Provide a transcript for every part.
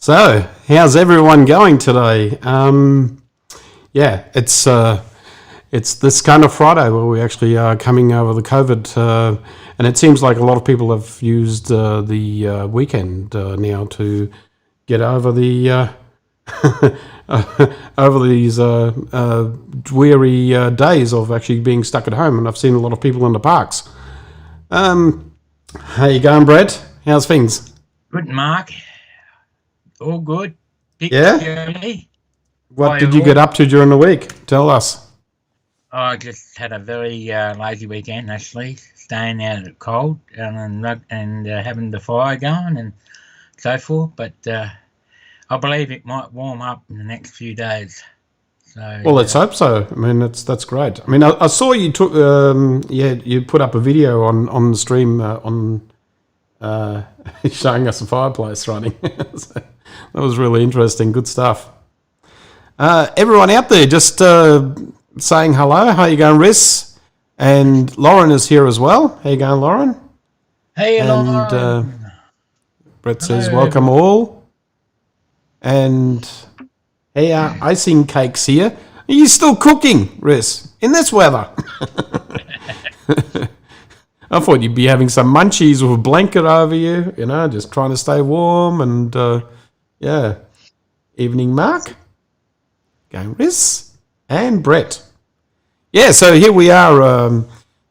So, how's everyone going today? Yeah, it's this kind of Friday where we actually are coming over the COVID, and it seems like a lot of people have used the weekend now to get over the over these weary days of actually being stuck at home. And I've seen a lot of people in the parks. How you going, Brett? How's things? Good, Mark. All good. Big Yeah? journey. What did you get up to during the week? Tell us. I just had a very lazy weekend, actually, staying out in the cold and having the fire going and so forth. But I believe it might warm up in the next few days. So, Well, let's hope so. I mean, that's great. I mean, I saw you took you put up a video on the stream showing us a fireplace running. That was really interesting. Good stuff. Everyone out there, just saying hello. How you going, Riss? And Lauren is here as well. How you going, Lauren? Hey, And Lauren. Brett says, welcome all. And hey, icing cakes here. Are you still cooking, Riss, in this weather? I thought you'd be having some munchies with a blanket over you, just trying to stay warm. And yeah, evening, Mark. Going, Riss and Brett. Yeah, so here we are,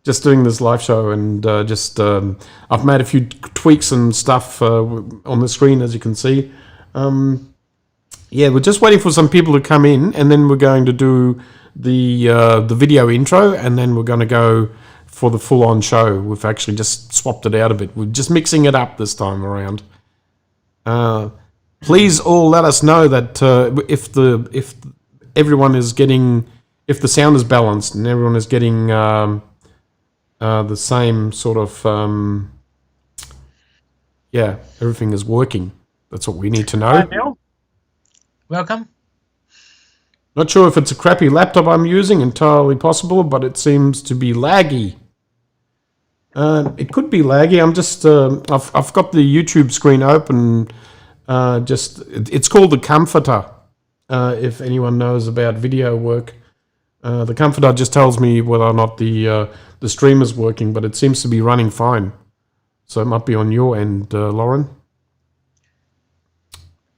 just doing this live show, and I've made a few tweaks and stuff on the screen, as you can see. Yeah, we're just waiting for some people to come in, and then we're going to do the video intro, and then we're going to go for the full-on show. We've actually just swapped it out a bit. We're just mixing it up this time around. Please all let us know that if everyone is getting, if the sound is balanced and everyone is getting the same sort of, yeah, everything is working. That's what we need to know. Hi, Bill. Welcome. Not sure if it's a crappy laptop I'm using, entirely possible, but it seems to be laggy. It could be laggy. I'm just, I've got the YouTube screen open. It's called the Comforter. If anyone knows about video work, the Comforter just tells me whether or not the stream is working, but it seems to be running fine. So it might be on your end, Lauren.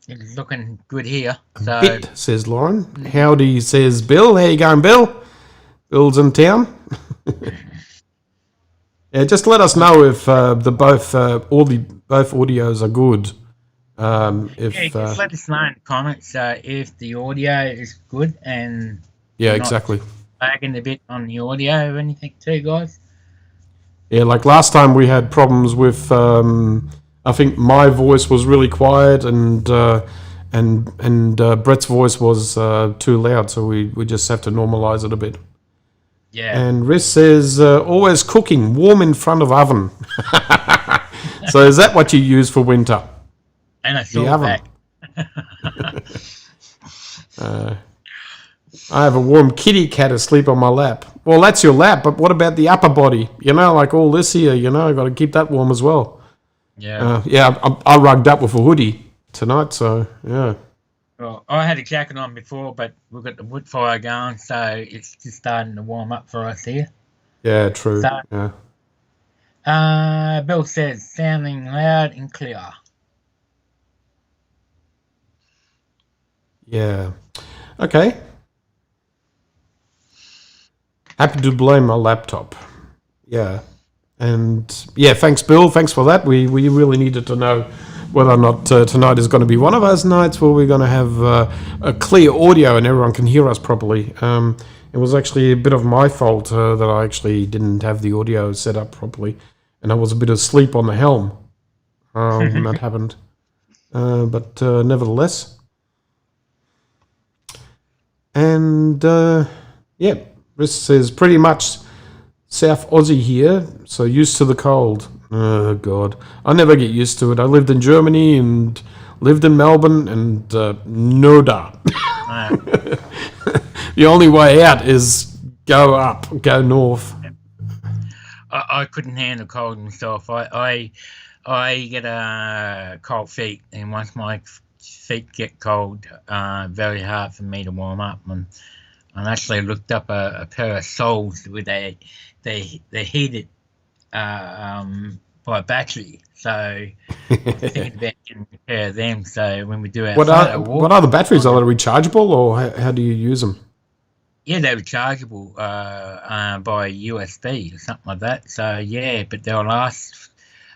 It's looking good here. So. Bit, says Lauren. Howdy, says Bill. How you going, Bill? Bill's in town. Yeah, just let us know if both audios are good. Just let us know in the comments if the audio is good and yeah, exactly. Lagging a bit on the audio or anything too, guys. Yeah, like last time we had problems with. I think my voice was really quiet and Brett's voice was too loud, so we just have to normalize it a bit. Yeah. And Riss says, always cooking, warm in front of oven. So is that what you use for winter? And I saw that. I have a warm kitty cat asleep on my lap. Well, that's your lap, but what about the upper body? Like all this here, I've got to keep that warm as well. Yeah. I rugged up with a hoodie tonight, so yeah. Well, I had a jacket on before, but we've got the wood fire going, so it's just starting to warm up for us here. Yeah, true. So, yeah. Bill says, sounding loud and clear. Yeah. Okay. Happy to blame my laptop. Yeah. And yeah, thanks, Bill. Thanks for that. We really needed to know whether or not tonight is going to be one of those nights where we're going to have a clear audio and everyone can hear us properly. It was actually a bit of my fault that I actually didn't have the audio set up properly, and I was a bit asleep on the helm when that happened. But nevertheless. And yeah, this says pretty much South Aussie here, so used to the cold. Oh, God. I never get used to it. I lived in Germany and lived in Melbourne and no da. The only way out is go up, go north. I couldn't handle cold myself. I get cold feet, and once my feet get cold, very hard for me to warm up. And I actually looked up a pair of soles where they're heated by battery. So I'm thinking about getting a pair of them. So when we do our photo walk, what are the batteries? Are they rechargeable, or how do you use them? yeah, they're rechargeable by USB or something like that. So yeah, but they'll last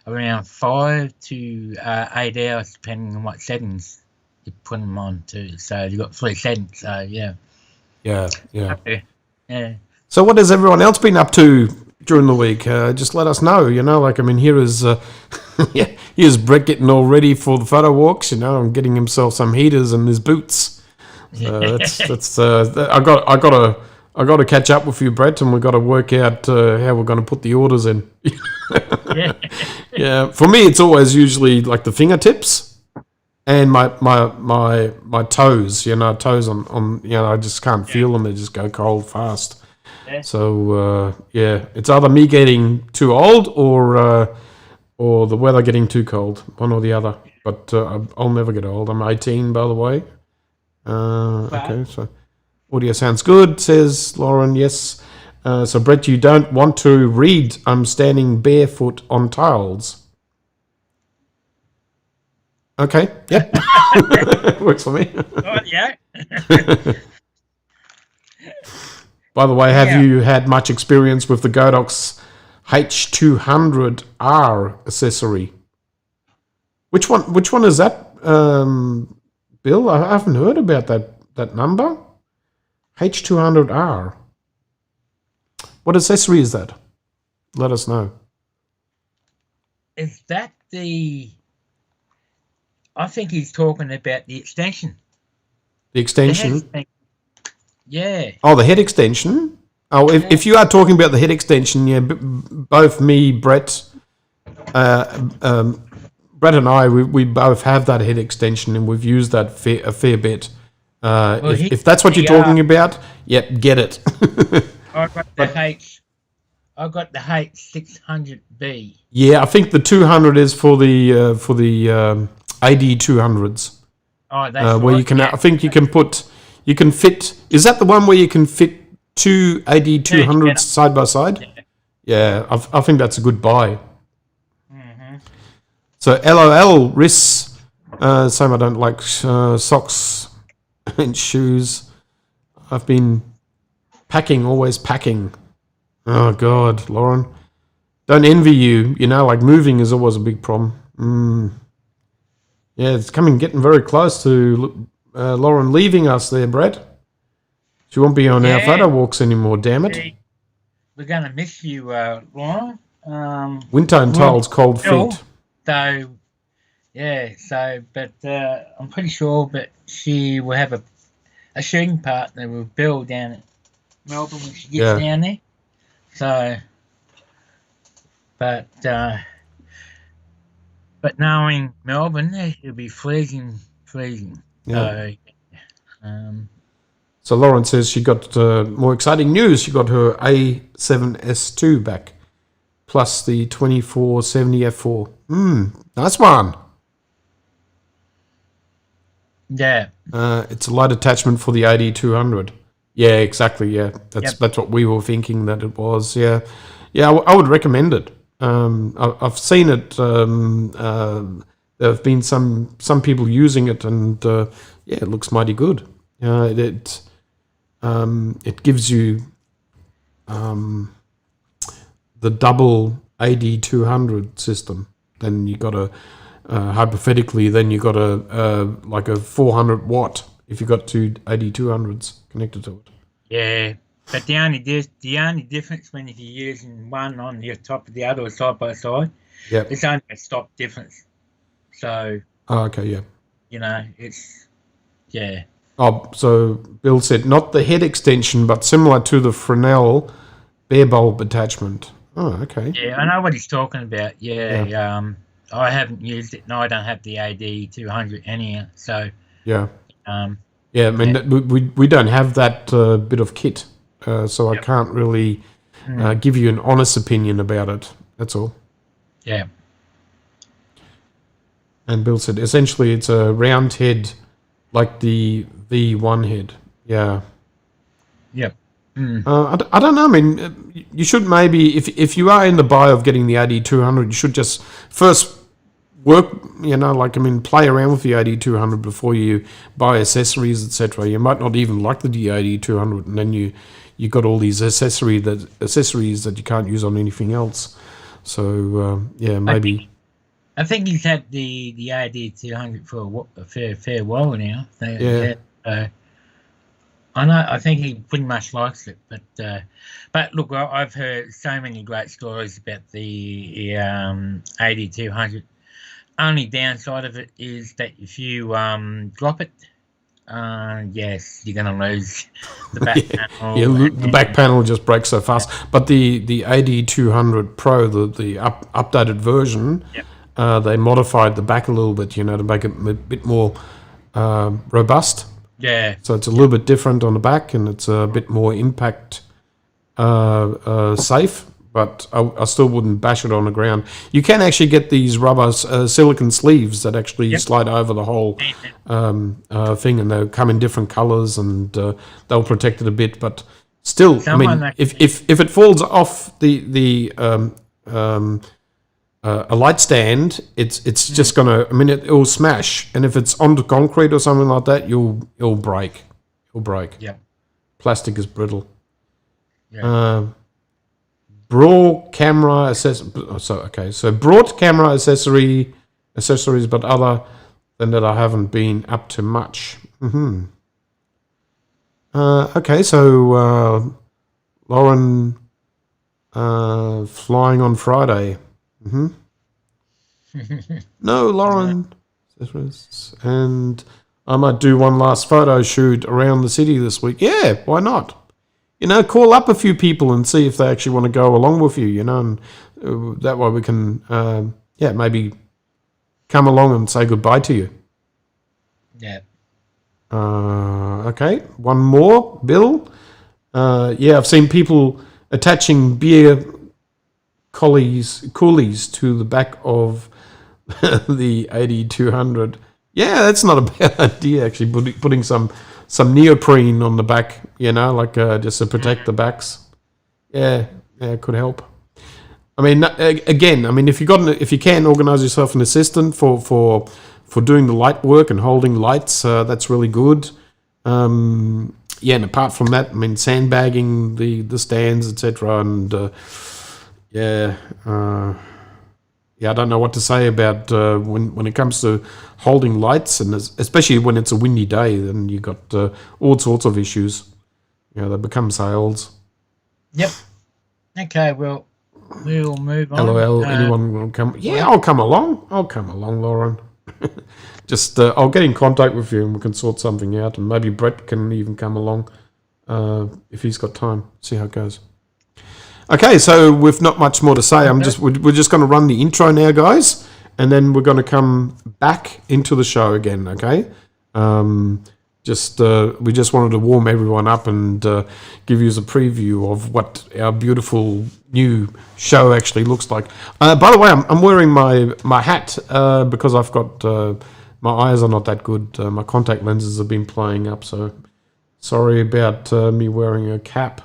around 5 to 8 hours depending on what settings you put them on too. So you've got 3 settings. So yeah. Yeah. Yeah. So what has everyone else been up to during the week? Just let us know. Like, I mean, here is here's Brett getting all ready for the photo walks. And getting himself some heaters and his boots. That's I got to catch up with you, Brett, and we've got to work out how we're going to put the orders in. Yeah. For me, it's always usually like the fingertips and my toes. Toes on. I just can't feel them; they just go cold fast. Yeah. So it's either me getting too old or the weather getting too cold, one or the other. But I'll never get old. I'm 18, by the way. Okay, so audio sounds good, says Lauren. Yes. So Brett, you don't want to read I'm standing barefoot on tiles. Okay, yep. Works for me. Oh, yeah. By the way, have you had much experience with the Godox H200R accessory? Which one is that, Bill? I haven't heard about that number. H200R. What accessory is that? Let us know. Is that I think he's talking about the extension. The extension? Yeah. Oh, the head extension? Oh, if you are talking about the head extension, yeah, both me, Brett, Brett and I, we both have that head extension, and we've used that a fair bit. If that's what you're talking about, yep, get it. I got the H600B. Yeah, I think the 200 is for the AD200s. Oh, that's where you can. I think you can fit. Is that the one where you can fit 2 AD200s side by side? Yeah, I think that's a good buy. Mm-hmm. So LOL Riss, same. I don't like socks and shoes. I've been always packing. Oh God, Lauren, don't envy you. Like moving is always a big problem. Yeah, it's getting very close to Lauren leaving us there, Brett. She won't be on our photo walks anymore, damn it. We're going to miss you, Lauren. Winter and tiles, cold feet. So, but I'm pretty sure that she will have a shooting partner with Bill down at Melbourne when she gets down there. So, but knowing Melbourne, it'll be freezing. Yeah. So Lauren says she got more exciting news. She got her A7S2 back, plus the 2470 f4. Nice one. Yeah. It's a light attachment for the AD200. Yeah, exactly. Yeah, that's what we were thinking that it was. Yeah, I would recommend it. I've seen it. There have been some people using it, and it looks mighty good. It gives you the double AD200 system. Then you got hypothetically, then you got like a 400 watt if you got 2 AD200s connected to it. Yeah. But the only difference when if you're using one on the top of the other side by side, it's only a stop difference. So. Oh, okay, yeah. It's Oh, so Bill said not the head extension, but similar to the Fresnel bare bulb attachment. Oh, okay. Yeah, I know what he's talking about. Yeah. I haven't used it. No, I don't have the AD200 anyhow. So. Yeah. I mean, we don't have that bit of kit. So I can't really give you an honest opinion about it. That's all. Yeah. And Bill said, essentially, it's a round head like the V1 head. Yeah. Yep. I don't know. I mean, you should maybe, if you are in the buy of getting the AD200, you should just first work, play around with the AD200 before you buy accessories, etc. You might not even like the AD200, and then you got all these accessories that you can't use on anything else. So maybe. I think he's had the AD200 for a fair while now. So, yeah. I know. I think he pretty much likes it, but look, I've heard so many great stories about the AD200. Only downside of it is that if you drop it, yes, you're going to lose the back panel. Yeah, the back panel just breaks so fast. But the AD200 Pro, the updated version, they modified the back a little bit, to make it a bit more robust. Yeah. So it's a little bit different on the back, and it's a bit more impact safe. But I still wouldn't bash it on the ground. You can actually get these rubber silicone sleeves that actually slide over the whole thing, and they come in different colors, and they'll protect it a bit. But still, if it falls off a light stand, it's just gonna. It will smash, and if it's onto concrete or something like that, it'll break. It'll break. Yeah. Plastic is brittle. Yeah. Broad camera So broad camera accessories, but other than that, I haven't been up to much. Okay, so Lauren flying on Friday. No, Lauren. And I might do one last photo shoot around the city this week. Yeah, why not? Call up a few people and see if they actually want to go along with you, and that way we can, maybe come along and say goodbye to you. Yeah. Okay, one more, Bill. I've seen people attaching beer coolies to the back of the AD200. Yeah, that's not a bad idea, actually, putting some neoprene on the back, just to protect the backs. Yeah, it could help. I mean, again, if you can organize yourself an assistant for doing the light work and holding lights, that's really good. And apart from that, sandbagging the stands, etc. And I don't know what to say about when it comes to holding lights, and especially when it's a windy day, then you got all sorts of issues. They become sails. Yep. Okay, well, we'll move on. LOL, anyone will come? Yeah, I'll come along, Lauren. Just, I'll get in contact with you and we can sort something out, and maybe Brett can even come along if he's got time. See how it goes. Okay, so with not much more to say, we're just going to run the intro now, guys, and then we're going to come back into the show again. Okay, we just wanted to warm everyone up and give you a preview of what our beautiful new show actually looks like. By the way, I'm wearing my hat because I've got my eyes are not that good. My contact lenses have been playing up, so sorry about me wearing a cap.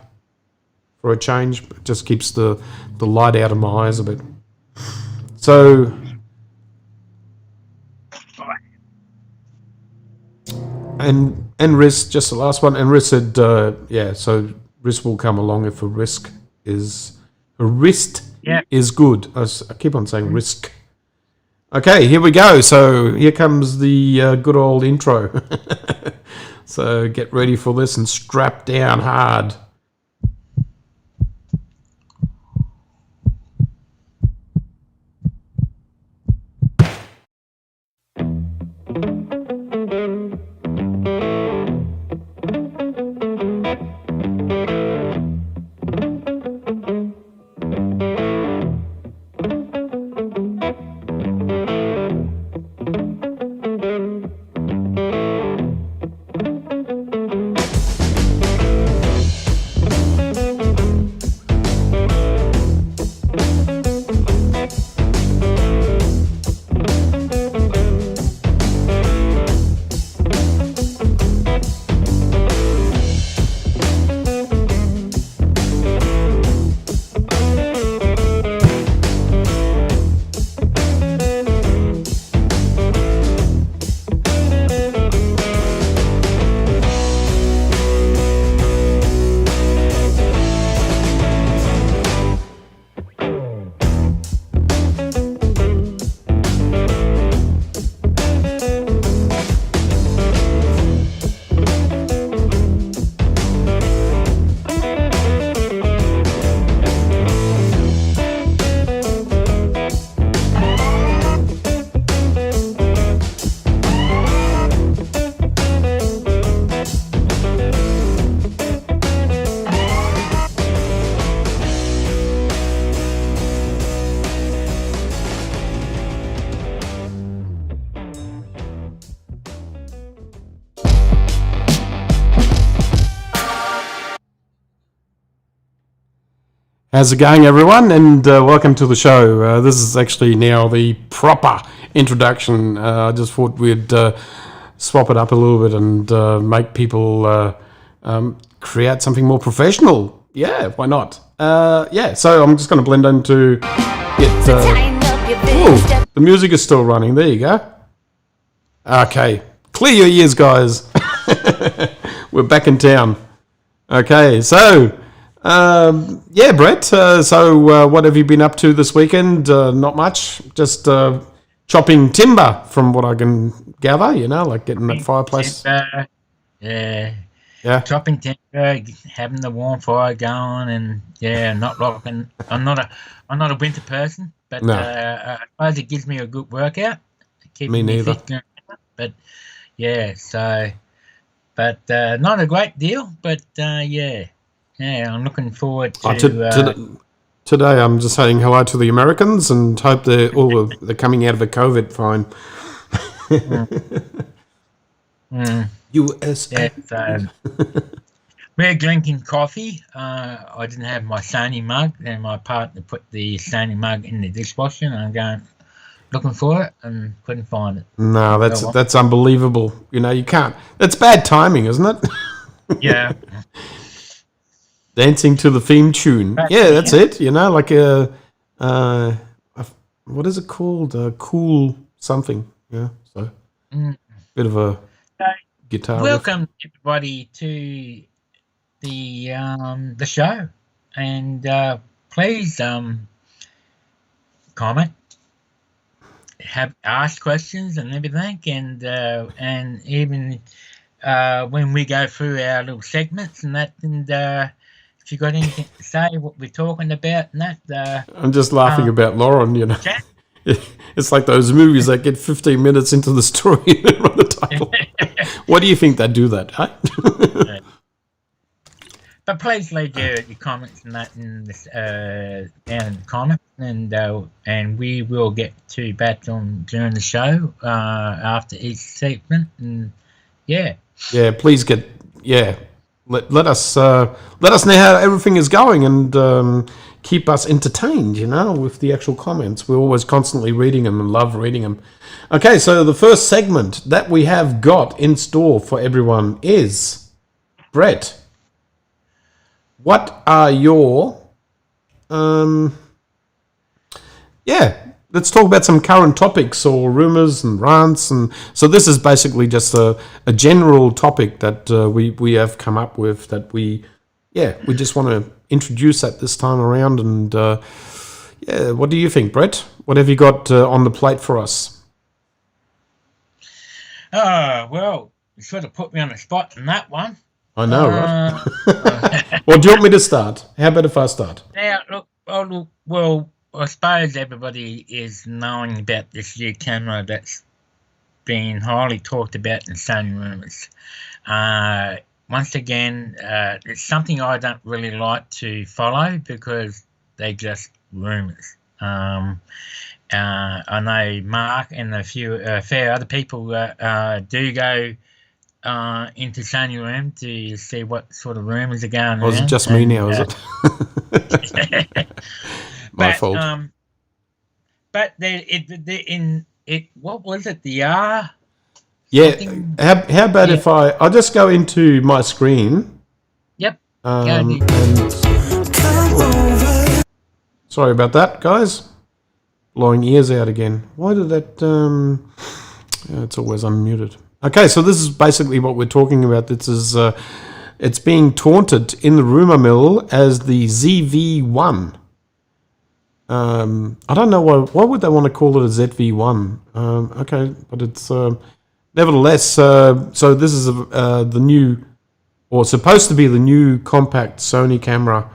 For a change, it just keeps the light out of my eyes a bit. So, and Riz, just the last one. And Riz said, so Riz will come along if a wrist is good. I keep on saying risk. Okay, here we go. So here comes the good old intro. So get ready for this and strap down hard. How's it going, everyone? And welcome to the show. This is actually now the proper introduction. I just thought we'd swap it up a little bit and make people create something more professional. Yeah, why not? So I'm just going to blend into it. The music is still running. There you go. Okay, clear your ears, guys. We're back in town. Okay, so... Brett, what have you been up to this weekend? Not much, just chopping timber from what I can gather, like getting that fireplace. Yeah. Chopping timber, having the warm fire going, and not rocking. I'm not a winter person, but No. I suppose it gives me a good workout. Me neither. Fit, but not a great deal, but Yeah, I'm looking forward to... Today I'm just saying hello to the Americans and hope they're coming out of the COVID fine. USA. Yeah, so we're drinking coffee. I didn't have my Sony mug, and my partner put the Sony mug in the dishwasher, and I'm looking for it and couldn't find it. No, that's unbelievable. You can't. That's bad timing, isn't it? Yeah. Dancing to the theme tune. Yeah, that's it. Like a what is it called? Cool something. Yeah, so bit of a guitar. Welcome everybody to the show, and please comment, ask questions and everything, and even when we go through our little segments and that, and if you got anything to say, what we're talking about, and that. I'm just laughing about Lauren. It's like those movies that get 15 minutes into the story and then run the title. What do you think they do that? Huh? But please leave your comments and that in down in the comments, and we will get back to them during the show after each segment, and yeah, please let us know how everything is going, and keep us entertained, with the actual comments. We're always constantly reading them and love reading them. Okay, so the first segment that we have got in store for everyone is, Brett, what are your... let's talk about some current topics or rumors and rants. And so this is basically just a general topic that we have come up with that we just want to introduce at this time around. And what do you think, Brett? What have you got on the plate for us? Well, you sort of put me on the spot in that one. I know, right? Well, do you want me to start? How about if I start? Yeah, well, I suppose everybody is knowing about this new camera that's been highly talked about in Sony rumors. Once again, it's something I don't really like to follow because they just rumors. I know Mark and a fair other people do go into Sony room to see what sort of rumors are going on. Was it just me now, is it? My fault. But what was it? The R? Yeah. How about if I'll just go into my screen? Yep. Sorry about that, guys. Blowing ears out again. Why did that? It's always unmuted. Okay, so this is basically what we're talking about. This is it's being taunted in the rumor mill as the ZV-1. I don't know why would they want to call it a ZV-1. Okay, but it's nevertheless. So this is the new, or supposed to be the new compact Sony camera.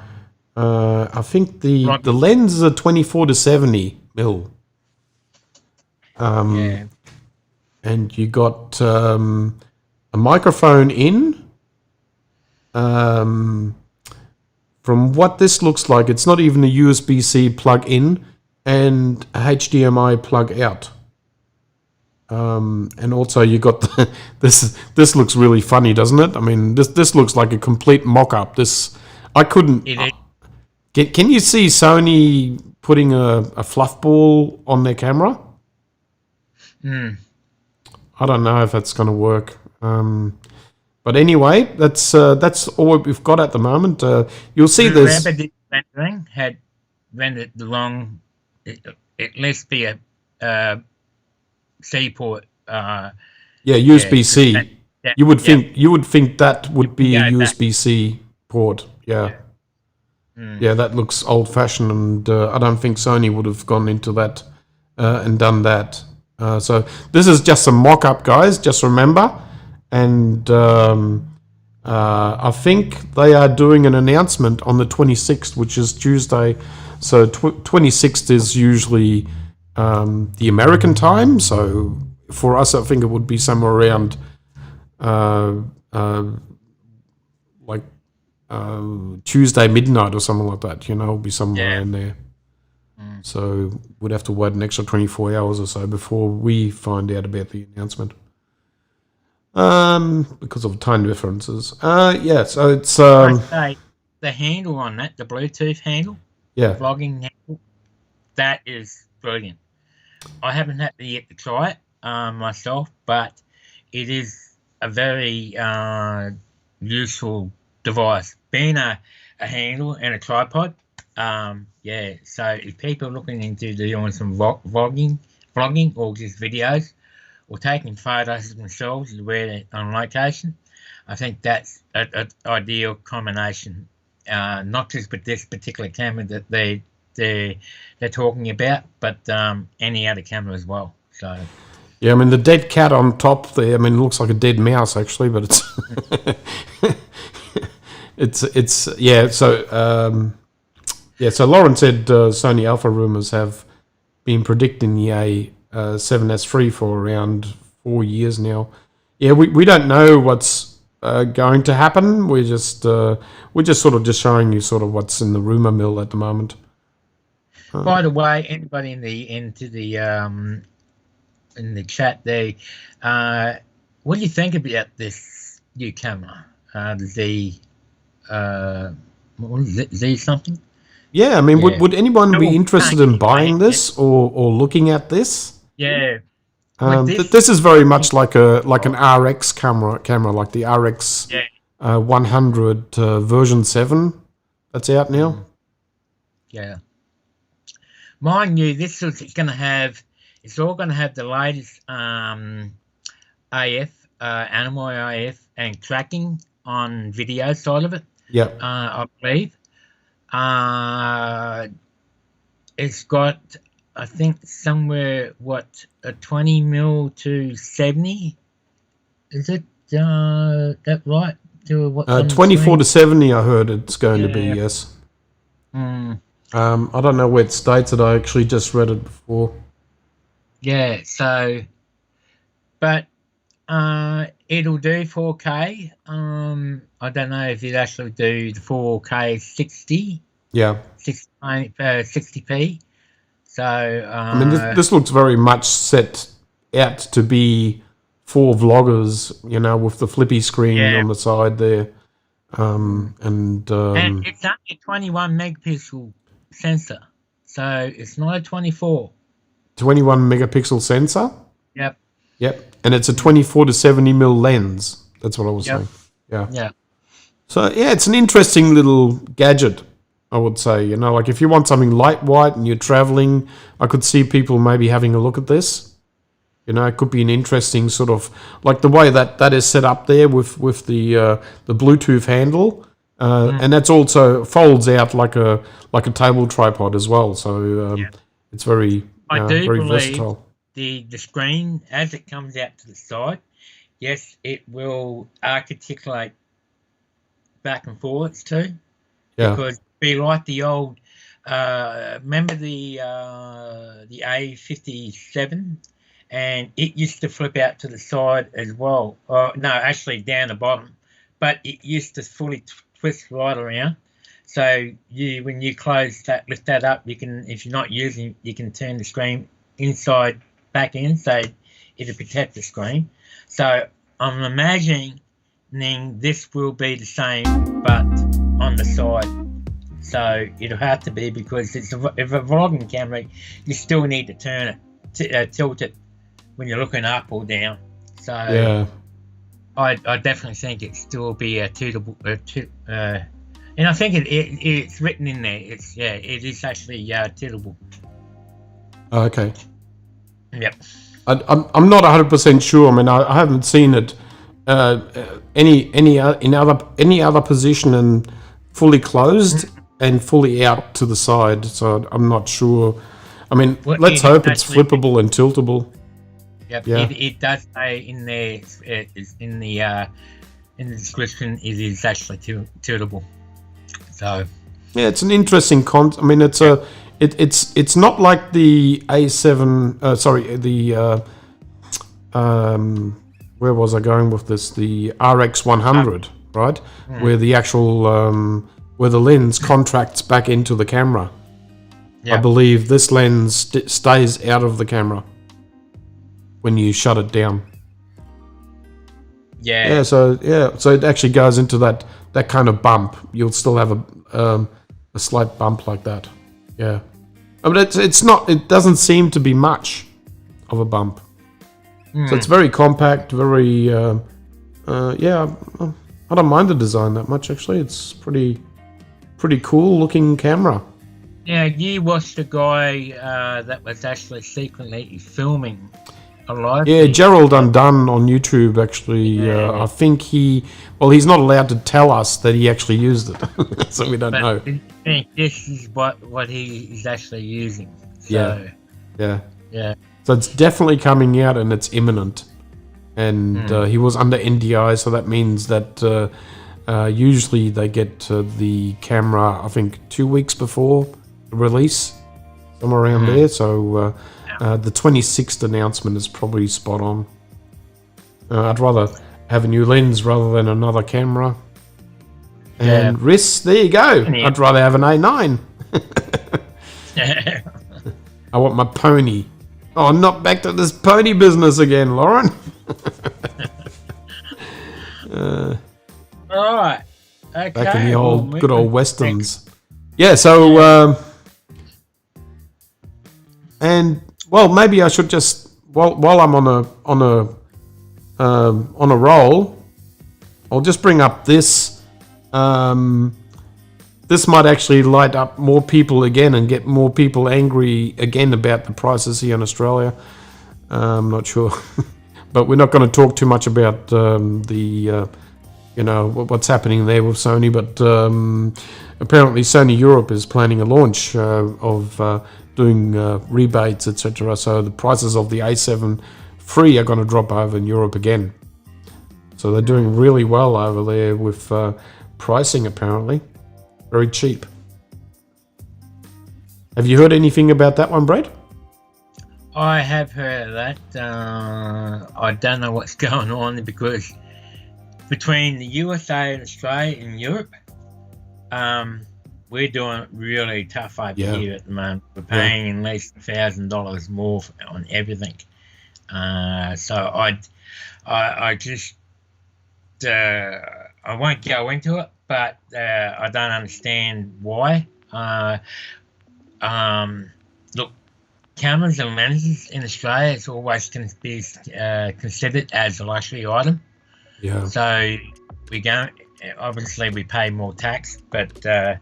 I think the lens is a 24-70 mil. And you got a microphone in. From what this looks like, it's not even a USB-C plug-in and a HDMI plug-out. And also you got this looks really funny, doesn't it? I mean, this looks like a complete mock-up. I couldn't Can you see Sony putting a fluff ball on their camera? I don't know if that's going to work. But anyway, that's all we've got at the moment. You'll see this. Remember, this rendering had rendered the wrong. At least be a C port. Yeah, USB-C. You would think that would be a USB-C port. Yeah. Yeah, that looks old-fashioned, and I don't think Sony would have gone into that and done that. So this is just a mock-up, guys. Just remember, and I think they are doing an announcement on the 26th, which is Tuesday. So 26th is usually the American time. So for us, I think it would be somewhere around Tuesday midnight or something like that. It'll be somewhere in there. So we'd have to wait an extra 24 hours or so before we find out about the announcement. Because of time differences. So it's... the handle on that, the Bluetooth handle, vlogging handle, that is brilliant. I haven't had to yet to try it myself, but it is a very useful device. Being a handle and a tripod, so if people are looking into doing some vlogging or just videos or taking photos of themselves where they're on location, I think that's an ideal combination, not just with this particular camera that they're talking about, but any other camera as well. So yeah, I mean the dead cat on top there, I mean it looks like a dead mouse actually, but it's so Lauren said Sony Alpha rumors have been predicting the A7S III for around 4 years now. Yeah, we don't know what's going to happen. We're just sort of just showing you sort of what's in the rumor mill at the moment. By the way, anybody in the chat there, what do you think about this new camera, the Z? What is it, Z something? Yeah, I mean, would anyone be interested in buying this or looking at this? Yeah. This is very much like an RX camera, like the RX 100 version 7 that's out now. Yeah. Mind you, it's all going to have the latest AF, animal AF, and tracking on video side of it. Yeah. I believe. It's got, I think, somewhere a 20mm to 70. Is it that right? 24 to 70. I heard it's going to be, yes. I don't know where it states it. I actually just read it before. Yeah. So, but it'll do 4K. I don't know if it actually do the 4K 60. Yeah. 60p. So I mean, this looks very much set out to be for vloggers, with the flippy screen on the side there, and it's only a 21 megapixel sensor, so it's not a 24. 21 megapixel sensor. Yep. And it's a 24 to 70mm lens. That's what I was saying. Yeah. So it's an interesting little gadget, I would say. Like if you want something lightweight and you're traveling, I could see people maybe having a look at this. It could be an interesting sort of, like the way that is set up there with the Bluetooth handle, and that's also folds out like a table tripod as well. So it's very very versatile. The screen, as it comes out to the side, yes, it will articulate back and forwards too. Yeah. Because be like the old, remember the A57, and it used to flip out to the side as well. No, actually down the bottom, but it used to fully twist right around. So when you lift that up, you can, if you're not using, you can turn the screen inside back in, so it'll protect the screen. So I'm imagining this will be the same, but on the side. So it'll have to be, because if a vlogging camera, you still need to turn it, tilt it when you're looking up or down. So Yeah. I definitely think it still be a tiltable, and I think it's written in there. It is actually tiltable. Okay. Yep. I'm not 100% sure. I mean, I haven't seen it any other position and fully closed and fully out to the side. So I'm not sure. I mean, Well, let's hope it's flippable and tiltable. Yep. Yeah. It does say in there, in the description, it is actually tiltable. So Yeah, it's an interesting I mean, it's not like the A7. Sorry, the where was I going with this? The RX 100, right? Where the actual where the lens contracts back into the camera. yeah. I believe this lens stays out of the camera when you shut it down. Yeah. So it actually goes into that kind of bump. You'll still have a slight bump like that. Yeah, I mean it's not. It doesn't seem to be much of a bump. So it's very compact. Very yeah. I don't mind the design that much actually. It's pretty cool looking camera. Yeah, you watched a guy that was actually secretly filming a live. Yeah, Gerald Undone on YouTube actually. I think he's not allowed to tell us that he actually used it, so we don't know. I think this is what he is actually using. So, Yeah. yeah. So it's definitely coming out and it's imminent. And he was under NDI, so that means that usually they get the camera, I think, 2 weeks before the release, somewhere around there. So the 26th announcement is probably spot on. I'd rather have a new lens rather than another camera. And wrists, there you go. I'd rather have an A9. I want my pony. Oh, not back to this pony business again, Lauren. All right. Okay. Back in the good old westerns. Yeah. So, and well, maybe I should just while I'm on a roll, I'll just bring up this. This might actually light up more people again and get more people angry again about the prices here in Australia. I'm not sure, but we're not going to talk too much about what's happening there with Sony. But apparently, Sony Europe is planning a launch of doing rebates, etc. So the prices of the A7 III are going to drop over in Europe again. So they're doing really well over there with pricing, apparently. Very cheap. Have you heard anything about that one, Brad? I have heard of that. I don't know what's going on, because between the USA and Australia and Europe, we're doing it really tough over here at the moment. We're paying at least $1,000 more on everything. So I just I won't go into it, but I don't understand why. Look, cameras and lenses in Australia is always can be considered as a luxury item. Yeah. So obviously we pay more tax, but for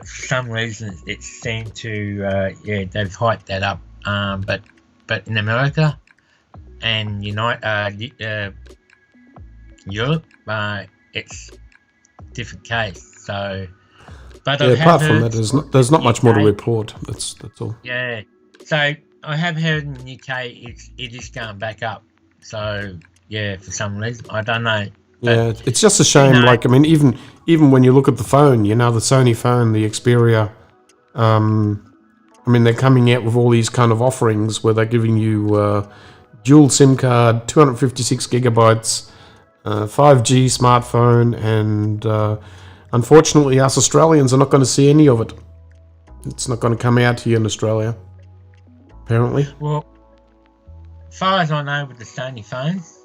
some reason it seemed to they've hyped that up. But in America and Europe, it's different case. So, but apart from that, there's not much more to report. That's all. Yeah. So I have heard in the UK it is going back up. So yeah, for some reason I don't know. Yeah, it's just a shame. Like, I mean, even when you look at the phone, the Sony phone, the Xperia. I mean, they're coming out with all these kind of offerings where they're giving you dual SIM card, 256 gigabytes, 5G smartphone, and unfortunately, us Australians are not going to see any of it. It's not going to come out here in Australia, apparently. Well, as far as I know with the Sony phones,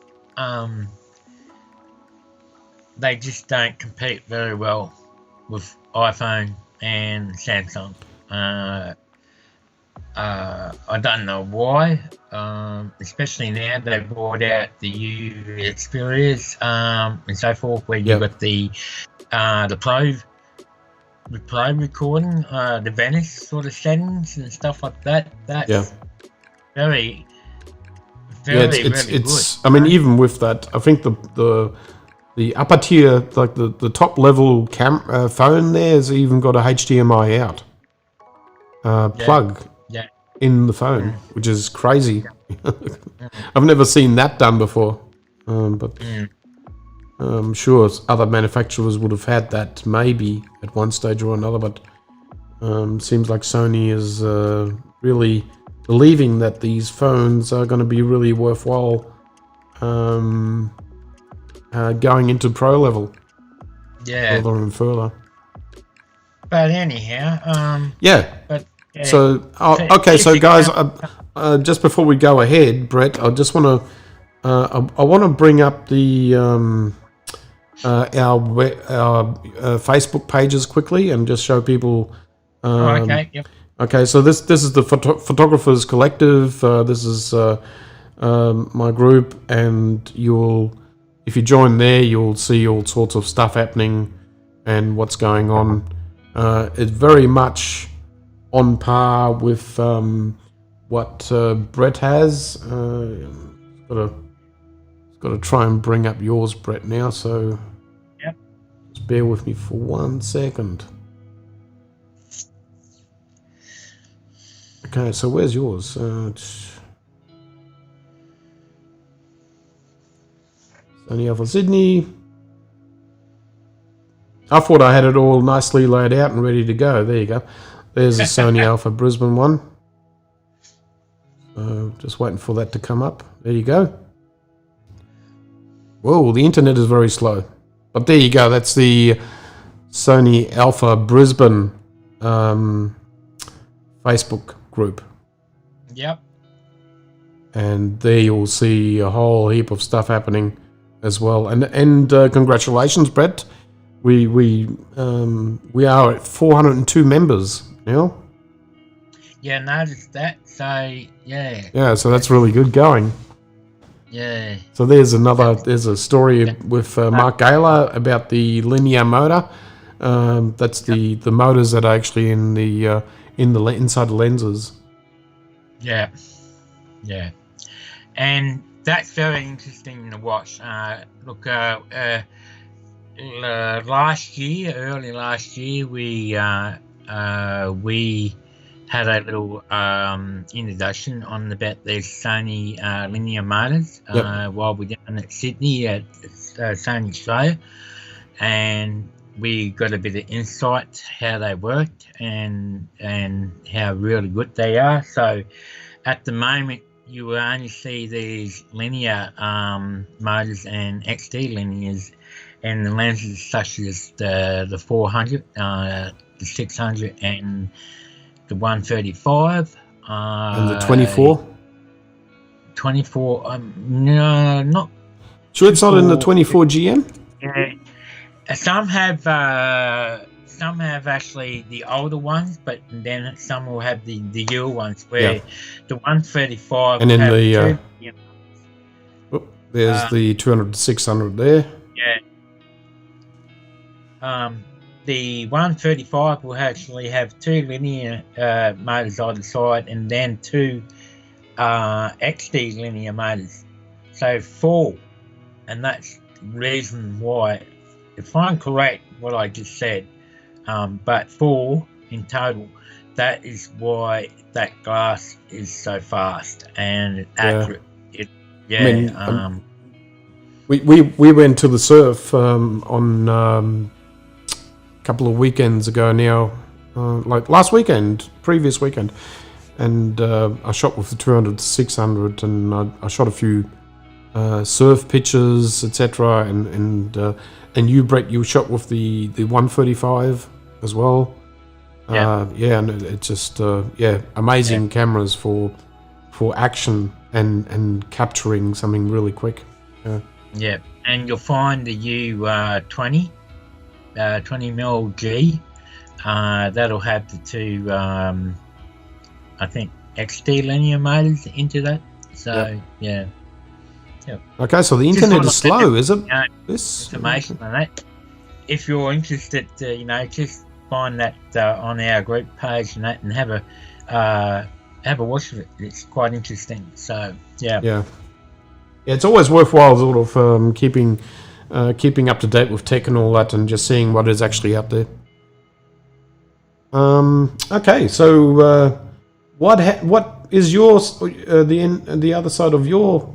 they just don't compete very well with iPhone and Samsung. I don't know why, especially now they brought out the U Xperias and so forth, where you got the Pro recording, the vanish sort of settings and stuff like that. That's very really good. I mean, even with that, I think the upper tier, like the top level phone there, has even got a HDMI out plug in the phone, which is crazy. I've never seen that done before, but I'm sure other manufacturers would have had that maybe at one stage or another, but seems like Sony is really believing that these phones are going to be really worthwhile going into pro level further and further. But anyhow, so okay, so guys, just before we go ahead, Brett, I just want to I want to bring up the our Facebook pages quickly and just show people. Okay, so this is the Photographers Collective. This is my group, and if you join there, you'll see all sorts of stuff happening and what's going on. It's very much on par with what Brett has. Got to try and bring up yours, Brett, now. So just bear with me for 1 second. Okay, so where's yours? Sony Alpha Sydney. I thought I had it all nicely laid out and ready to go. There you go. There's a Sony Alpha Brisbane one. Just waiting for that to come up. There you go. Whoa, the internet is very slow. But there you go. That's the Sony Alpha Brisbane Facebook group. Yep. And there you'll see a whole heap of stuff happening as well. And congratulations, Brett. We are at 402 members now. Yeah, noticed that. So yeah, so that's really good going. Yeah. So there's a story with Mark Gaylor about the linear motor. That's the motors that are actually in the inside the lenses. Yeah, and that's very interesting to watch. Look, early last year, we had a little introduction on about the Sony linear motors while we were down at Sydney at Sony Australia, and we got a bit of insight how they worked and how really good they are. So at the moment, you will only see these linear motors and XD linears, and the lenses such as the 400, the 600, and the 135. And the 24? 24, no, not... Sure it's not in the 24 GM? Yeah. Some have actually the older ones, but then some will have the newer ones, where the 135 and then there's the 200 to 600 there. Yeah. The 135 will actually have two linear motors either side, and then two XD linear motors. So 4, and that's the reason why, if I'm correct what I just said, but 4 in total. That is why that glass is so fast and accurate. We went to the surf on a couple of weekends ago now, like last weekend, previous weekend, and I shot with the 200 to 600, and I shot a few surf pictures, etc. And you, Brett, you shot with the 135 as well. And it's just amazing cameras for action and capturing something really quick. Yeah, and you'll find the U20 20mm G that'll have the two, I think, XD linear motors into that. So yeah. Okay, so the Just internet sort is of slow, is it? you know, This information on that. If you're interested, just find that on our group page and that, and have a watch of it. It's quite interesting. So Yeah, it's always worthwhile sort of keeping up to date with tech and all that, and just seeing what is actually out there. Okay, so what is your the other side of your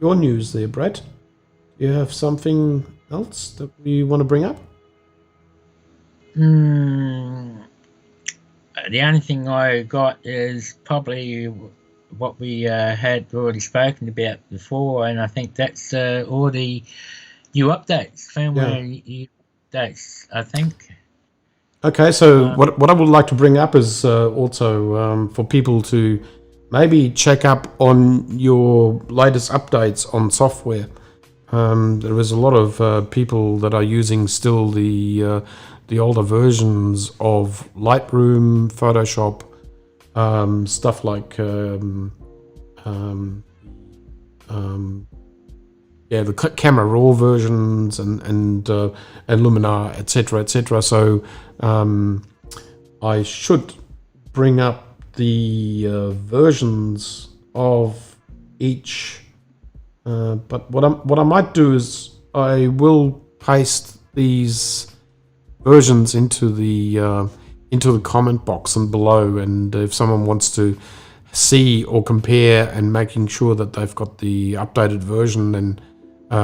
news there, Brett? Do you have something else that we want to bring up? The only thing I got is probably what we had already spoken about before, and I think that's all the new updates, firmware updates, I think. Okay, so what I would like to bring up is also for people to maybe check up on your latest updates on software. There is a lot of people that are using still the older versions of Lightroom, Photoshop, stuff like the camera raw versions and Luminar, etc., etc. So I should bring up the versions of each. But what I might do is I will paste these versions into the comment box and below, and if someone wants to see or compare and making sure that they've got the updated version, then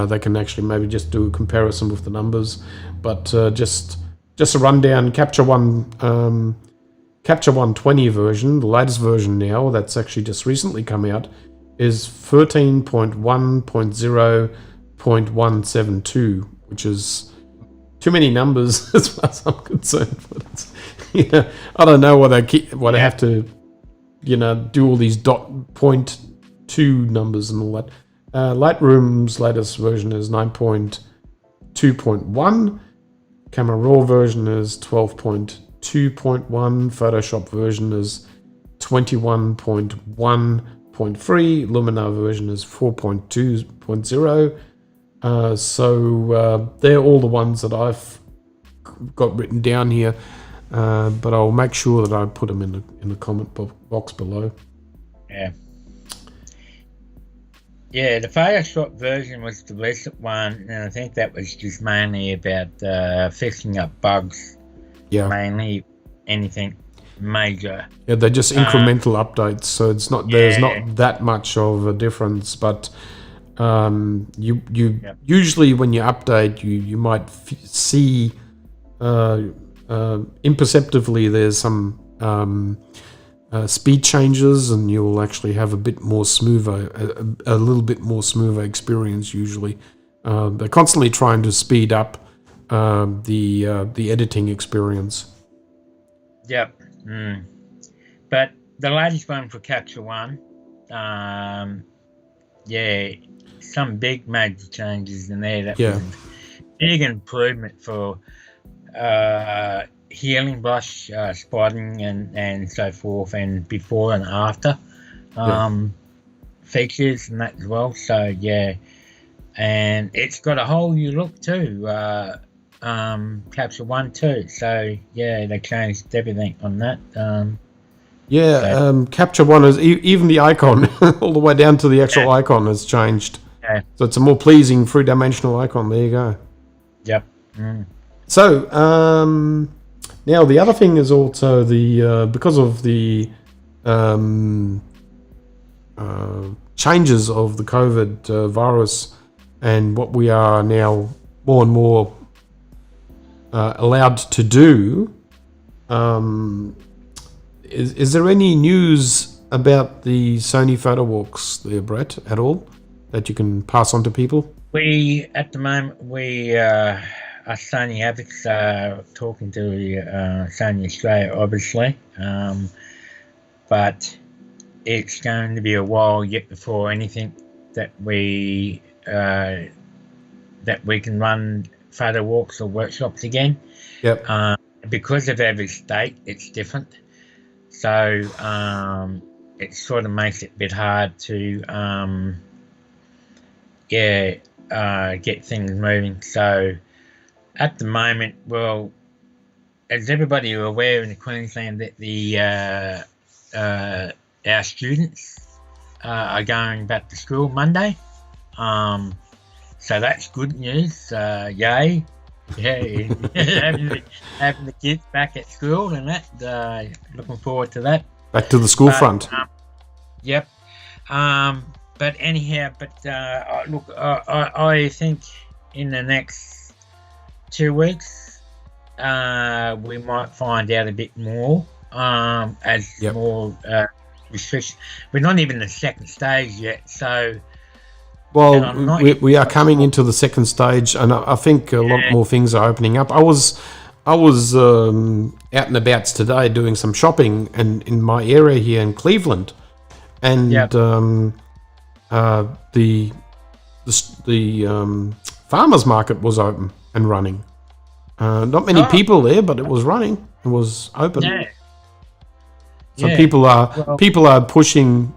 they can actually maybe just do a comparison with the numbers. But just a rundown, Capture 120 version, the latest version now, that's actually just recently come out, is 13.1.0.172, which is too many numbers as far as I'm concerned. But it's, I don't know what I have to, do all these .2 numbers and all that. Lightroom's latest version is 9.2.1. Camera Raw version is 12.2.1. Photoshop version is 21.1.3. Luminar version is 4.2.0. So they're all the ones that I've got written down here. But I'll make sure that I put them in the comment box below. Yeah, the Photoshop version was the recent one, and I think that was just mainly about fixing up bugs. Yeah. Mainly anything major. Yeah, they're just incremental updates, so it's not there's not that much of a difference. But you usually when you update, you might see imperceptibly there's some speed changes, and you'll actually have a bit more smoother, a little bit more smoother experience. Usually, they're constantly trying to speed up the editing experience. Yep. But the latest one for Capture One, some big major changes in there. That was a big improvement for healing brush spotting and so forth, and before and after features and that as well. So and it's got a whole new look too. Capture One too. So they changed everything on that. Capture One is even the icon, all the way down to the actual icon has changed. Yeah. So it's a more pleasing three-dimensional icon. There you go. Yep. So now the other thing is also the because of the changes of the COVID virus and what we are now more and more allowed to do. Is there any news about the Sony photo walks there, Brett, at all that you can pass on to people? At the moment, are Sony advocates are talking to Sony Australia, obviously, but it's going to be a while yet before anything that we can run photo walks or workshops again. Yep. because of every state, it's different. So it sort of makes it a bit hard to get things moving. So at the moment, well, as everybody are aware in Queensland, that our students are going back to school Monday. So that's good news. Yay! Yeah, having the kids back at school and that. Looking forward to that. Back to the school front. Yep. But anyhow, look, I think in the next 2 weeks, we might find out a bit more as more restrictions. We're not even the second stage yet, so. Well, we are coming into the second stage, and I think a lot more things are opening up. I was out and about today doing some shopping, and in my area here in Cleveland, and the farmers market was open and running. Not many people there, but it was running. It was open. Yeah. So people are pushing,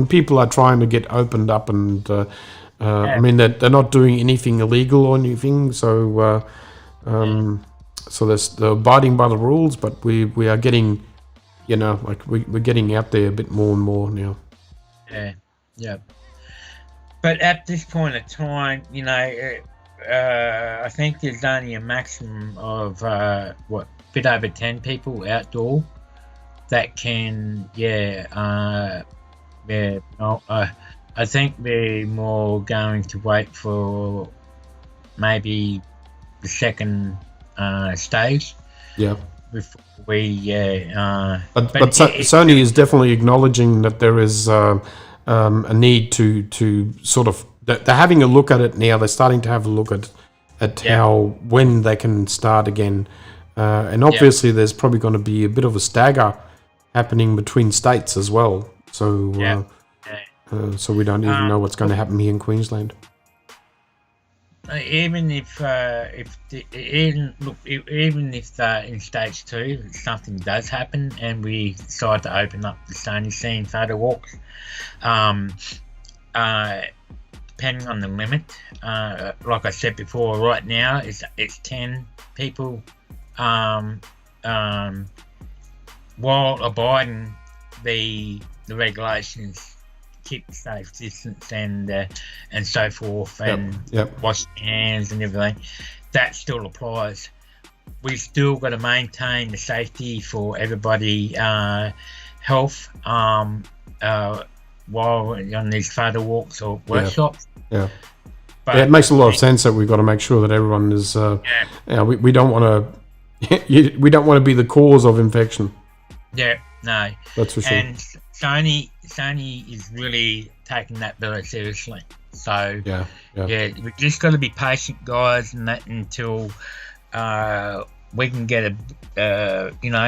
people are trying to get opened up, and I mean they're not doing anything illegal or anything. So so they're abiding by the rules, but we are getting, we're getting out there a bit more and more now. Yeah. But at this point of time, I think there's only a maximum of bit over 10 people outdoor that can, I think we're more going to wait for maybe the second stage. Yeah. Before we, but Sony is definitely acknowledging that there is a need to sort of, they're having a look at it now. They're starting to have a look at when they can start again. And obviously there's probably going to be a bit of a stagger happening between states as well, so so we don't even know what's going to happen here in Queensland. Even if in stage 2 something does happen and we decide to open up the Sony scene photo walks, depending on the limit, like I said before, right now it's 10 people. While abiding the regulations, keep safe distance and so forth, and wash your hands and everything, that still applies. We still got to maintain the safety for everybody, health, while on these photo walks or workshops. But it makes a lot of sense that we've got to make sure that everyone is. We don't want to. We don't want to be the cause of infection. Yeah, no. That's for sure. And Sony is really taking that very seriously. So we just got to be patient, guys, and that until we can get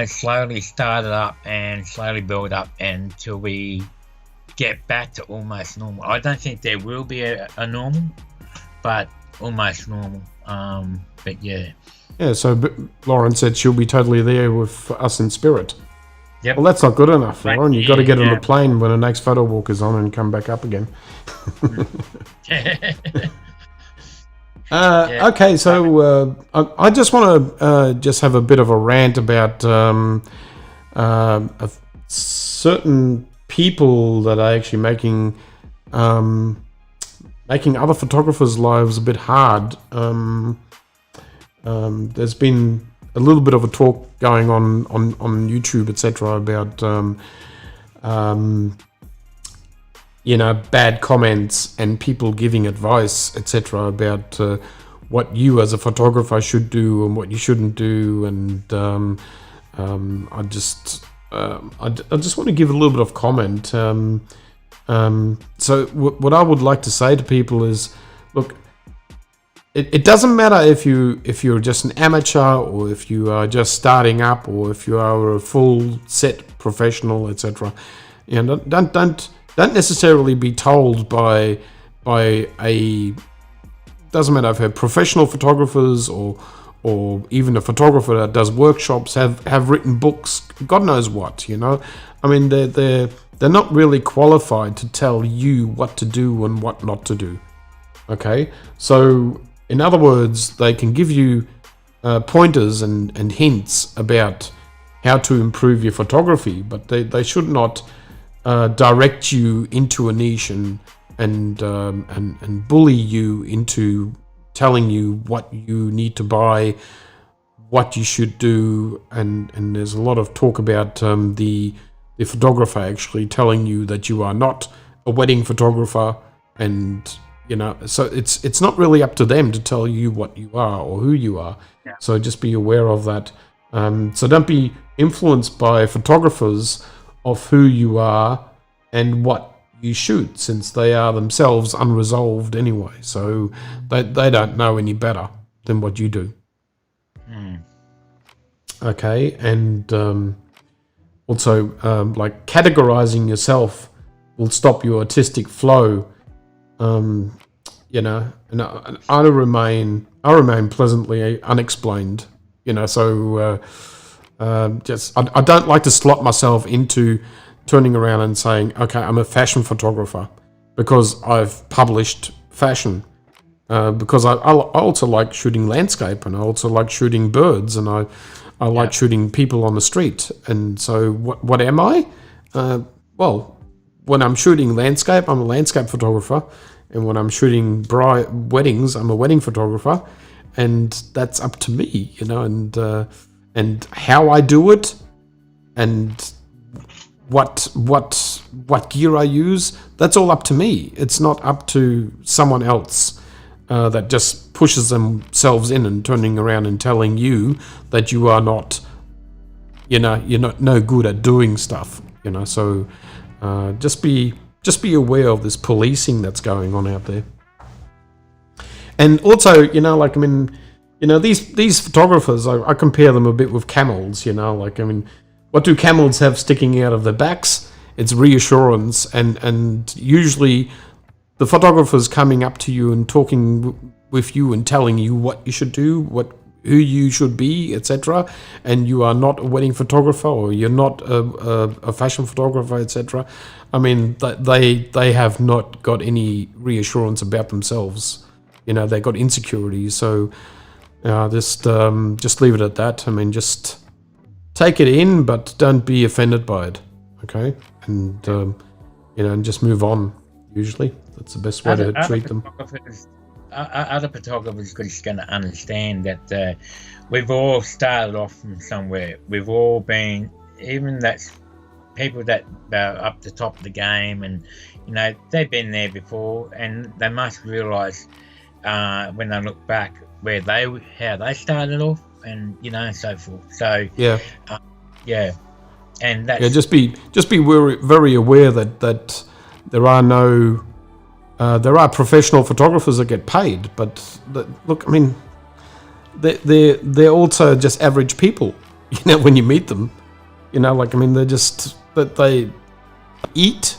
slowly start it up and slowly build up until we get back to almost normal. I don't think there will be a normal, but almost normal. But yeah. Yeah. So Lauren said she'll be totally there with us in spirit. Yep. Well, that's not good enough, Lauren. You've got to get on the plane when the next photo walk is on and come back up again. Okay, so I just want to just have a bit of a rant about certain people that are actually making other photographers' lives a bit hard. There's been a little bit of a talk going on YouTube, etc., about bad comments and people giving advice, etc., about what you as a photographer should do and what you shouldn't do. And I just want to give a little bit of comment. So what I would like to say to people is, look, it doesn't matter if you're just an amateur, or if you are just starting up, or if you are a full set professional, etc. Don't necessarily be told by a, doesn't matter if they're professional photographers or or even a photographer that does workshops have written books, God knows what, you know. I mean, they're not really qualified to tell you what to do and what not to do. Okay, so in other words, they can give you pointers and hints about how to improve your photography, but they should not direct you into a niche and bully you into telling you what you need to buy, what you should do, and there's a lot of talk about the photographer actually telling you that you are not a wedding photographer, and you know, so it's not really up to them to tell you what you are or who you are. Yeah. So just be aware of that. So don't be influenced by photographers of who you are and what you shoot, since they are themselves unresolved anyway. So they don't know any better than what you do. Okay, and also like categorizing yourself will stop your artistic flow. You know, and I remain pleasantly unexplained. You know, so just I don't like to slot myself into turning around and saying, okay, I'm a fashion photographer because I've published fashion. Because I also like shooting landscape, and I also like shooting birds, and I like shooting people on the street. And so what am I? Well, when I'm shooting landscape, I'm a landscape photographer. And when I'm shooting weddings, I'm a wedding photographer. And that's up to me, you know, and how I do it, and what gear I use, that's all up to me. It's not up to someone else that just pushes themselves in and turning around and telling you that you are not, you know, you're not no good at doing stuff, you know. So just be aware of this policing that's going on out there. And also, you know, like, I mean, you know, these photographers, I compare them a bit with camels, you know, like, I mean, what do camels have sticking out of their backs? It's reassurance, and usually the photographer's coming up to you and talking with you and telling you what you should do, who you should be, etc. And you are not a wedding photographer, or you're not a fashion photographer, etc. I mean, they have not got any reassurance about themselves. You know, they got insecurities. So just leave it at that. I mean, just take it in, but don't be offended by it. Okay, and you know, and just move on. Usually, that's the best way to treat them. Other photographers are just going to understand that we've all started off from somewhere. We've all been, even that's people that are up the top of the game, and you know, they've been there before, and they must realise when they look back how they started off, and you know, so forth. So and that's just be very aware that there are professional photographers that get paid, but look, I mean, they're also just average people. You know, when you meet them, you know, like, I mean, they eat,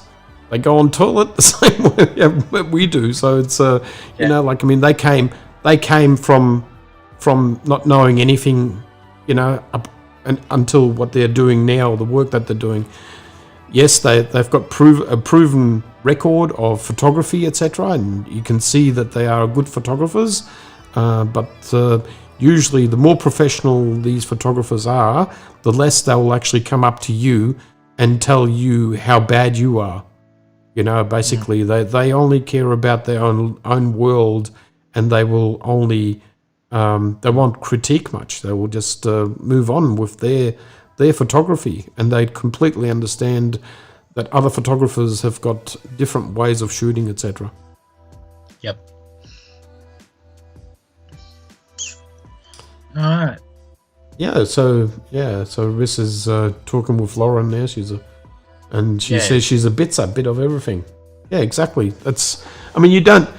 they go on toilet the same way we do. So it's you know, like, I mean, they came from not knowing anything, you know, until what they're doing now, the work that they're doing. Yes, they've got a proven record of photography, etc., and you can see that they are good photographers. But usually, the more professional these photographers are, the less they will actually come up to you and tell you how bad you are. You know, basically, they only care about their own world, and they will only they won't critique much. They will just move on with their photography, and they completely understand that other photographers have got different ways of shooting, etc. Yep. All right. So Riss is talking with Lauren now. And she says she's a bit of everything. Yeah, exactly. That's. I mean, you don't.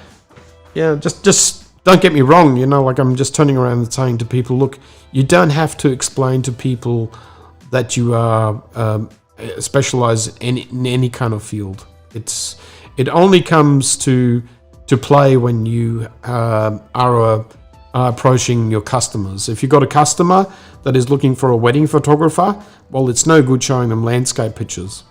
Yeah, just don't get me wrong. You know, like, I'm just turning around and saying to people, look, you don't have to explain to people that you are specialized in any kind of field. It only comes to play when you are are approaching your customers. If you've got a customer that is looking for a wedding photographer, well, it's no good showing them landscape pictures.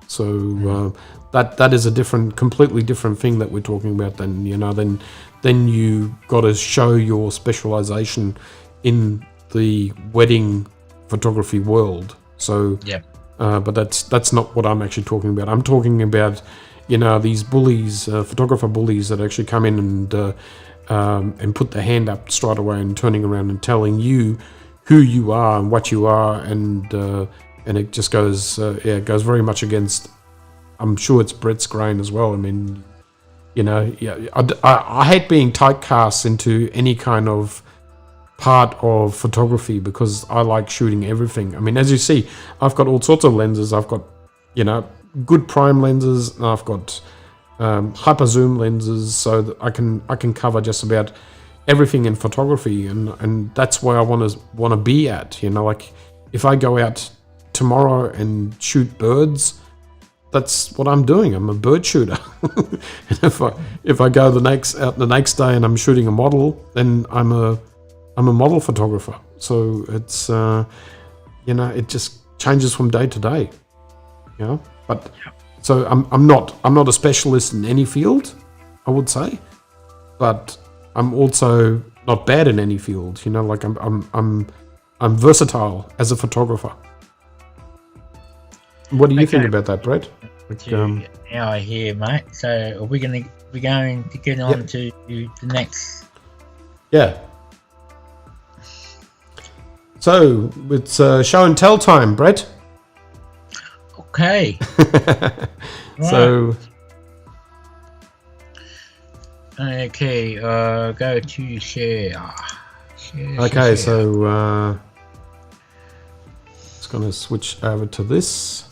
So that is a completely different thing that we're talking about. Then then you got to show your specialization in the wedding photography world. So but that's not what I'm actually talking about. I'm talking about these bullies, photographer bullies that actually come in and put their hand up straight away and turning around and telling you who you are and what you are, and it just goes it goes very much against. I'm sure it's Brett's grain as well. I mean, I hate being typecast into any kind of part of photography because I like shooting everything. I mean, as you see, I've got all sorts of lenses. I've got good prime lenses, and I've got hyper zoom lenses, so that I can cover just about everything in photography, and that's where I want to be at. Like if I go out tomorrow and shoot birds, that's what I'm doing. I'm a bird shooter. And if I go out the next day and I'm shooting a model, then I'm a model photographer. So it's it just changes from day to day. But so I'm not a specialist in any field, I would say, but I'm also not bad in any field. Like I'm versatile as a photographer. What do you think about that, Brett? Now I hear, mate. So are we going to get on to the next? Yeah. So it's show and tell time, Brett. Okay. So. Okay. Go to share. Okay, so it's going to switch over to this.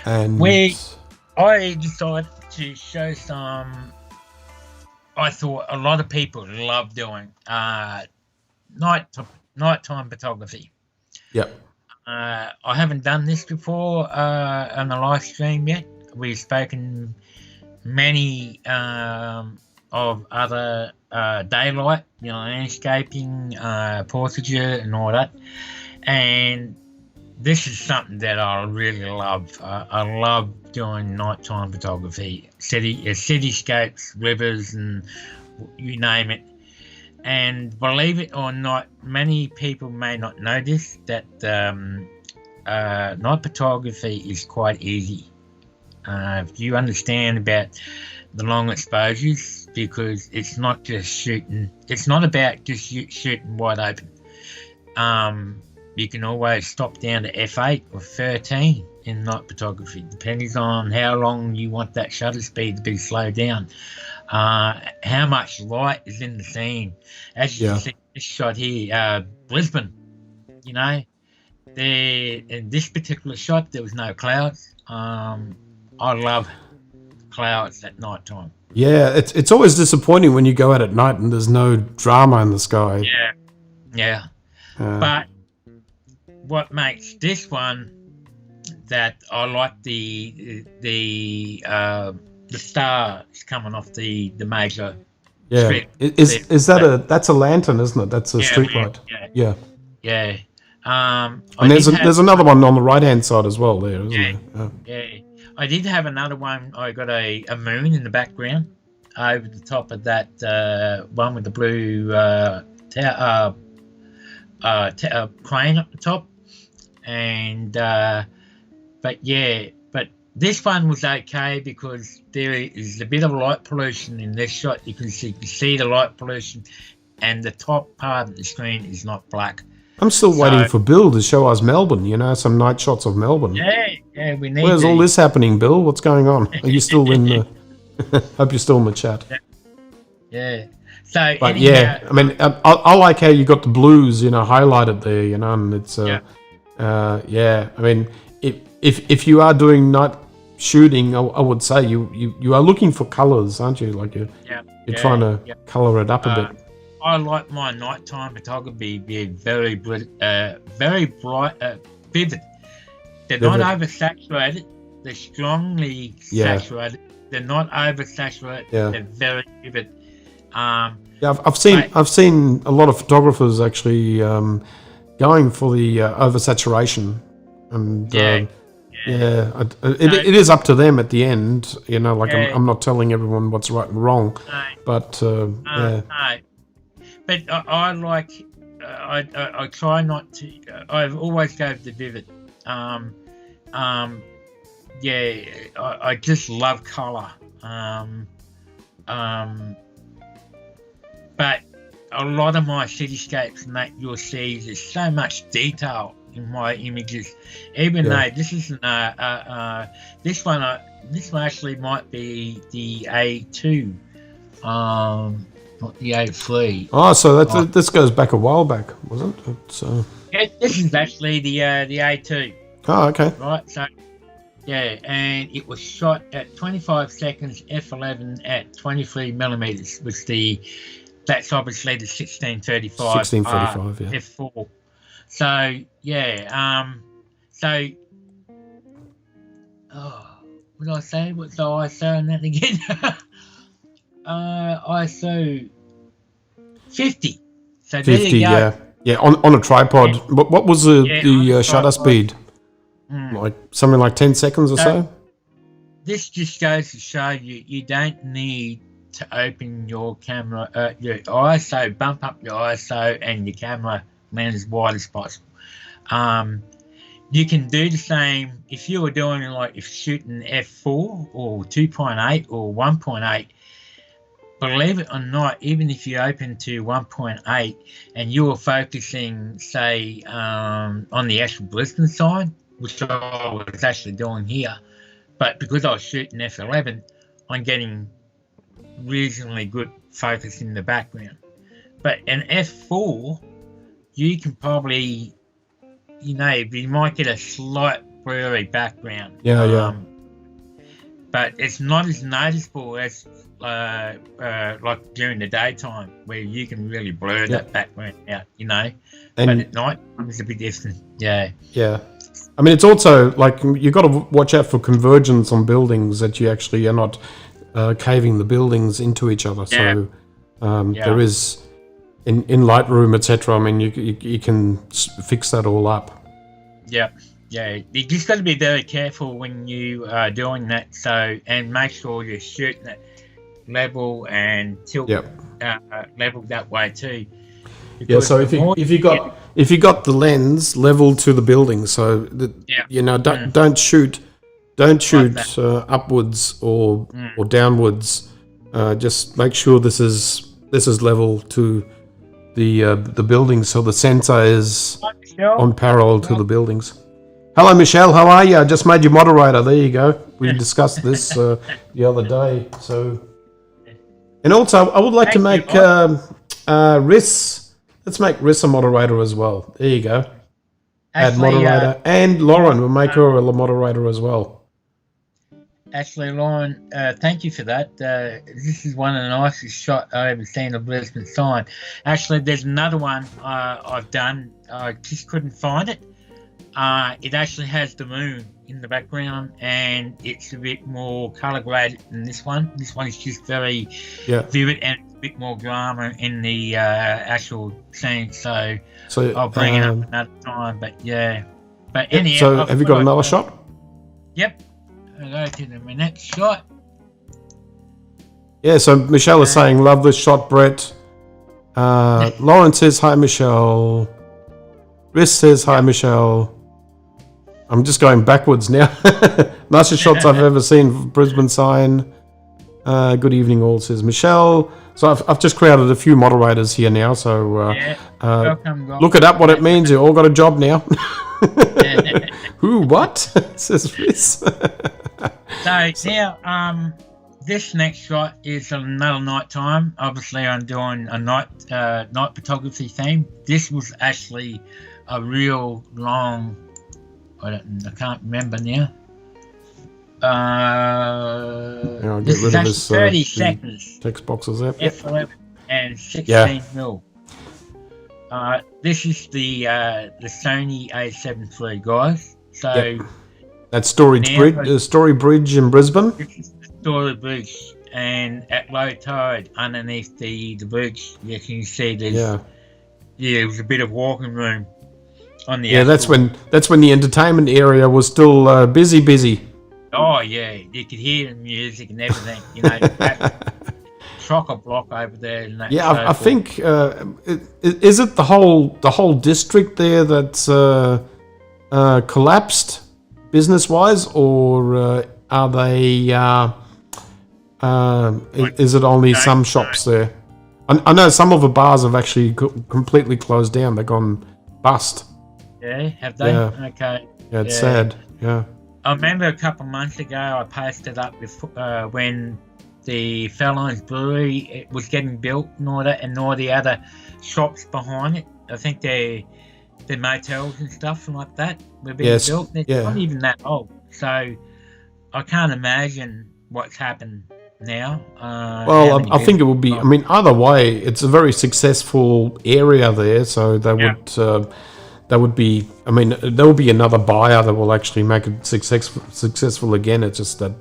And I decided to show some. I thought a lot of people love doing nighttime photography. Yep. I haven't done this before on the live stream yet. We've spoken many of other daylight, landscaping, portraiture, and all that, and this is something that I really love. I love doing nighttime photography, cityscapes, rivers, and you name it. And believe it or not, many people may not know this, that night photography is quite easy. If you understand about the long exposures, because it's not just shooting. It's not about just shooting wide open. You can always stop down to f8 or 13 in night photography, depending on how long you want that shutter speed to be slowed down, how much light is in the scene. As you can see this shot here, Brisbane, there in this particular shot there was no clouds. I love clouds at night time. Yeah, it's always disappointing when you go out at night and there's no drama in the sky. Yeah. But what makes this one that I like the stars coming off the major street. Is that that's a lantern, isn't it? That's a street light. Yeah. And there's another one on the right hand side as well there, isn't there? I did have another one. I got a moon in the background over the top of that one with the blue crane up the top, and but this one was okay because there is a bit of light pollution in this shot. You can see the light pollution, and the top part of the screen is not black. I'm still waiting for Bill to show us Melbourne, some night shots of Melbourne. Yeah, we need. Where's all this happening, Bill? What's going on? Are you still in the... Hope you're still in the chat. Yeah. So, but anyhow, I mean, I like how you got the blues, highlighted there, and it's... I mean, if you are doing night shooting, I would say you are looking for colours, aren't you? Like you're trying to colour it up a bit. I like my nighttime photography be very bright, vivid. They're not oversaturated. They're strongly saturated. They're not oversaturated. They're very vivid. Yeah, I've seen a lot of photographers actually going for the oversaturation, and it is up to them at the end. You know, like I'm not telling everyone what's right and wrong, but no. But I like I try not to. I've always go the vivid. I just love colour. But a lot of my cityscapes, mate, you'll see there's so much detail in my images. Even though this isn't this one actually might be the A2, not the A3. Oh, so this goes back a while back, wasn't it? So this is actually the A2. Oh, okay. Right, so yeah, and it was shot at 25 seconds f11 at 23 millimeters. That's obviously the 1635. 1635, yeah. f4. So yeah, what did I say? What's the ISO on that again? ISO 50. So 50, there you go. yeah, on a tripod. What was the shutter speed? Like something like 10 seconds or so? This just goes to show you don't need to open your camera, your ISO, bump up your ISO and your camera lens as wide as possible. You can do the same if you were doing if shooting f4 or 2.8 or 1.8. Believe it or not, even if you open to 1.8 and you were focusing, say, on the actual Brisbane side, which I was actually doing here, but because I was shooting f11, I'm getting reasonably good focus in the background. But in f4, you can probably, you might get a slight blurry background. But it's not as noticeable as like during the daytime, where you can really blur that background out, But at night, it's a bit different. Yeah. I mean, it's also like you got to watch out for convergence on buildings, that you actually are not caving the buildings into each other. So there is in Lightroom, etc. I mean, you can fix that all up. Yeah. You just got to be very careful when you are doing that. And make sure you're shooting it level and tilt level that way too. Because so if you got the lens level to the building, so don't shoot like upwards or downwards. Just make sure this is level to the building, so the sensor is on parallel to the buildings. Hello, Michelle. How are you? I just made you moderator. There you go. We discussed this the other day. So, and also, I would like to make Riss. Let's make Riss a moderator as well. There you go. Add moderator, and Lauren will make her a moderator as well. Actually, Lauren, thank you for that. This is one of the nicest shots I've ever seen of Brisbane sign. Actually, there's another one I've done. I just couldn't find it. It actually has the moon in the background, and it's a bit more colour graded than this one. This one is just very vivid and a bit more glamour in the actual scene. So I'll bring it up another time. But but anyhow. So have you got another shot? Yep. I'll go to the next shot. Yeah. So Michelle is saying, "Love this shot, Brett." Lauren says, "Hi, Michelle." Riss says, "Hi, Michelle." I'm just going backwards now. Nicest shots I've ever seen for Brisbane sign. Good evening, all, says Michelle. So I've just created a few moderators here now. So look it up, what it means. You all got a job now. Who? What? Says Riss. So now, this next shot is another night time. Obviously, I'm doing a night photography theme. This was actually a real long. I can't remember now. I'll get this rid is of this 30 seconds. Text boxes there. F11 and 16 mil. This is the Sony A7 III, guys. So that's Story Bridge in Brisbane. This is the Story Bridge, and at low tide underneath the bridge, you can see there's Yeah. there was a bit of walking room on the Yeah, that's actual- when the entertainment area was still busy. Oh yeah, you could hear the music and everything. That chock-a-block over there. And that Yeah, so I forth. think is it the whole district there that's collapsed business-wise, or are they? Is it only some shops there? I know some of the bars have actually completely closed down. They've gone bust. Yeah, have they? Yeah. Okay. Yeah, it's sad. Yeah. I remember a couple of months ago I posted up when the Fallon's Brewery it was getting built and all that, and all the other shops behind it. I think the motels and stuff like that were being Yes, built. It's yeah. not even that old, so I can't imagine what's happened now. Well, how many I think it would be. buildings- I mean, either way, it's a very successful area there, so they would be. I mean, there will be another buyer that will actually make it successful again. It's just that,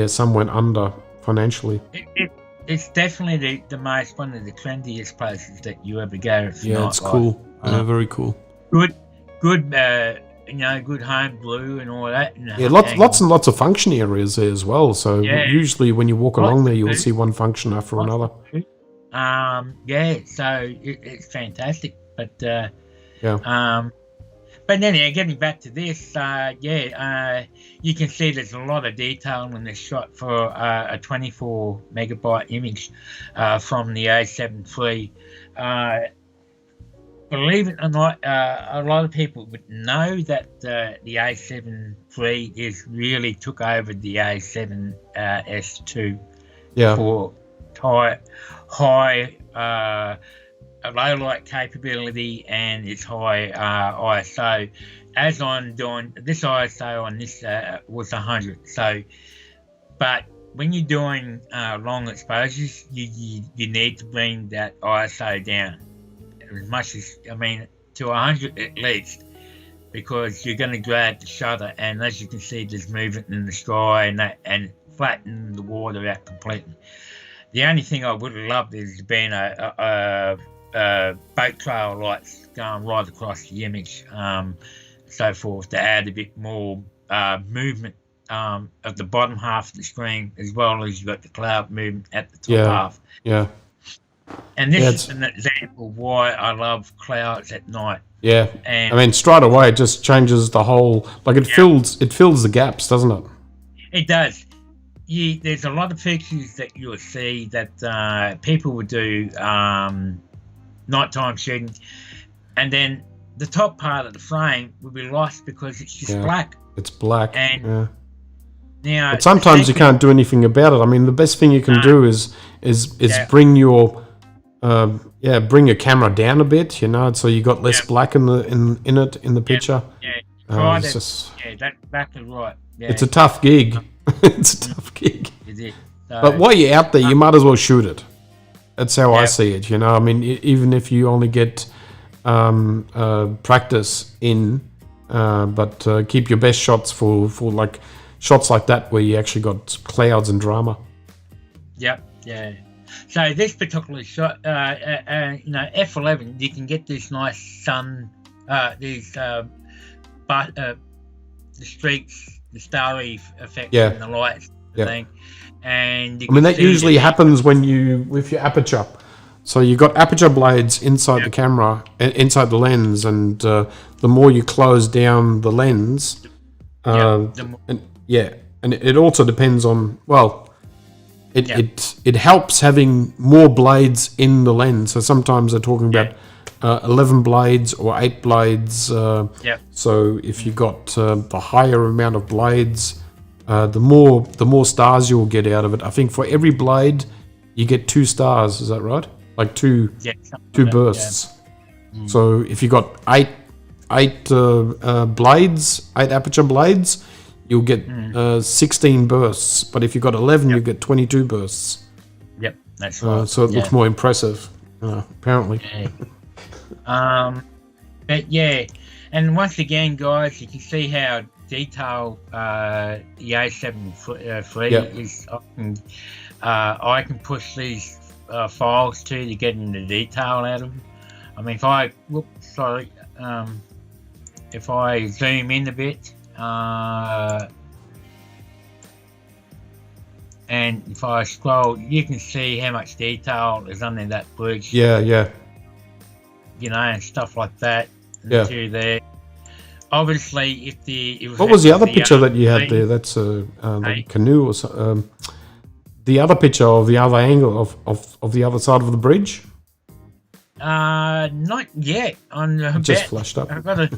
some went under financially. It's definitely the most one of the trendiest places that you ever go. Yeah, it's cool. Very cool. Good, good home blue and all that. Yeah, lots and lots of function areas there as well. So usually when you walk along there, you'll see one function after another. So it's fantastic. But but then getting back to this, you can see there's a lot of detail in this shot for a 24 megabyte image from the A7 III. Believe it or not, a lot of people would know that the A7 III really took over the A7 S2 for high low light capability and its high ISO. As I'm doing this ISO on this was 100. So, but when you're doing long exposures, you need to bring that ISO down as much as to 100 at least, because you're going to grab the shutter, and as you can see, there's movement in the sky and flatten the water out completely. The only thing I would have loved is being a boat trail lights going right across the image, so forth, to add a bit more movement of the bottom half of the screen, as well as you've got the cloud movement at the top half. Yeah. And this is an example why I love clouds at night. Yeah. And straight away it just changes the whole, like it fills the gaps, doesn't it? It does. There's a lot of pictures that you'll see that people would do nighttime shooting, and then the top part of the frame will be lost because it's just black. It's black. And now, but sometimes you can't do anything about it. I mean, the best thing you can do is bring your bring your camera down a bit, so you got less black in the picture. That's exactly right. Yeah. It's a tough gig. It's a tough gig. It is. But while you're out there, you might as well shoot it. That's how I see it. I mean, even if you only get practice in, but keep your best shots for like shots like that where you actually got clouds and drama. Yep. Yeah. So this particular shot, F11, you can get this nice sun, the streaks, the starry effect, and the lights, thing. And that usually happens with your aperture. So you got aperture blades inside the camera, inside the lens, and the more you close down the lens, and it also depends on It helps having more blades in the lens. So sometimes they're talking about 11 blades or 8 blades. So if you got the higher amount of blades, the more stars you'll get out of it. I think for every blade, you get 2 stars. Is that right? Like two bursts. Yeah. So if you got 8 blades, 8 aperture blades, you'll get 16 bursts, but if you've got 11, you get 22 bursts. Yep, that's right. So it looks more impressive, apparently. And once again, guys, you can see how detailed the A7 III is often I can push these files to get into detail out of them. I mean, if I if I zoom in a bit, and if I scroll, you can see how much detail is under that bridge. Yeah, yeah. You know, and stuff like that. Yeah. To there. Obviously, if the What was the other picture that you had there? That's a canoe or so, the other picture of the other angle of the other side of the bridge. Not yet. Just flashed up. I've got to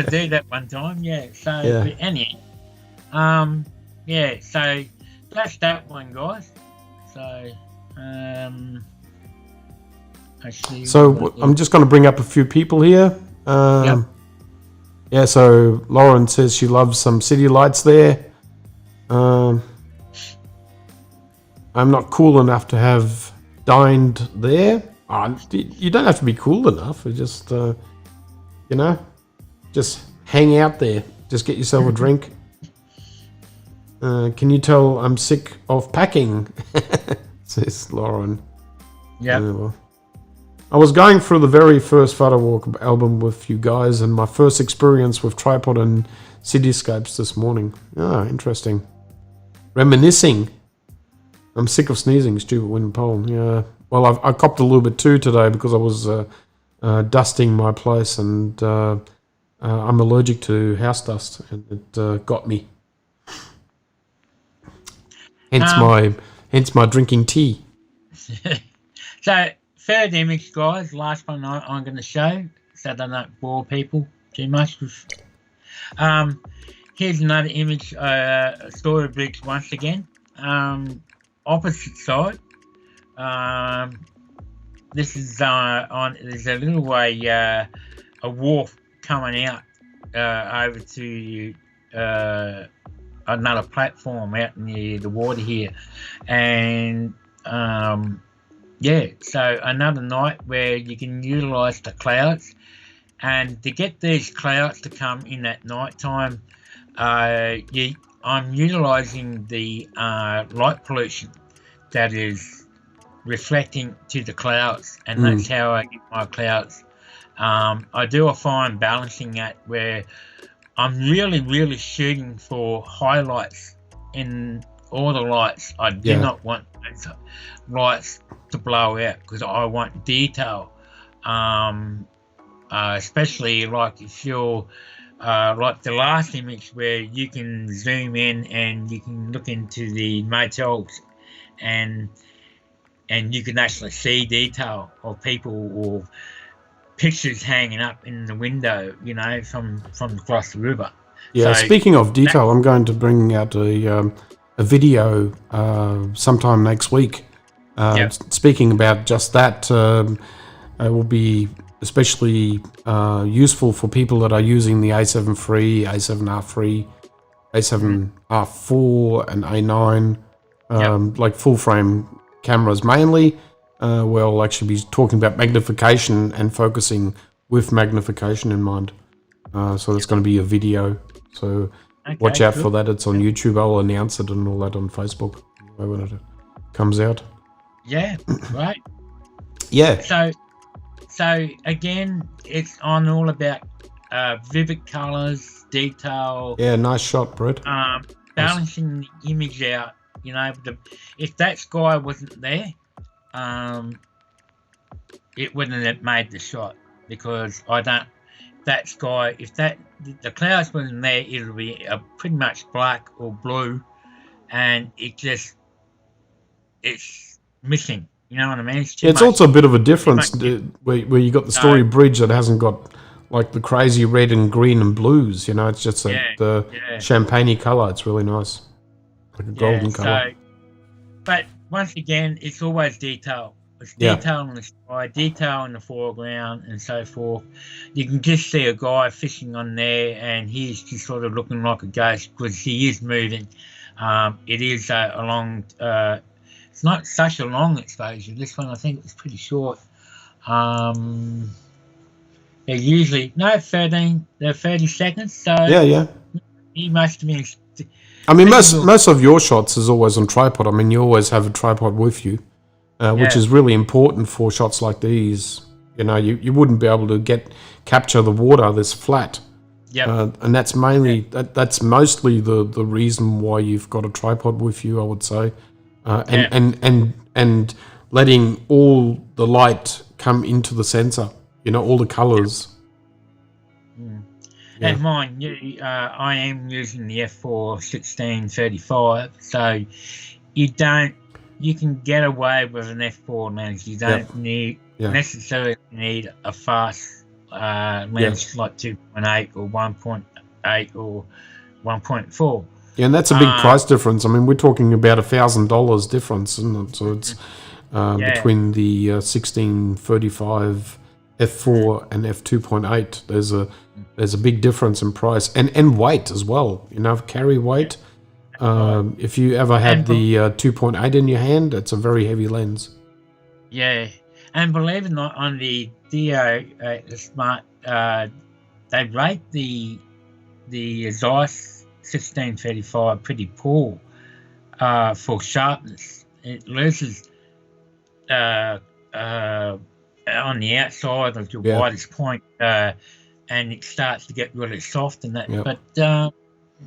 do that one time. Yeah. So Yeah. anyhow, yeah. So that's that one, guys. So actually. So I'm just going to bring up a few people here. Yep. Yeah. So Lauren says she loves some city lights there. I'm not cool enough to have dined there. You don't have to be cool enough. It's just, just hang out there. Just get yourself a drink. Can you tell I'm sick of packing? Says Lauren. Yeah. I was going through the very first photo walk album with you guys and my first experience with tripod and cityscapes this morning. Ah, interesting. Reminiscing. I'm sick of sneezing, stupid wind pole. Yeah. Well, I copped a little bit too today because I was dusting my place and I'm allergic to house dust and it got me. Hence my drinking tea. So, third image, guys. Last one I'm going to show, so I don't bore people too much. Here's another image. Story bricks once again. Opposite side. This is there's a little way a wharf coming out over to another platform out near the water here, and yeah, so another night where you can utilize the clouds, and to get these clouds to come in at night time, I'm utilizing the light pollution that is reflecting to the clouds, and that's how I get my clouds. I do a fine balancing act where I'm really shooting for highlights in all the lights. I do not want those lights to blow out because I want detail, especially like if you're like the last image where you can zoom in and you can look into the motels and you can actually see detail of people or pictures hanging up in the window, you know, from across the river. Yeah, So speaking of detail, I'm going to bring out a video sometime next week. Speaking about just that, it will be especially useful for people that are using the A7 III, A7R III, A7R4 and A9, like full frame cameras mainly. We'll actually be talking about magnification and focusing with magnification in mind. So it's going to be a video. So watch out for that. It's on YouTube. I'll announce it and all that on Facebook when it comes out. Yeah, right. Yeah. So again, it's on all about vivid colors, detail. Yeah, nice shot, Brett. Balancing the image out. You know, if that sky wasn't there, it wouldn't have made the shot because that sky, if the clouds wasn't there, it would be pretty much black or blue, and it's missing. You know what I mean? It's also a bit of a difference where you got the Story Bridge that hasn't got like the crazy red and green and blues. You know, it's just the champagne colour. It's really nice, like a golden colour. But once again, it's always detail. It's detail in the sky, detail in the foreground, and so forth. You can just see a guy fishing on there, and he's just sort of looking like a ghost because he is moving. It is a long. It's not such a long exposure. This one, I think, was pretty short. They're usually 30 seconds. So yeah. he must have been I mean, most of your shots is always on tripod. I mean, you always have a tripod with you, which is really important for shots like these. You know, you wouldn't be able to capture the water this flat. Yeah, and that's mainly that's mostly the reason why you've got a tripod with you, I would say, and letting all the light come into the sensor. You know, all the colors. Yeah. And mine, I am using the f4 1635, so you can get away with an f4 lens. You don't necessarily need a fast lens like 2.8 or 1.8 or 1.4. Yeah, and that's a big price difference. I mean, we're talking about $1,000 difference, isn't it? So it's between the 1635 f4 and f2.8. There's a big difference in price and weight as well. You know, carry weight. If you ever had the 2.8 in your hand, it's a very heavy lens. Yeah, and believe it or not, on the Dio the Smart, they rate the Zeiss 1635 pretty poor for sharpness. It loses on the outside of your widest point, and it starts to get really soft and that. But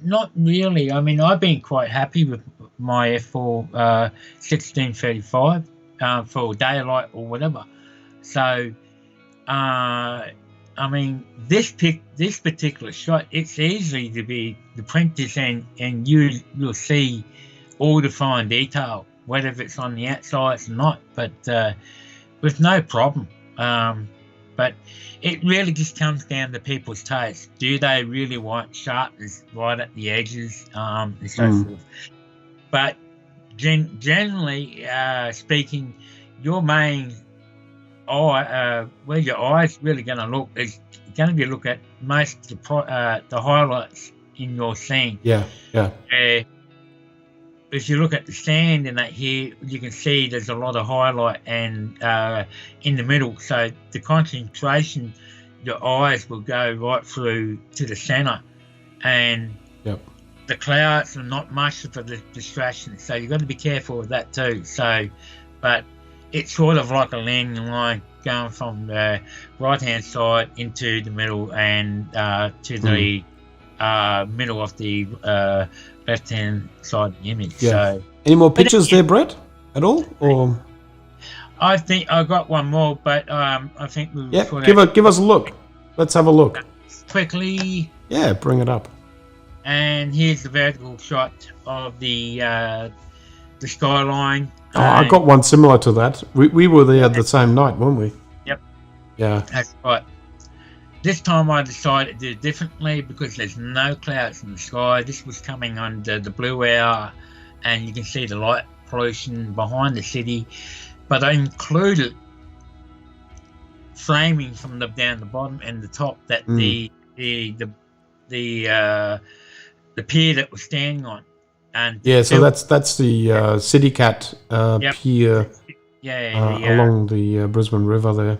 not really. I mean, I've been quite happy with my f4 1635 for daylight or whatever. So, I mean, this particular shot, it's easy to print this and you'll see all the fine detail, whether it's on the outside or not, but with no problem. But it really just comes down to people's taste. Do they really want sharpness right at the edges and so forth? But generally speaking, your main eye, where your eye's really going to look, is going to be look at most of the highlights in your scene. If you look at the sand in that here, you can see there's a lot of highlight and in the middle. So the concentration, your eyes will go right through to the center, and the clouds are not much of a distraction. So you've got to be careful with that too. So, but it's sort of like a landing line going from the right-hand side into the middle and to the middle of the left-hand side of the image. So, any more pictures there, Brett, at all? Or I think I got one more, but I think we'll give us a look. Let's have a look quickly. Yeah, bring it up. And here's the vertical shot of the skyline. Oh, I got one similar to that. We were there the same night, weren't we? Yep. Yeah. That's right. This time I decided to do it differently because there's no clouds in the sky. This was coming under the blue hour, and you can see the light pollution behind the city. But I included framing from down the bottom and the top that the pier that we're standing on. And so that's the City Cat pier along the Brisbane River there.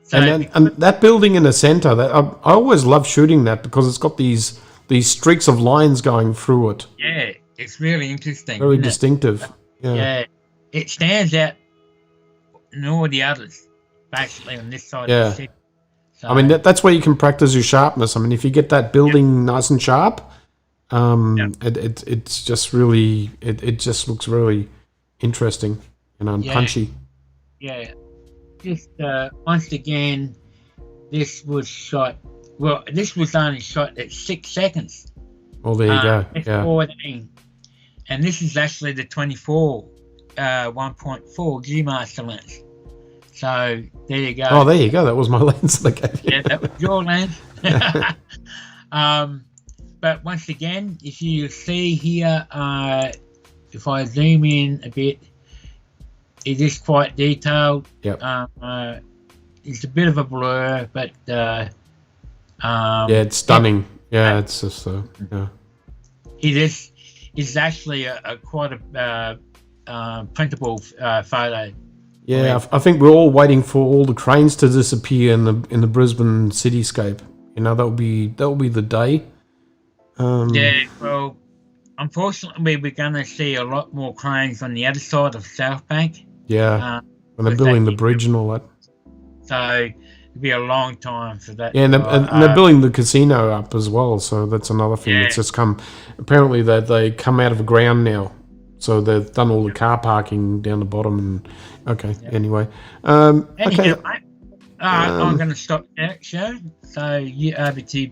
So, and that building in the centre, that I always love shooting that because it's got these streaks of lines going through it. Yeah, it's really interesting. Very distinctive. Yeah, it stands out in all the others, basically on this side of the city. So, I mean, that's where you can practice your sharpness. I mean, if you get that building nice and sharp, it's just really it just looks really interesting, and punchy. Yeah. Just once again, this was shot. Well, this was only shot at 6 seconds. Well, there you go. F14. And this is actually the 24 1.4 G Master lens. So there you go. Oh, there you go. That was my lens that I gave you. Yeah, that was your lens. But once again, if you see here, if I zoom in a bit, it is quite detailed. Yep. It's a bit of a blur, but it's stunning. Yeah, it's just it is. It's actually quite a printable photo. Yeah, I think we're all waiting for all the cranes to disappear in the Brisbane cityscape. That'll be the day. Yeah, well, unfortunately, we're going to see a lot more cranes on the other side of South Bank. Yeah, when they're because building the they- bridge and all that. So it'll be a long time for that. Yeah, and they're building the casino up as well, so that's another thing Yeah. that's just come. Apparently, they come out of the ground now, so they've done all the car parking down the bottom. And okay, anyway, Anyhow, okay, mate, I'm going to stop that show. So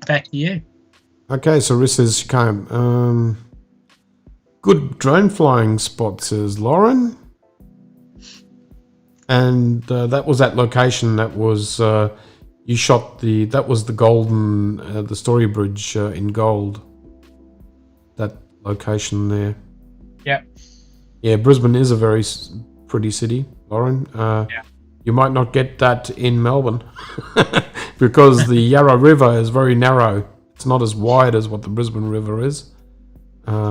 back to you. okay. So Riss says she can't. Good drone flying spot, says Lauren. And that was that location. That was you shot the. That was the golden, the Story Bridge in gold. That location there. Yep. Yeah, Brisbane is a very pretty city, Lauren. You might not get that in Melbourne because the Yarra River is very narrow. It's not as wide as what the Brisbane River is. That's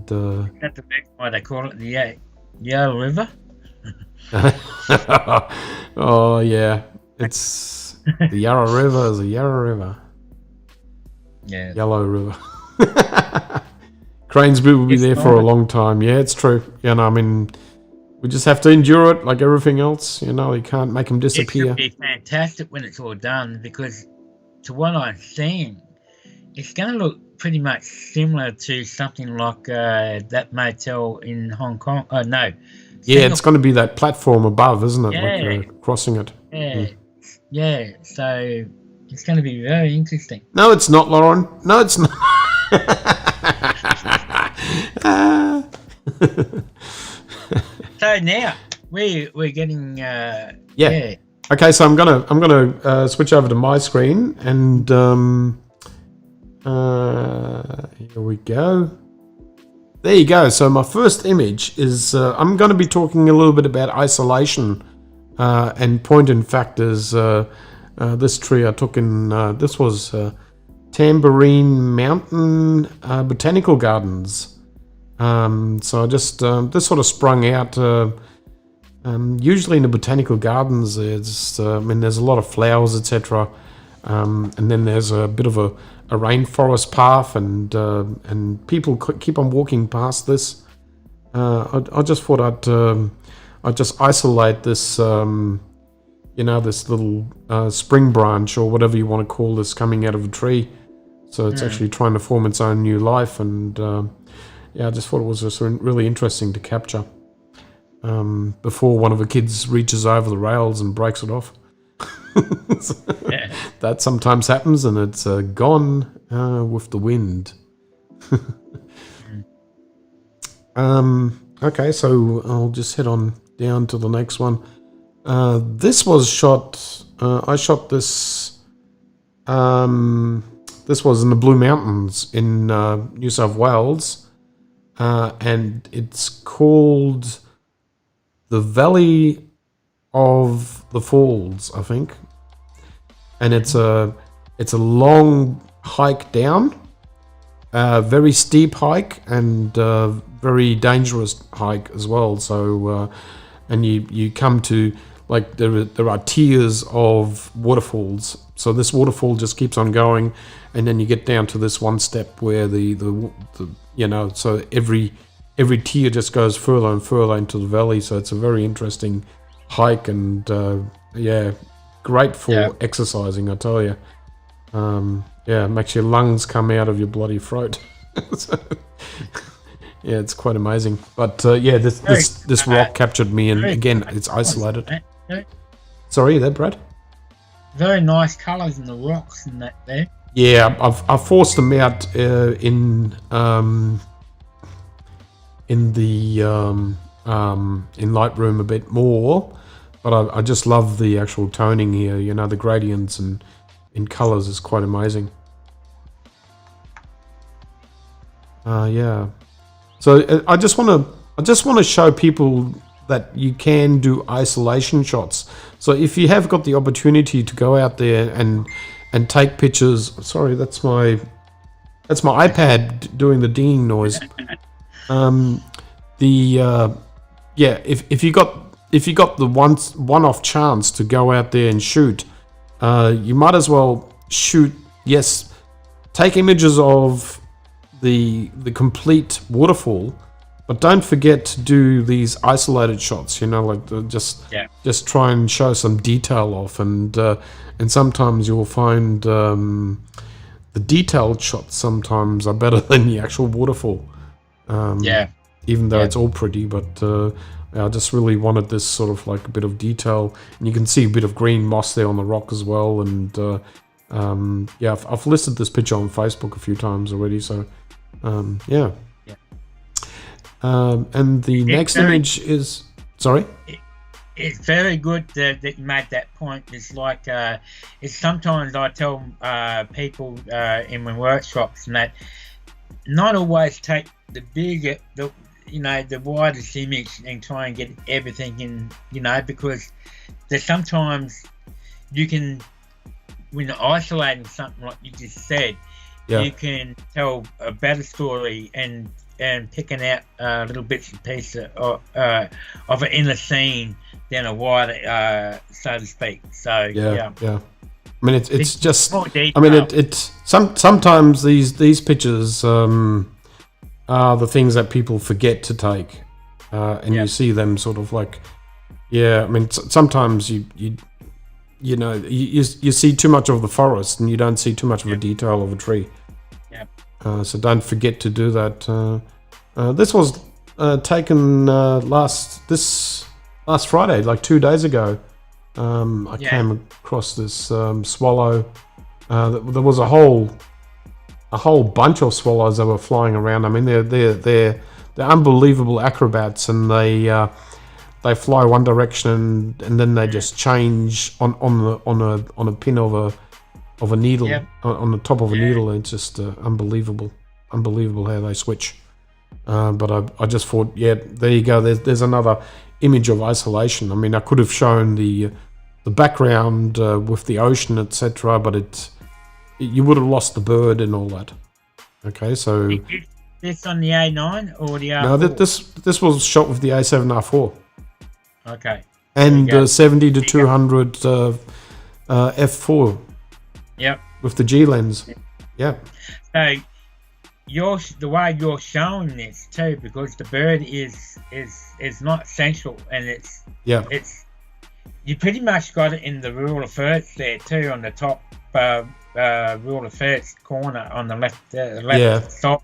the big why they call it the Yarra River. Oh yeah, it's the Yarra River is a Yarra River. Yeah. Yellow River. Cranesby will be there for a long time. Yeah, it's true. You know, I mean, we just have to endure it like everything else. You know, you can't make them disappear. It should be fantastic when it's all done because, to what I've seen, it's going to look pretty much similar to something like that motel in Hong Kong. Oh no. Yeah, it's going to be that platform above, isn't it? Yeah. Like crossing it. Yeah. Yeah. So it's going to be very interesting. No, it's not, Lauren. No, it's not. So now we're getting yeah. Okay, so I'm gonna switch over to my screen and here we go. There you go. So my first image is I'm going to be talking a little bit about isolation and point and factors. This tree I took in this was Tambourine Mountain Botanical Gardens. So I just this sort of sprung out. Usually in the botanical gardens, there's there's a lot of flowers, etc. And then there's a bit of a rainforest path, and people keep on walking past this. I just thought I'd just isolate this, this little spring branch or whatever you want to call this coming out of a tree. So it's actually trying to form its own new life, and I just thought it was just really interesting to capture before one of the kids reaches over the rails and breaks it off. That sometimes happens, and it's gone with the wind. Okay, so I'll just head on down to the next one. This was shot. I shot this. This was in the Blue Mountains in New South Wales, and it's called the Valley of the Falls, I think. And it's a long hike down, very steep hike, and very dangerous hike as well. So and you come to, like, there are tiers of waterfalls. So this waterfall just keeps on going, and then you get down to this one step where the so every tier just goes further and further into the valley. So it's a very interesting hike, and great for exercising, I tell you. It makes your lungs come out of your bloody throat. So, yeah, it's quite amazing. But this rock captured me, and again, it's isolated. Sorry, there, Brad. Very nice colours in the rocks and that there. Yeah, I've forced them out in Lightroom a bit more, but I just love the actual toning here. You know, the gradients and in colours is quite amazing. So I just want to show people that you can do isolation shots. So if you have got the opportunity to go out there and take pictures. Sorry, that's my iPad doing the dinging noise. If you got the one-off chance to go out there and shoot, you might as well shoot. Yes, take images of the complete waterfall, but don't forget to do these isolated shots. You know, like just try and show some detail off, and sometimes you'll find the detailed shots sometimes are better than the actual waterfall. Even though it's all pretty, but I just really wanted this sort of like a bit of detail, and you can see a bit of green moss there on the rock as well. And I've listed this picture on Facebook a few times already. So and the next image is It's very good that you made that point. It's like it's sometimes I tell people in my workshops and that not always take the bigger, the widest image and try and get everything in, because there's sometimes you can, when isolating something like you just said, you can tell a better story and picking out little bits and pieces of an inner scene than a wider, so to speak. So I mean, it's just. I mean, it's sometimes these pictures are the things that people forget to take, and you see them sort of like, I mean, sometimes you see too much of the forest and you don't see too much of a detail of a tree. So don't forget to do that. This was taken last Friday, like 2 days ago. I came across this swallow. There was a whole bunch of swallows that were flying around. I mean, they're unbelievable acrobats, and they fly one direction and then they just change on a pin of a needle, on the top of a needle. It's just unbelievable how they switch. But I just thought, there you go. There's another image of isolation. I mean, I could have shown the background with the ocean, etc., but you would have lost the bird and all that. Okay, so this on the A9 or the R4? No, this was shot with the A7 R4. Okay. And 70-200 f4. Yep. With the G lens. Yep. So the way you're showing this too, because the bird is not central, and it's you pretty much got it in the rule of thirds there too, on the top rule of thirds corner on the left side.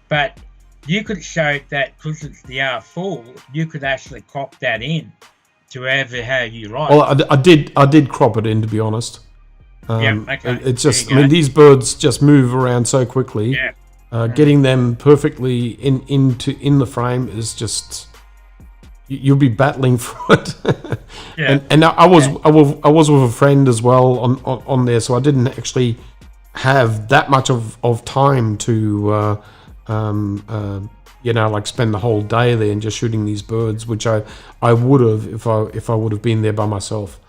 But you could show that because it's the R4, you could actually crop that in to how you like. Well, I did crop it in, to be honest. Okay. It's just, I mean, these birds just move around so quickly. Yeah. Getting them perfectly in the frame is just, you'll be battling for it. And I was with a friend as well on there, so I didn't actually have that much of time to like spend the whole day there and just shooting these birds, which I would have if I would have been there by myself.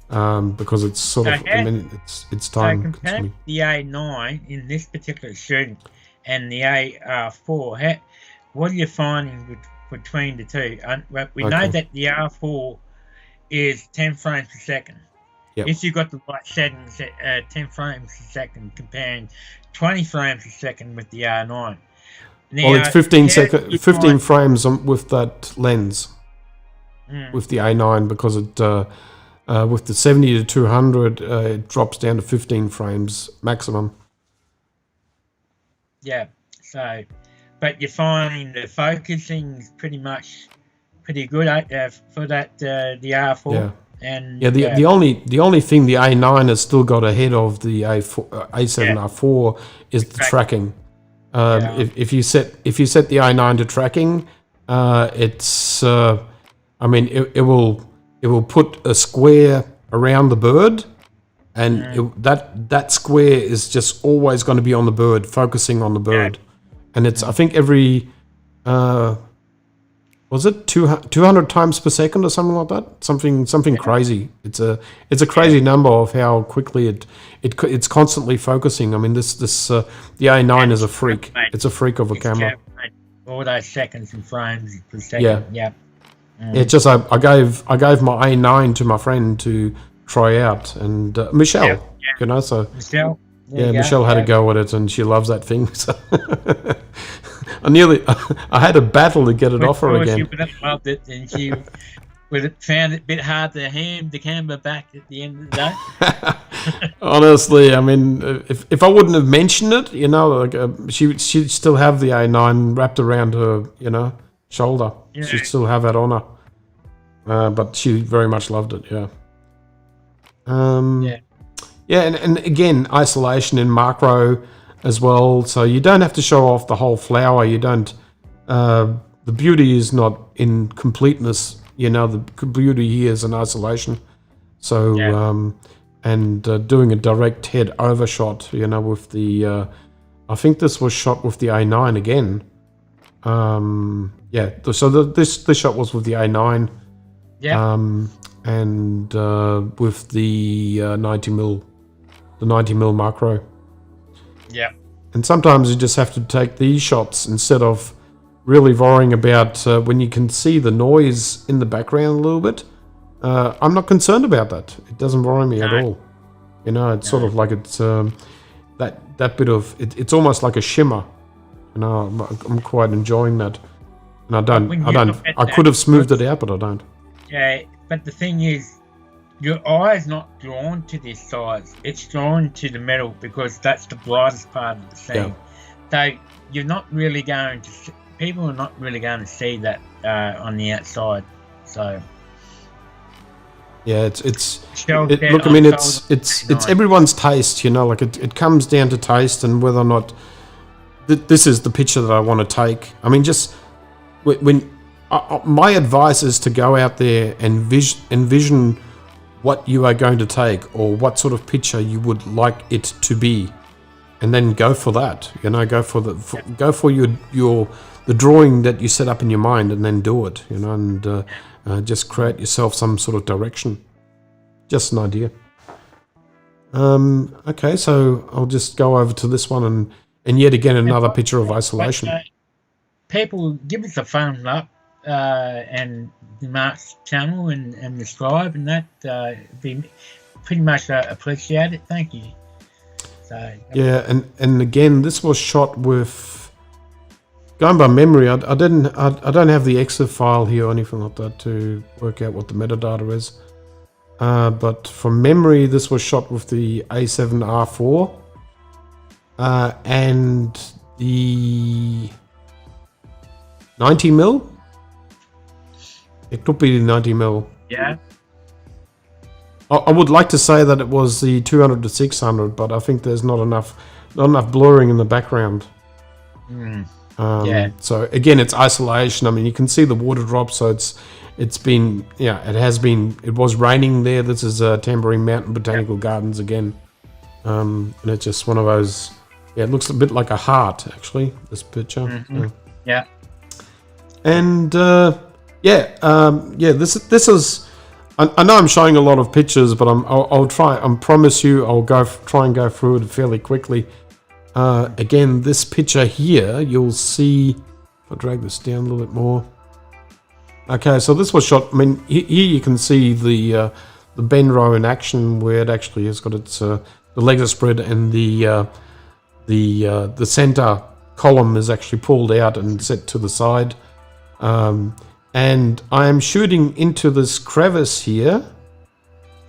Because it's sort of, I mean, it's time consuming. The A9 in this particular shooting and the AR4, what are you finding between the two? We know that the R4 is 10 frames per second. Yep. If you've got the right settings at 10 frames per second, comparing 20 frames per second with the R9. Now, well, it's 15 frames with that lens, with the A9, because it with the 70-200 it drops down to 15 frames maximum. Yeah, so, but you're finding the focusing is pretty good for that the R4. Yeah. And the only thing the A9 has still got ahead of the A7 R4 is the tracking. If you set the A9 to tracking, it's I mean it will put a square around the bird, and that square is just always going to be on the bird, focusing on the bird. And it's, I think, every was it 200 times per second or something like that? Something crazy. It's a crazy number of how quickly it's constantly focusing. I mean, this the A9 is a freak. It's a freak of a camera. All those seconds and frames per second. Yeah. It's just I gave my A9 to my friend to try out, and Michelle, so Michelle. There Yeah, you go. Michelle had a go at it, and she loves that thing. So I had a battle to get it off her She again. would have loved it, and she would have found it a bit hard to hand the camera back at the end of the day. Honestly, I mean, if I wouldn't have mentioned it, you know, like she'd still have the A9 wrapped around her, you know, shoulder. Yeah. She'd still have that on her. But she very much loved it. Yeah. Yeah. Yeah, and again, isolation in macro as well. So you don't have to show off the whole flower. You don't. The beauty is not in completeness. You know, the beauty here is in isolation. So, doing a direct head overshot, you know, with the, I think this was shot with the A9 again. So this shot was with the A9. Yeah. And with the 90mm, the 90mm macro. Yeah. And sometimes you just have to take these shots instead of really worrying about when you can see the noise in the background a little bit. I'm not concerned about that. It doesn't worry me at all. You know, it's sort of like it's that bit of it's almost like a shimmer. You know, I'm quite enjoying that. And I could have smoothed it out, but I don't. Yeah, but the thing is, your eye's not drawn to this size. It's drawn to the metal because that's the brightest part of the scene. Yeah. So you're not really going to. People are not really going to see that on the outside. So yeah, it's look. I mean, it's everyone's taste. You know, like it comes down to taste and whether or not this is the picture that I want to take. I mean, just when my advice is to go out there and envision what you are going to take or what sort of picture you would like it to be, and then go for that. You know, go for the drawing that you set up in your mind, and then do it. You know, and just create yourself some sort of direction. Just an idea. Okay, so I'll just go over to this one and yet again another picture of isolation. People give us a thumbs up and Mark's channel and subscribe, and that be pretty much appreciated. Thank you. So yeah, and again, this was shot with. Going by memory, I don't have the EXIF file here or anything like that to work out what the metadata is. But from memory, this was shot with the A7R4 and the 90mm. It could be the 90mm. Yeah. I would like to say that it was the 200 to 600, but I think there's not enough blurring in the background. So again, it's isolation. I mean, you can see the water drop, so it was raining there. This is Tambourine Mountain Botanical Gardens again. And it's just one of those, it looks a bit like a heart, actually, this picture. Yeah. And this is, I know I'm showing a lot of pictures, but I'll try, I promise you, I'll try and go through it fairly quickly. Again, this picture here, you'll see, if I drag this down a little bit more. Okay, so this was shot, I mean, here you can see the Benro in action, where it actually has got its, the legs are spread and the center column is actually pulled out and set to the side. And I am shooting into this crevice here,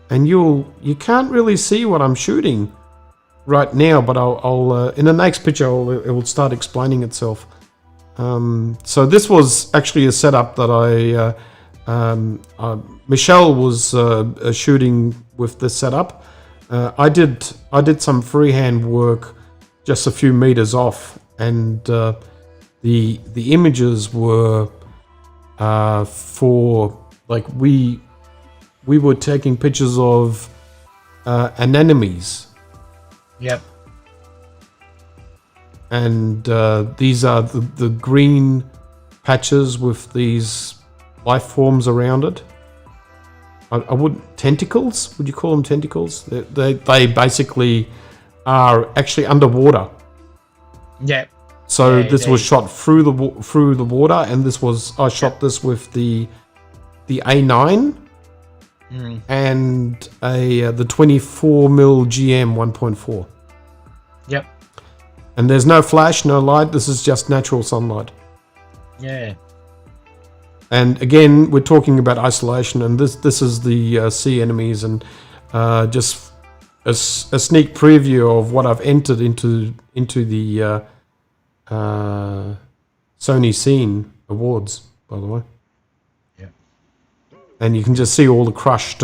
and you can't really see what I'm shooting right now, but I'll in the next picture it will start explaining itself. So this was actually a setup that Michelle was shooting with this setup. I did some freehand work just a few meters off, and the images were for, like, we were taking pictures of anemones. Yep. And these are the green patches with these life forms around it. I wouldn't, tentacles? Would you call them tentacles? They basically are actually underwater. Yeah. So this was shot through the water, and I shot this with the A9 and the 24mm GM 1.4. Yep. And there's no flash, no light. This is just natural sunlight. Yeah. And again, we're talking about isolation, and this is the sea enemies, and just a sneak preview of what I've entered into the Sony Scene Awards, by the way. Yeah. And you can just see all the crushed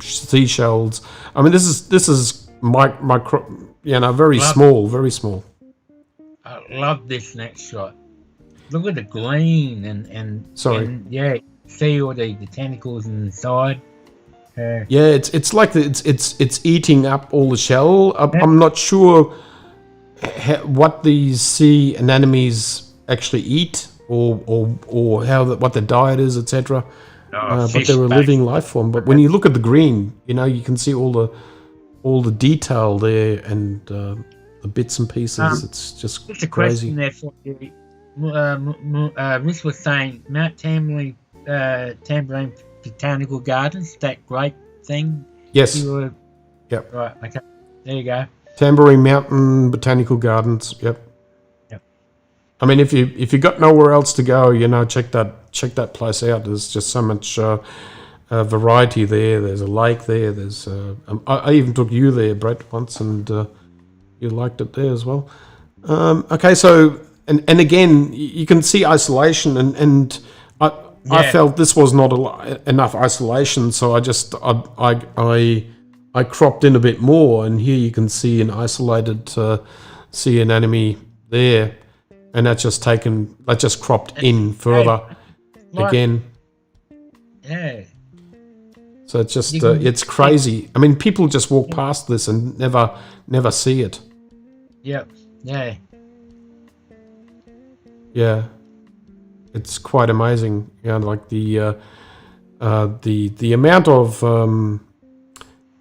seashells. I mean, this is micro, very small, very small. I love this next shot. Look at the green and Sorry. And, yeah, see all the tentacles inside. Yeah, it's like it's eating up all the shell. I'm not sure what these sea anemones actually eat, or what their diet is, etc. But they're a living life form. But when you look at the green, you can see all the detail there, and the bits and pieces. It's just a crazy. Question there for you. Rich was saying Mount Tambourine Botanical Gardens, that great thing. Yes. Yep. Right. Okay. There you go. Tambourine Mountain Botanical Gardens. Yep. Yep. I mean, if you got nowhere else to go, check that place out. There's just so much variety there. There's a lake there. There's I even took you there, Brett, once, and you liked it there as well. Okay, so. And again, you can see isolation, and I felt this was not enough isolation, so I cropped in a bit more, and here you can see an isolated sea anemone there, and that's just cropped in further again. Yeah. So it's just it's crazy. I mean, people just walk past this and never see it. Yep. Yeah. Yeah, it's quite amazing. Like the amount of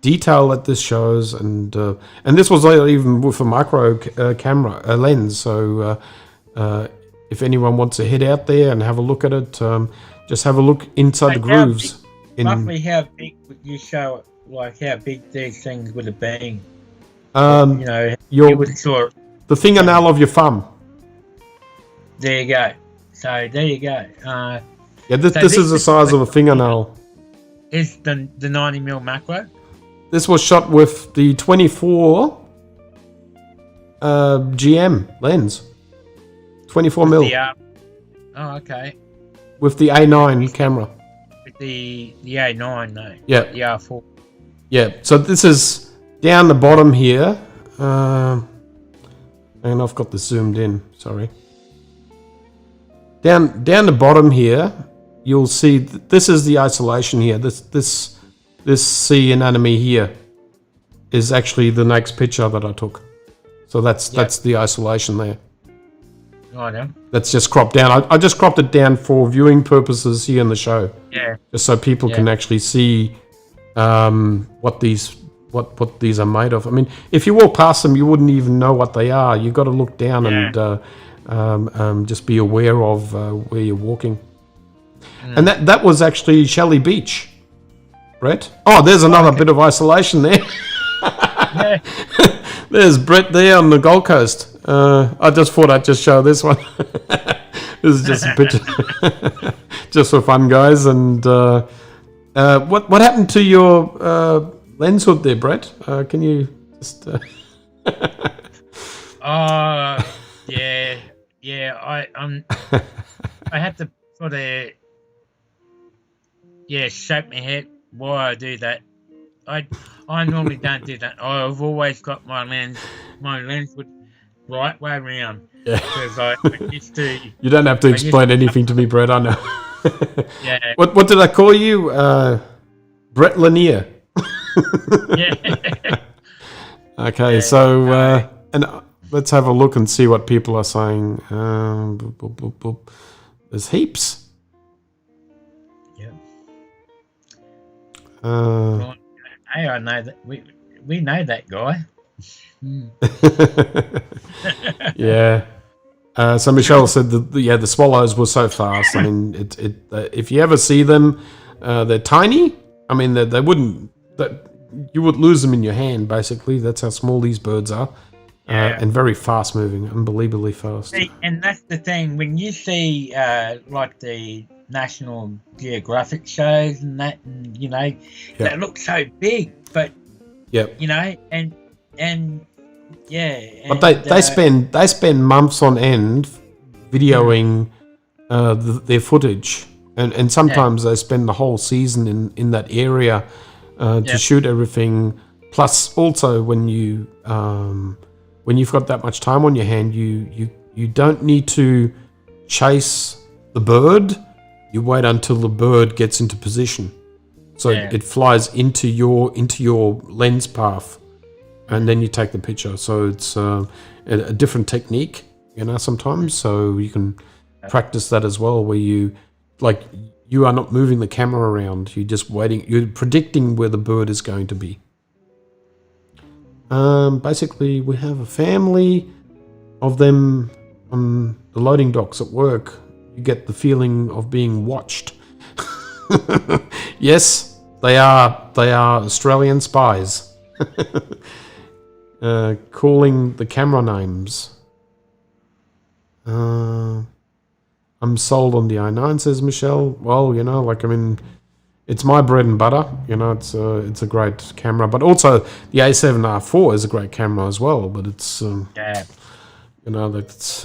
detail that this shows, and this was even with a micro camera lens. So if anyone wants to head out there and have a look at it, just have a look inside the grooves. Roughly how big would you show it? Like how big these things would have been? You would saw the fingernail of your thumb. There you go. So there you go. This is the size of a fingernail. Is the 90mm macro? This was shot with the 24 GM lens. 24mm. Oh, okay. With the A9 camera. With the A9, no. Yeah. The R4. Yeah. So this is down the bottom here. And I've got this zoomed in. Sorry. Down the bottom here, you'll see this is the isolation here. This sea anemone here is actually the next picture that I took. So that's the isolation there. I know. That's just cropped down. I just cropped it down for viewing purposes here in the show. Yeah. Just so people can actually see what these are made of. I mean, if you walk past them, you wouldn't even know what they are. You've got to look down and just be aware of where you're walking. And that was actually Shelley Beach, Brett. Oh, there's another bit of isolation there. There's Brett there on the Gold Coast. I just thought I'd just show this one. This is just a picture, just for fun, guys. And what happened to your lens hood there, Brett? Can you just? Yeah. I had to sort of shape my head why I do that. I normally don't do that. I've always got my lens with right way around. Yeah. Because I used to. You don't have to explain anything to me, Brett. I know. Yeah. What did I call you? Brett Lanier. Yeah. Okay, so and let's have a look and see what people are saying. There's heaps. Yeah. Hey, I know that we know that guy. Yeah. So Michelle said the swallows were so fast. I mean, if you ever see them, they're tiny. I mean, they wouldn't. You would lose them in your hand. Basically, that's how small these birds are. and very fast moving, unbelievably fast. See, and that's the thing, when you see like the National Geographic shows and that, and, you know, that looks so big, but you know, and yeah, but they spend months on end videoing their footage, and sometimes they spend the whole season in that area to shoot everything. Plus, also when you've got that much time on your hand, you don't need to chase the bird. You wait until the bird gets into position, so it flies into your lens path, and then you take the picture. So it's a different technique, you know, sometimes. So you can practice that as well, where you are not moving the camera around. You're just waiting. You're predicting where the bird is going to be. Basically, we have a family of them on the loading docks at work. You get the feeling of being watched. Yes, they are Australian spies. Calling the camera names. I'm sold on the i9, says Michelle. Well, you know, like, I mean, it's my bread and butter. You know, it's a great camera, but also the A7R4 is a great camera as well. But it's you know, it's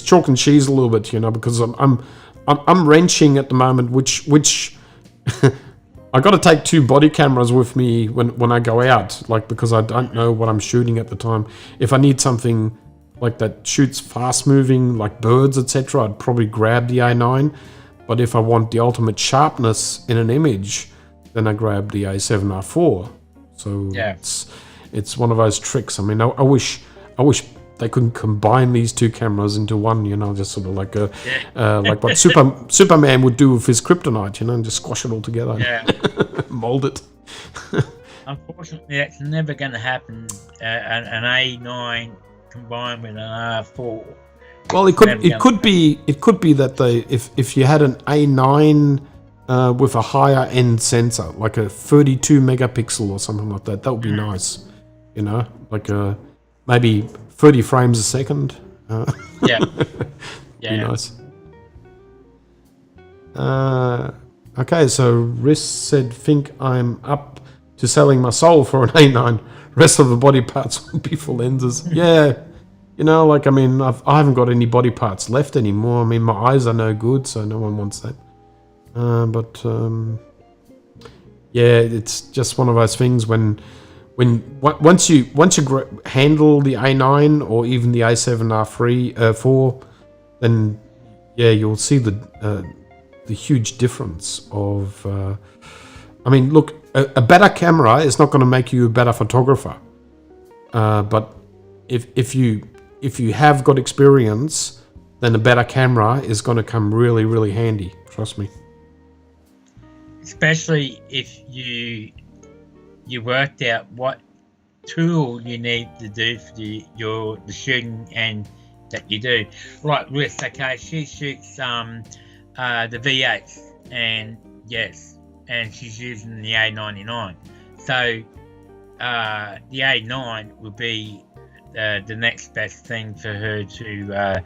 chalk and cheese a little bit, you know, because I'm wrenching at the moment, which I got to take 2 body cameras with me when I go out, like, because I don't know what I'm shooting at the time. If I need something like that shoots fast moving, like birds, etc., I'd probably grab the A9. But if I want the ultimate sharpness in an image, then I grab the A7R4. So it's one of those tricks. I mean, I wish they couldn't combine these 2 cameras into one, you know, just sort of like like what Superman would do with his kryptonite, you know, and just squash it all together, mold it. Unfortunately, that's never going to happen. An A9 combined with an R4. Well, it could be that if you had an A9 with a higher end sensor, like a 32 megapixel or something like that, that would be nice, you know, like maybe 30 frames a second. Be nice. Okay, so Riss said, think I'm up to selling my soul for an A9. Rest of the body parts will be for lenses. Yeah, you know, like, I mean, I haven't got any body parts left anymore. I mean, my eyes are no good, so no one wants that. Yeah, it's just one of those things once you handle the A9 or even the A7R4, then you'll see the huge difference of. I mean, look, a better camera is not going to make you a better photographer, but if you have got experience, then a better camera is going to come really, really handy. Trust me. Especially if you worked out what tool you need to do for the shooting and that you do. Like Ruth, okay, she shoots the V8s, and and she's using the A99. So the A9 will be the next best thing for her to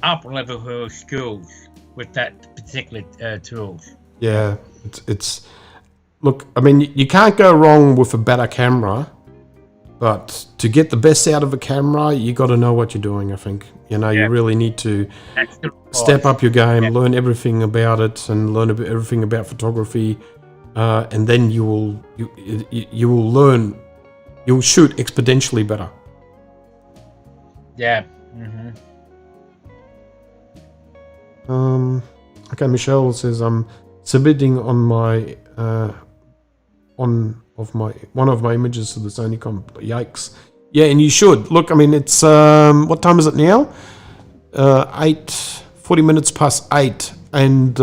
up level her skills with that particular tools. Yeah, it's look, I mean, you can't go wrong with a better camera, but to get the best out of a camera, you got to know what you're doing. I think, you know, you really need to step up your game, learn everything about it, and learn everything about photography, and then you will learn. You'll shoot exponentially better. Yeah. Okay, Michelle says I'm submitting on my one of my images to the Sony comp. Yikes! Yeah, and you should look. I mean, it's what time is it now? 40 minutes past 8, and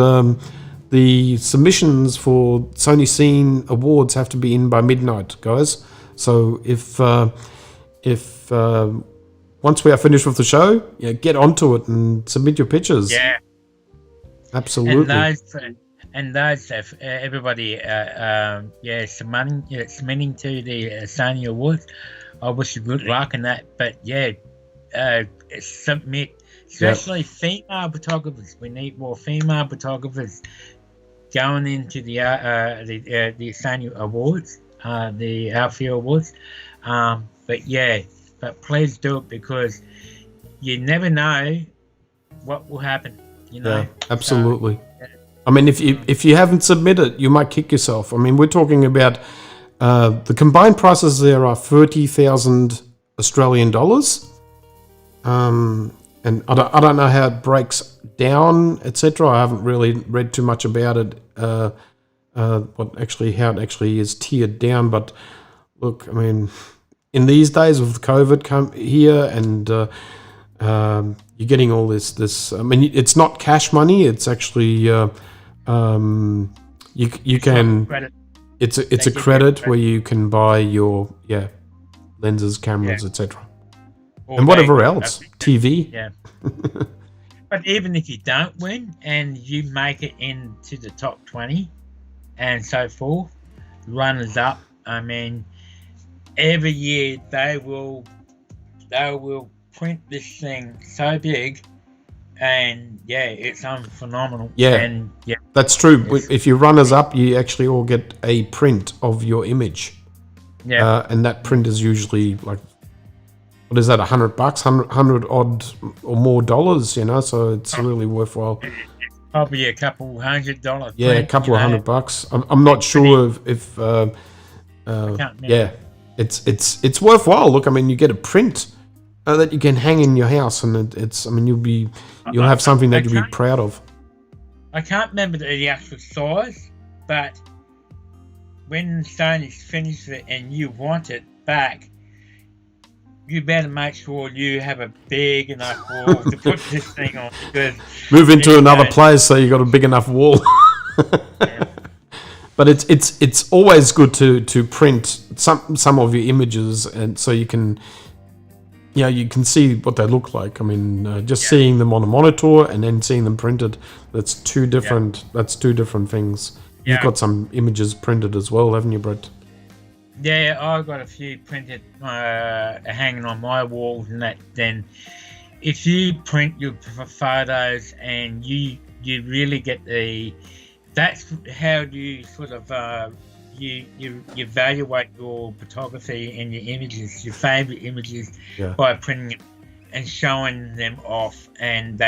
the submissions for Sony Scene Awards have to be in by midnight, guys. So if once we are finished with the show, get onto it and submit your pictures. Yeah, absolutely. and those have everybody, submitting to the Sony Awards. I wish you good luck in that, but submit, especially female photographers. We need more female photographers going into the Sony Awards, the Alfie Awards. But please do it, because you never know what will happen. Yeah, absolutely. I mean, if you haven't submitted, you might kick yourself. I mean, we're talking about the combined prices there are 30,000 Australian dollars. And I don't know how it breaks down, etc. I haven't really read too much about it. How it actually is tiered down. But look, I mean, in these days with COVID come here, and you're getting all this. I mean, it's not cash money. It's actually you can. It's a credit where you can buy your lenses, cameras, etc. And whatever else, TV. Yeah. But even if you don't win and you make it into the top 20 and so forth, runners up, I mean, every year they will print this thing so big, and it's phenomenal. Yeah, and that's true. If you runners up, you actually all get a print of your image. Yeah, and that print is usually like, what is that, $100, 100 odd or more dollars, so it's really worthwhile. It's probably a couple $100. Yeah, a couple of $100. I'm not sure if it's worthwhile. Look, I mean, you get a print that you can hang in your house, and you'll have something that you'll be proud of. I can't remember the actual size, but when Sony's finished it and you want it back, you better make sure you have a big enough wall to put this thing on, because move into another place so you got a big enough wall. But it's always good to print some of your images, and so you can see what they look like. I mean, seeing them on a monitor and then seeing them printed, that's two different things. You've got some images printed as well, haven't you, Brett? Yeah, I've got a few printed hanging on my walls, and that. Then, if you print your photos and you really get that's how you sort of you evaluate your photography and your images, your favorite images, by printing it and showing them off. And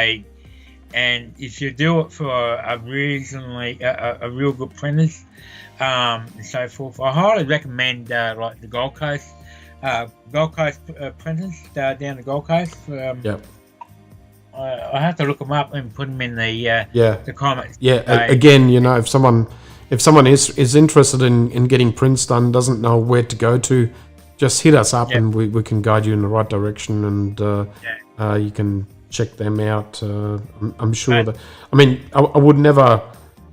if you do it for a real good printers, and so forth, I highly recommend like the Gold Coast printers down the Gold Coast. I have to look them up and put them in the comments. Again, if someone is interested in getting prints done, doesn't know where to go to, just hit us up and we can guide you in the right direction, and you can check them out. I'm sure that. I mean, I would never.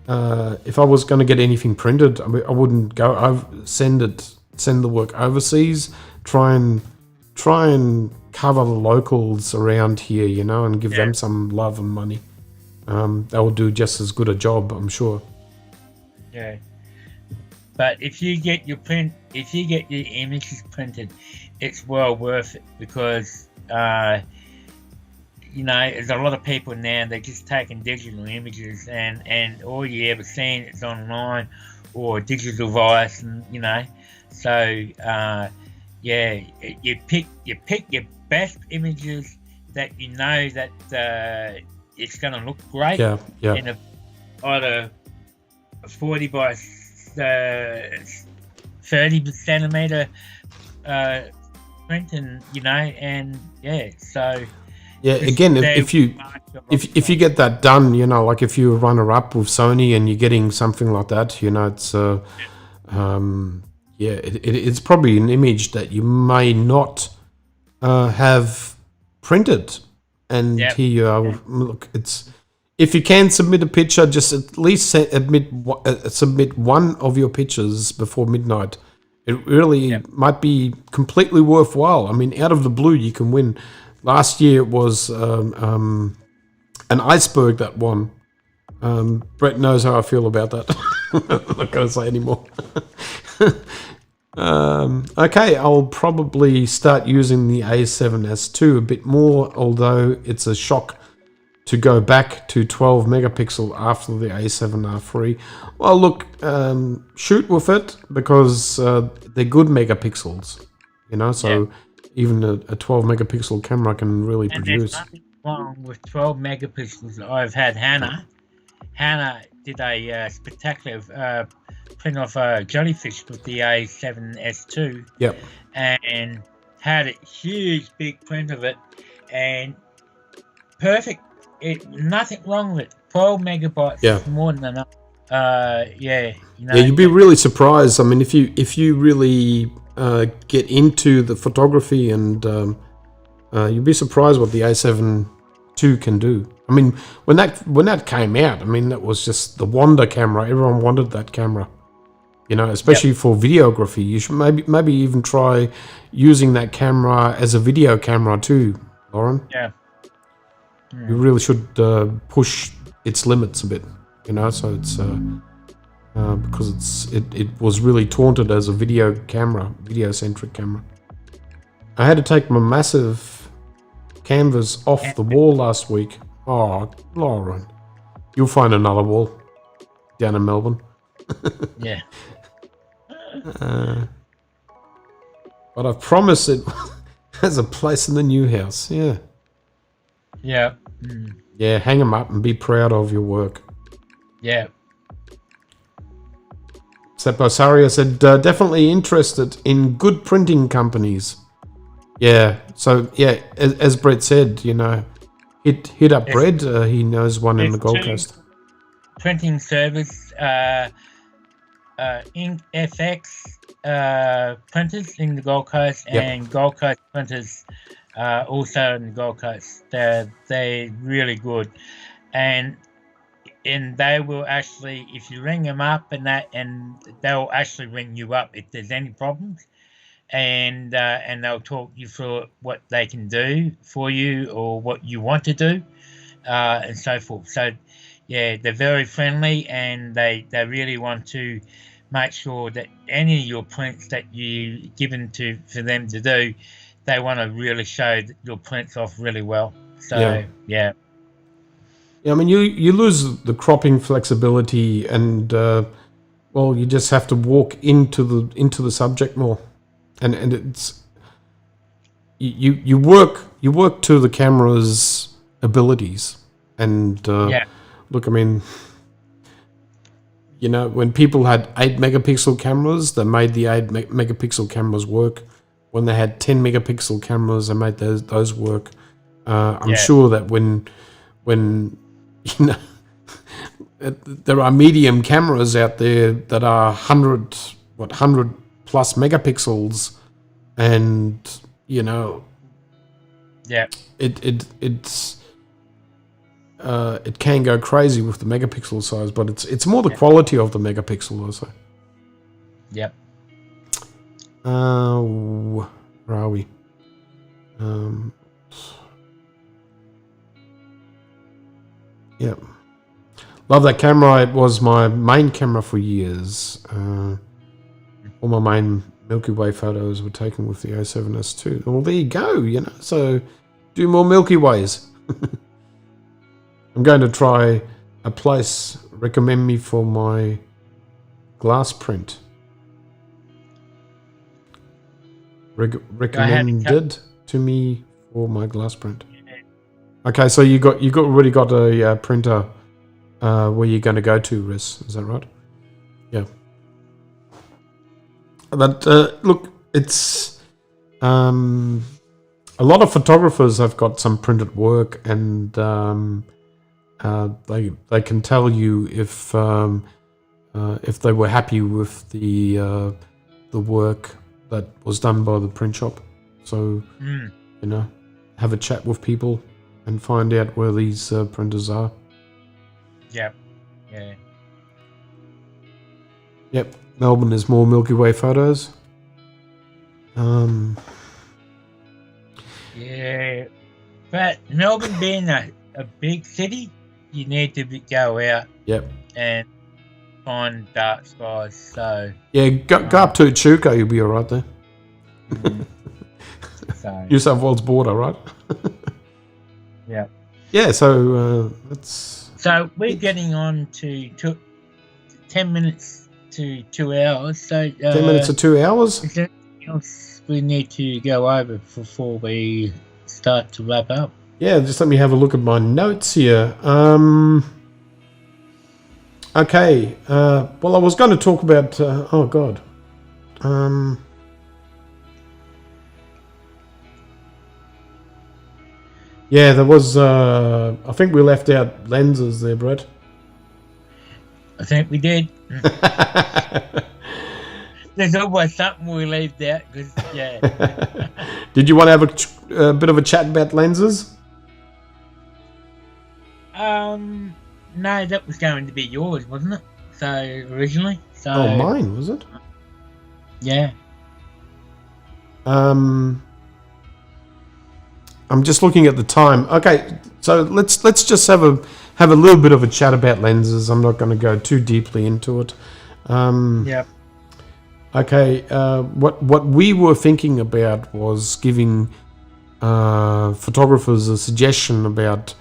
If I was going to get anything printed, I wouldn't go send the work overseas. Try and cover the locals around here, and give them some love and money. They will do just as good a job, I'm sure. Yeah, but if you get your images printed, it's well worth it, because there's a lot of people now, they're just taking digital images, and all you ever seen is online or a digital device, and so you pick your best images that that it's going to look great in either a 40 by 30 centimeter print, and so. Yeah, again, if you get that done, like if you run her up with Sony and you're getting something like that, it's probably an image that you may not have printed, and here you are. Look, if you can submit a picture, just at least submit one of your pictures before midnight. It really might be completely worthwhile. I mean, out of the blue, you can win. Last year it was an iceberg that won, Brett knows how I feel about that. I'm not going to say anymore. Okay, I'll probably start using the A7S II a bit more, although it's a shock to go back to 12 megapixel after the A7R3. Well, look, shoot with it because they're good megapixels, you know, so even a 12 megapixel camera can really And there's produce. nothing wrong with 12 megapixels. I've had Hannah. Hannah did a spectacular print of a jellyfish with the A7S II. Yep. And had a huge big print of it, and perfect. Nothing wrong with it. 12 megabytes is more than enough. Yeah, you know. Yeah, you'd be really surprised. I mean, if you really get into the photography, and you'd be surprised what the A7 II can do. I mean, when that came out, I mean, that was just the wonder camera. Everyone wanted that camera, you know, especially for videography. You should maybe even try using that camera as a video camera too, Lauren. Yeah. You really should push its limits a bit, you know. So it's because it was really taunted as a video-centric camera. I had to take my massive canvas off the wall last week. Oh, Lauren, you'll find another wall down in Melbourne. Yeah. But I promise it has a place in the new house. Yeah. Yeah. Yeah, hang them up and be proud of your work. Yeah. Seppo Saria said, definitely interested in good printing companies. Yeah, so yeah, as Brett said, you know, hit up Brett. He knows one in the Gold Coast. Printing service, Ink FX printers in the Gold Coast, and Gold Coast printers also in the Gold Coast. They're really good, and they will actually, if you ring them up and they'll actually ring you up if there's any problems, and they'll talk you through what they can do for you or what you want to do, and so forth. So yeah, they're very friendly, and they really want to make sure that any of your prints that you given for them to do, they want to really show your prints off really well. So yeah. I mean, you lose the cropping flexibility, and well, you just have to walk into the subject more, and it's you work to the camera's abilities, and look, I mean, you know, when people had 8 megapixel cameras, they made the 8 megapixel cameras work. When they had 10 megapixel cameras, they made those work. I'm sure that when you know, there are medium cameras out there that are 100 plus megapixels, and you know, it can go crazy with the megapixel size, but it's more the quality of the megapixel also. Yep. Where are we? Yeah. Love that camera. It was my main camera for years. All my main Milky Way photos were taken with the A7S II. Well, there you go, you know. So do more Milky Ways. I'm going to try a place recommend me for my glass print. Recommended to me for my glass print. Okay, so you already got a printer where you're going to go to, Riz. Is that right? Yeah. But look, it's a lot of photographers have got some printed work, and they can tell you if they were happy with the work that was done by the print shop. So you know, have a chat with people and find out where these printers are. Yep. Yeah. Yep. Melbourne is more Milky Way photos. Yeah. But Melbourne being a big city, you need to go out Yep. and find dark skies. So Yeah, go up to Chuka, you'll be all right there. so New South Wales border, right? yeah. Yeah, so that's... So we're getting on to 10 minutes to 2 hours. So 10 minutes or 2 hours? is there anything else we need to go over before we start to wrap up? Yeah, just let me have a look at my notes here. Okay, well, I was going to talk about... oh, God. Yeah, there was... I think we left out lenses there, Brett. I think we did. There's always something we left out. Cause, yeah. Did you want to have a bit of a chat about lenses? No, that was going to be yours, wasn't it? So originally. So Oh, mine, was it? yeah. I'm just looking at the time. Okay, so let's just have a little bit of a chat about lenses. I'm not going to go too deeply into it. Yep. Okay, what we were thinking about was giving photographers a suggestion about,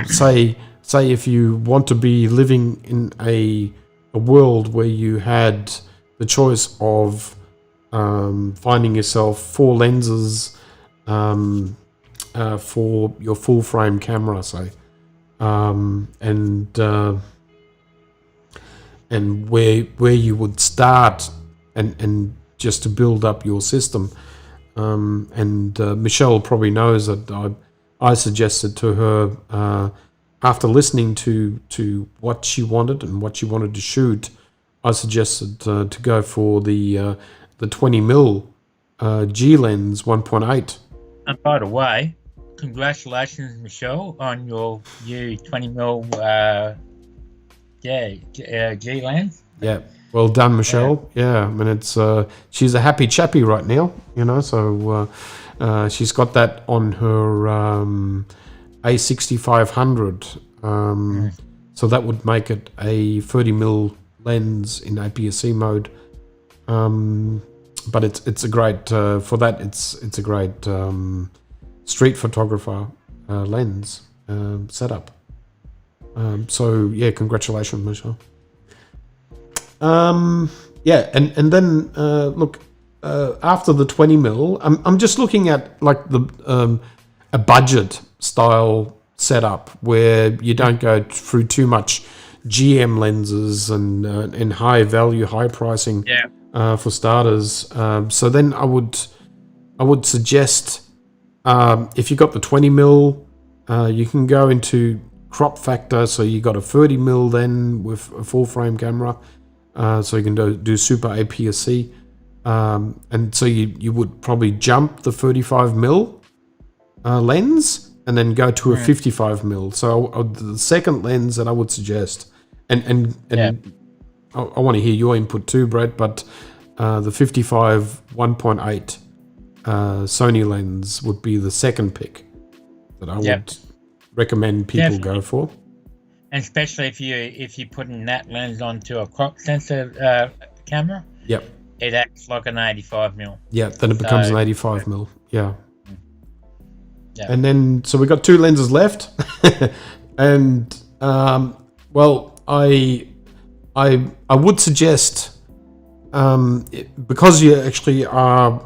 say if you want to be living in a world where you had the choice of finding yourself 4 lenses for your full frame camera, say, and where you would start and just to build up your system. Michelle probably knows that I suggested to her, after listening to what she wanted and what she wanted to shoot, I suggested to go for the 20mm G lens 1.8. And by the way, congratulations, Michelle, on your new 20mm G lens. Yeah, well done, Michelle. Yeah, I mean, it's she's a happy chappy right now, you know. So she's got that on her A6500. So that would make it a 30mm lens in APS-C mode. But it's a great for that. It's a great street photographer lens setup. So yeah, congratulations, Michelle. Yeah, and then look, after the 20mm, I'm just looking at like the a budget style setup where you don't go through too much GM lenses and high value, high pricing. Yeah. For starters. So then I would suggest, if you got the 20mm, you can go into crop factor. So you got a 30mm then with a full frame camera. So you can do super APS-C. And so you would probably jump the 35mm lens and then go to a 55mm. So the second lens that I would suggest, and I want to hear your input too, Brett, but the 55 1.8 Sony lens would be the second pick that I would recommend people go for. And especially if you're putting that lens onto a crop sensor camera, it acts like an 85mm. Yeah, then it becomes an 85mm. Yeah. And then, so we got 2 lenses left, and well, I would suggest, because you actually are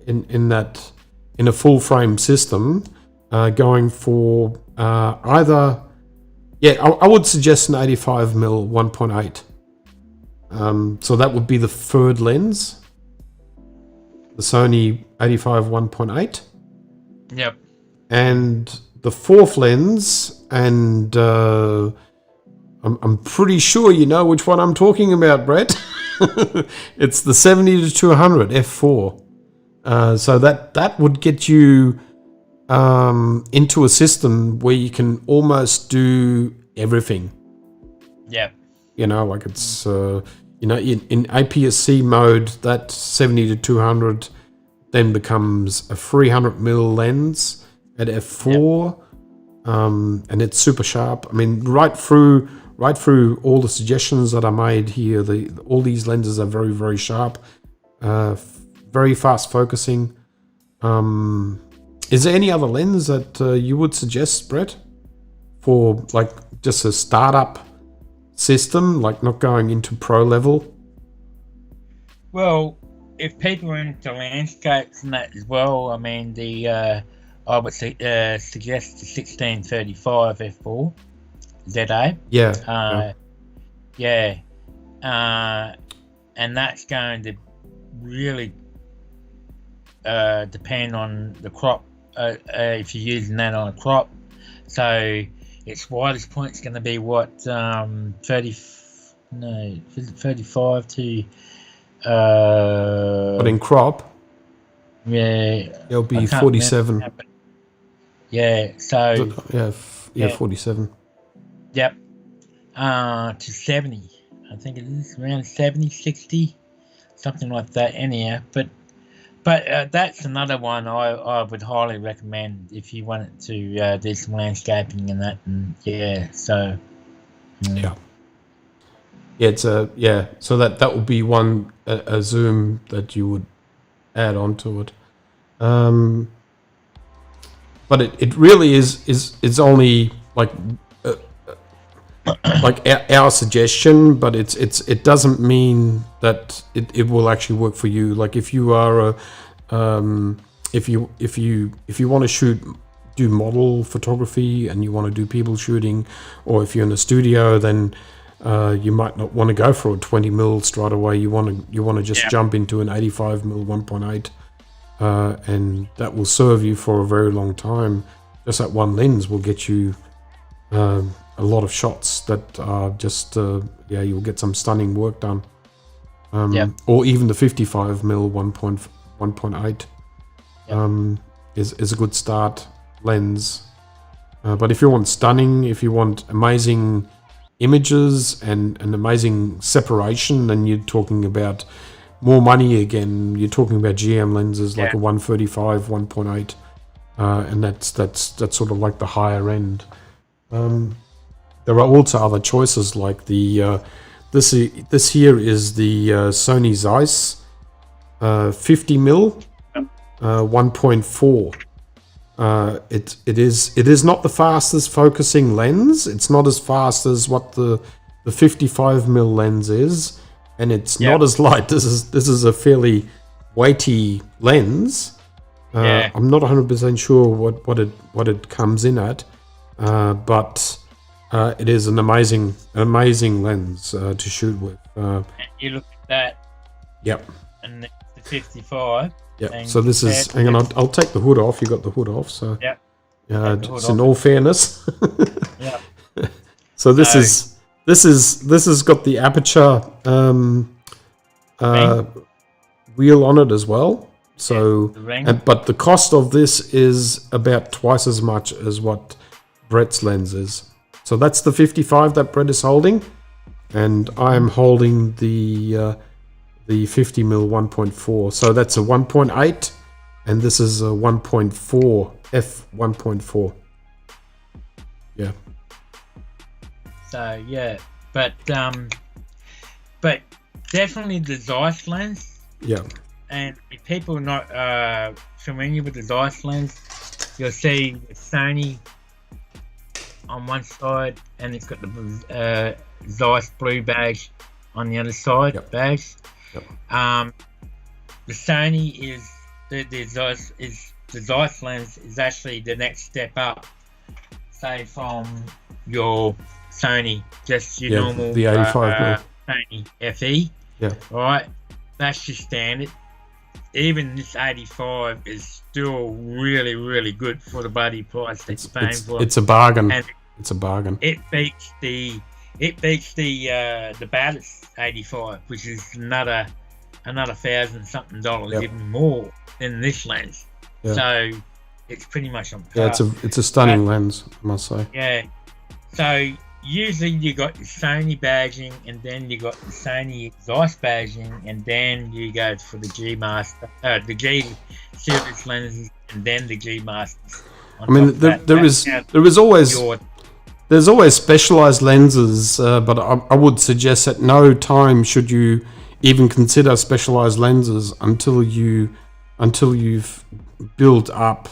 in a full frame system, going for either, I would suggest an 85mm 1.8. So that would be the third lens, the Sony 85 1.8. Yep. And the fourth lens, and I'm pretty sure you know which one I'm talking about, Brett. It's the 70-200 f4. So that would get you into a system where you can almost do everything. Yep. You know, like it's in APS-C mode, that 70-200 then becomes a 300mm lens at f4. and it's super sharp. I mean, right through all the suggestions that I made here, all these lenses are very, very sharp, very fast focusing. Is there any other lens that you would suggest, Brett, for like just a startup system, like not going into pro level? Well, if people are into landscapes and that as well, I mean, I would suggest the 1635 f4 ZA. Yeah. And that's going to really depend on the crop, if you're using that on a crop. So its widest point is going to be what, 35 to But in crop, it'll be 47. Yeah, so yeah, 47. Yep. To 70. I think it is around 70, 60, something like that anyhow. But that's another one I would highly recommend if you wanted to do some landscaping and that. And so it's so that would be one a zoom that you would add onto it. But it really is only like like our suggestion, but it doesn't mean that it will actually work for you. Like if you are if you want to do model photography and you want to do people shooting, or if you're in a studio, then you might not want to go for a 20mm straight away. You want to just jump into an 85mm 1.8. And that will serve you for a very long time. Just that one lens will get you a lot of shots that are just you'll get some stunning work done. Or even the 55mm 1.8 is a good start lens. But if you want stunning, if you want amazing images and an amazing separation, then you're talking about more money again. You're talking about GM lenses like a 135 1.8, and that's sort of like the higher end. There are also other choices like the this here is the Sony Zeiss 50mm 1.4. It is not the fastest focusing lens. It's not as fast as what the 55mm lens is. And it's not as light. This is a fairly weighty lens. I'm not 100% sure what it comes in at, but it is an amazing lens to shoot with. You look at that. Yep. And the 55. Yeah. So this is. Hang on, I'll take the hood off. You got the hood off. So. Yeah. Just in all fairness. Yeah. So this has got the aperture wheel on it as well. So, but the cost of this is about twice as much as what Brett's lens is. So that's the 55 that Brett is holding, and I'm holding the 50mm 1.4. So that's a 1.8, and this is a 1.4 f1.4. Yeah. So but definitely the Zeiss lens. Yeah. And if people are not familiar with the Zeiss lens, you'll see the Sony on one side, and it's got the Zeiss blue badge on the other side. Yep. Badge. Yep. The Sony is the Zeiss lens is actually the next step up, say from your Sony, just your normal the 85mm Sony FE. Yeah. Right. That's your standard. Even this 85 is still really, really good for the bloody price that you're paying for. It's a bargain. And it's a bargain. It beats the Batis 85, which is another $1,000-something, even more than this lens. Yeah. So it's pretty much on par. Yeah, it's a stunning lens, I must say. Yeah. So usually you got your Sony badging, and then you got the Sony Zeiss badging, and then you go for the G Master, the G series lenses, and then the G Masters. I mean, there's always specialized lenses, but I would suggest at no time should you even consider specialized lenses until you've built up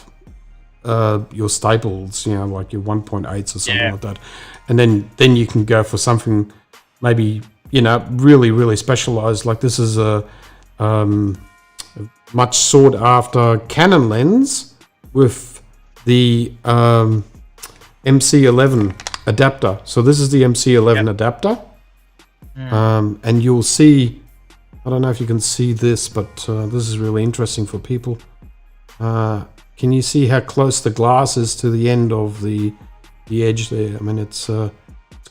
your staples, like your 1.8s or something like that, and then you can go for something maybe really, really specialized. Like this is a much sought after Canon lens with the MC11 adapter. So this is the MC11 adapter, and you'll see. I don't know if you can see this, but this is really interesting for people. Can you see how close the glass is to the end of the edge there? I mean, it's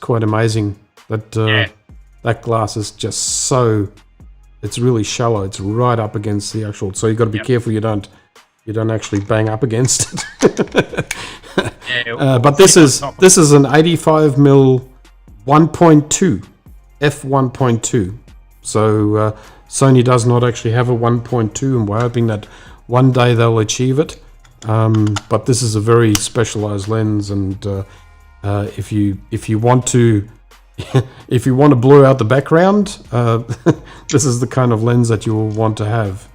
quite amazing that that glass is just so. It's really shallow. It's right up against the actual. So you've got to be careful you don't actually bang up against it. But this is an 85mm 1.2 f1.2. So Sony does not actually have a 1.2, and we're hoping that one day they'll achieve it. But this is a very specialized lens, and if you want to blur out the background, this is the kind of lens that you will want to have.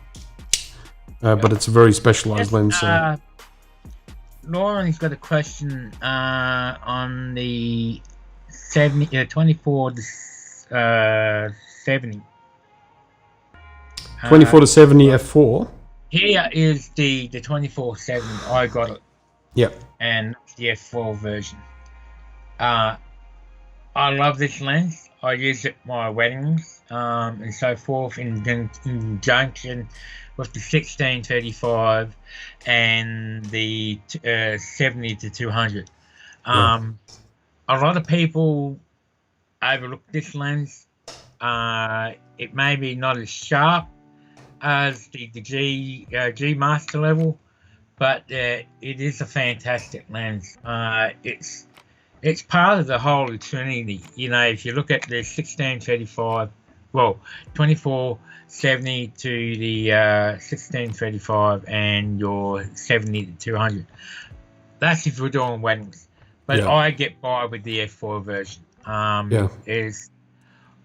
But it's a very specialized lens. So. Lauren's got a question on the 24 to 70. 24 to 70 f4. Here is the 24-70. I got it. Yep. And the f4 version. I love this lens. I use it at my weddings and so forth in conjunction with the 16-35 and the 70 to 200. A lot of people overlook this lens. It may be not as sharp as the G Master level, but it is a fantastic lens. It's part of the Holy Trinity. If you look at the 16-35, 24-70 to the 16-35 and your 70 to 200. That's if we're doing weddings. But I get by with the f4 version.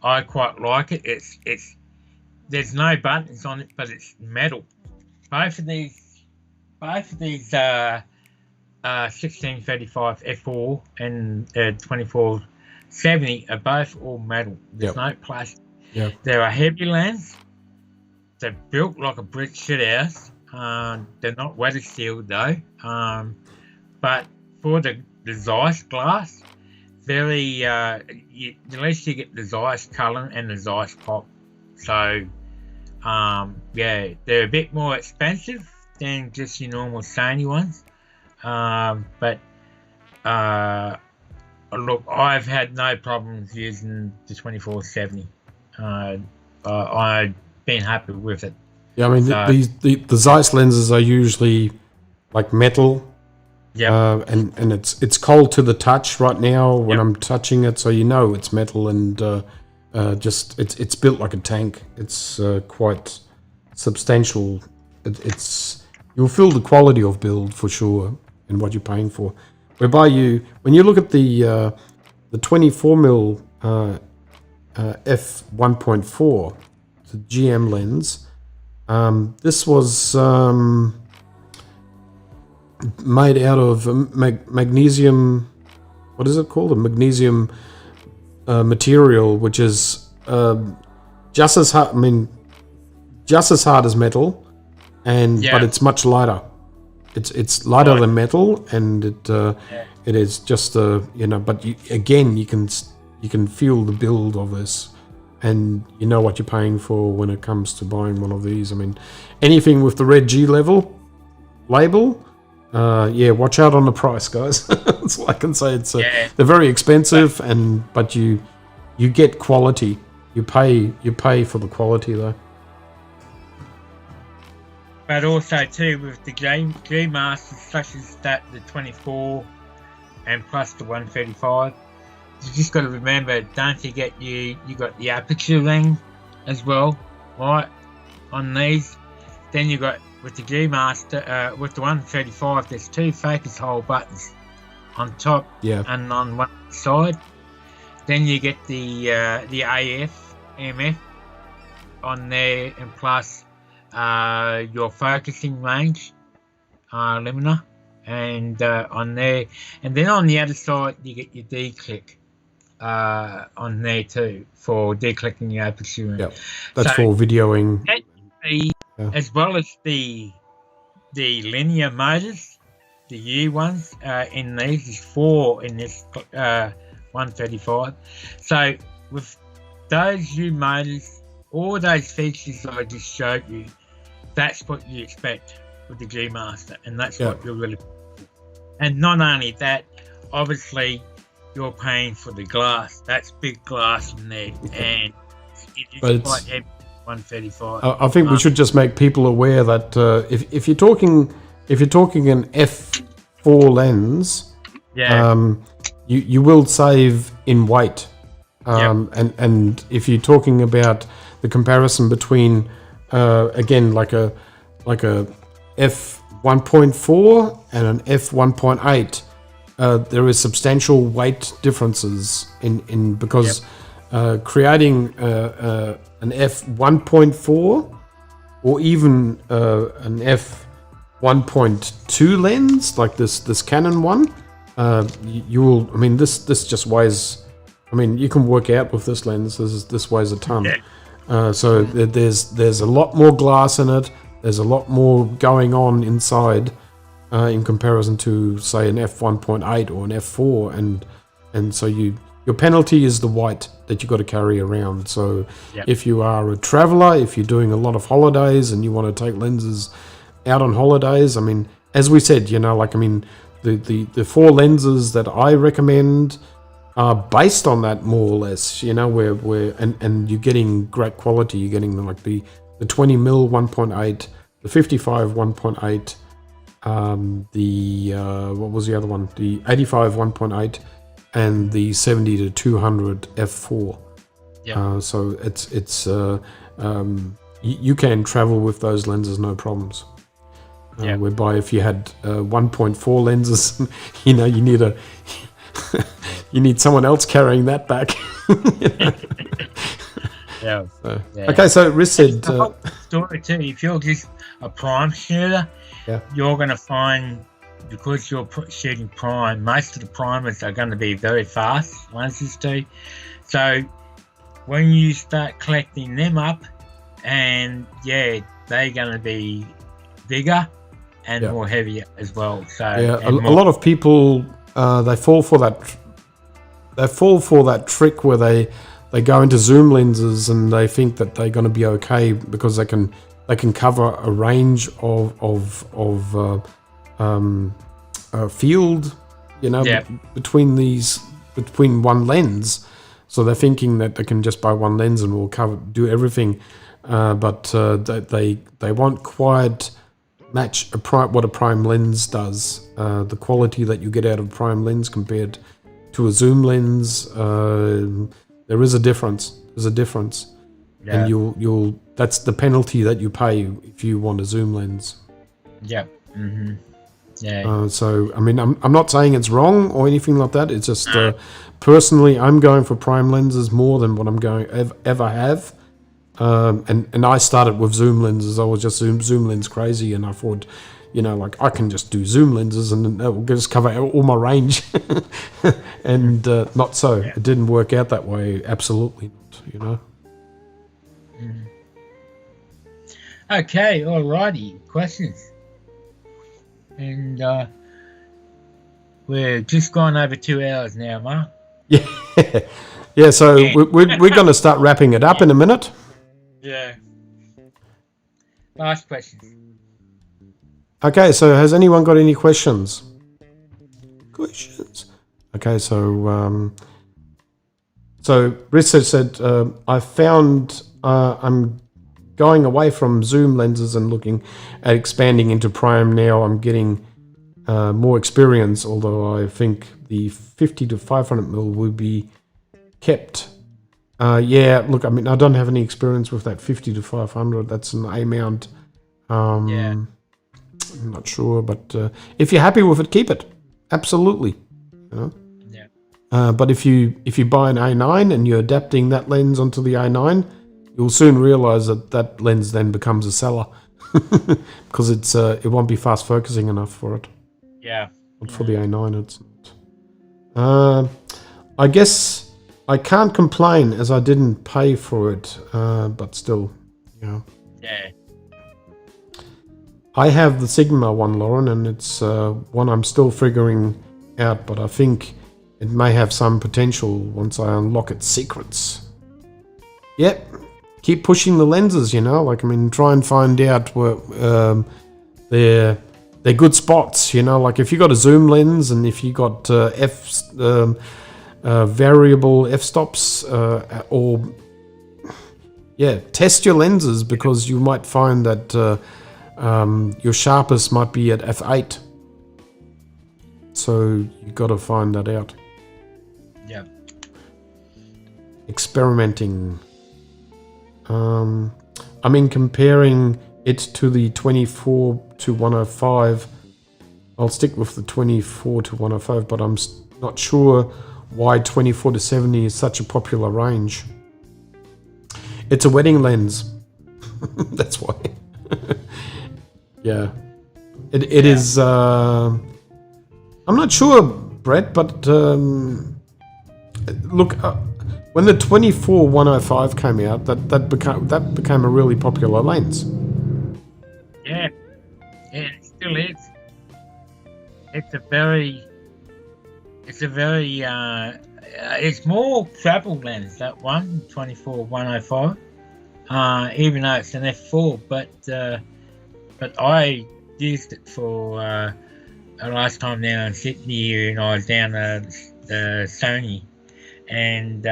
I quite like it. It's there's no buttons on it, but it's metal. Both of these 16-35 f4 and 24-70 are both all metal. There's no plastic. They're a heavy lens. They're built like a brick shit house. They're not weather sealed though. But for the Zeiss glass, very at least you get the Zeiss color and the Zeiss pop. So they're a bit more expensive than just your normal Sony ones. But look, I've had no problems using the 24-70. I've been happy with it. Yeah, I mean, the Zeiss lenses are usually like metal. And it's cold to the touch right now when I'm touching it, so it's metal, and just it's built like a tank. It's quite substantial. You'll feel the quality of build for sure and what you're paying for. Whereby when you look at the 24mm f1.4, the GM lens, this was made out of magnesium. What is it called? A magnesium material, which is just as hard. I mean, just as hard as metal, but it's much lighter. It's lighter than metal, and it is just But you can feel the build of this, and you know what you're paying for when it comes to buying one of these. I mean, anything with the red G label. Watch out on the price, guys. That's all I can say. They're very expensive, but you get quality. You pay for the quality though. But also too with the G Masters such as that, the 24 and plus the 135. You just got to remember, don't forget you got the aperture length as well, right? On these, then you got with the G Master, with the 135, there's two focus hole buttons on top and on one side. Then you get the AF, MF on there, and plus your focusing range, Luminar, and on there, and then on the other side you get your D-click on there too for declicking your aperture. Yeah, that's for videoing. As well as the linear motors, the U ones in these, is 4 in this 135. So with those U motors, all those features that I just showed you, that's what you expect with the G Master, and that's what you're really. And not only that, obviously you're paying for the glass. That's big glass in there, and it is quite heavy. 135. I think we should just make people aware that if you're talking an f4 lens, you will save in weight. And if you're talking about the comparison between again like a f 1.4 and an f 1.8, there is substantial weight differences in because creating an f 1.4 or even an f 1.2 lens like this Canon one, you will. I mean, this just weighs. I mean, you can work out with this lens. This weighs a ton. So there's a lot more glass in it. There's a lot more going on inside in comparison to say an f 1.8 or an f4, and so your penalty is the weight that you got to carry around. So if you are a traveler, if you're doing a lot of holidays and you want to take lenses out on holidays, I mean, as we said, like, I mean, the 4 lenses that I recommend are based on that more or less, where and you're getting great quality. You're getting like the 20mm 1.8, the 55 1.8, the what was the other one? The 85 1.8, and the 70 to 200 f4. So it's you can travel with those lenses no problems. Whereby if you had 1.4 lenses, you need you need someone else carrying that back. Okay, so Riz said story too. If you're just a prime shooter, you're going to find, because you're shooting prime, most of the primers are going to be very fast lenses too. So when you start collecting them up, and they're going to be bigger and more heavier as well. So a lot of people they fall for that trick where they go into zoom lenses and they think that they're going to be okay because they can cover a range of field, between one lens. So they're thinking that they can just buy one lens and will do everything, but they won't quite match what a prime lens does. The quality that you get out of a prime lens compared to a zoom lens, there is a difference. There's a difference, and you'll that's the penalty that you pay if you want a zoom lens. So I mean, I'm not saying it's wrong or anything like that. It's just personally, I'm going for prime lenses more than what I'm going ever have. And I started with zoom lenses. I was just zoom lens crazy, and I thought, like, I can just do zoom lenses and that will just cover all my range. And not so. It didn't work out that way. Absolutely not. Okay, alrighty. Questions? And we're just gone over 2 hours now, Mark. Yeah. So we're going to start wrapping it up in a minute. Last question. Okay, so has anyone got any questions? Okay, so Rissa said, I found I'm going away from zoom lenses and looking at expanding into prime now. I'm getting more experience, although I think the 50 to 500mm will be kept. Look, I mean, I don't have any experience with that 50 to 500. That's an A mount Yeah. I'm not sure, but if you're happy with it, keep it. Absolutely. You know? Yeah. But if you buy an A9 and you're adapting that lens onto the A9, you'll soon realize that that lens then becomes a seller because it won't be fast focusing enough for it. Yeah. But for the A9, it's not. I guess I can't complain as I didn't pay for it, but still, Yeah. I have the Sigma one, Lauren, and it's one I'm still figuring out, but I think it may have some potential once I unlock its secrets. Yep, keep pushing the lenses, you know, like, I mean, try and find out where they're good spots, you know, like if you got a zoom lens and if you got variable f-stops or test your lenses, because you might find that your sharpest might be at f8, so you got to find that out. Yeah. Experimenting. I mean, comparing it to the 24 to 105, I'll stick with the 24 to 105, but I'm not sure why 24 to 70 is such a popular range. It's a wedding lens. That's why. Yeah. It is... I'm not sure, Brett, but look, when the 24-105 came out, that became a really popular lens. Yeah. It still is. It's a very it's more travel lens, that one, 24-105. Even though it's an f4, but I used it for last time down in Sydney, and I was down at Sony, and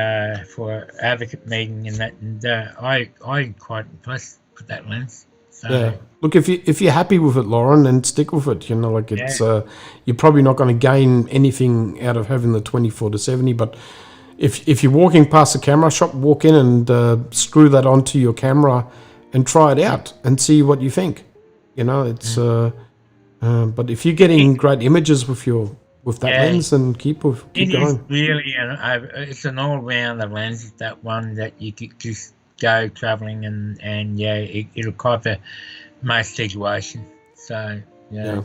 for advocate meeting and that, and I quite impressed with that lens. So, yeah, look, if you're happy with it, Lauren, then stick with it. You know, like it's you're probably not going to gain anything out of having the 24 to 70, but if you're walking past a camera shop, walk in and screw that onto your camera and try it out and see what you think. You know, it's but if you're getting great images with that lens, then keep going. It is really it's an all-rounder lens. That one that you could just go traveling and it'll cover most situations. So yeah.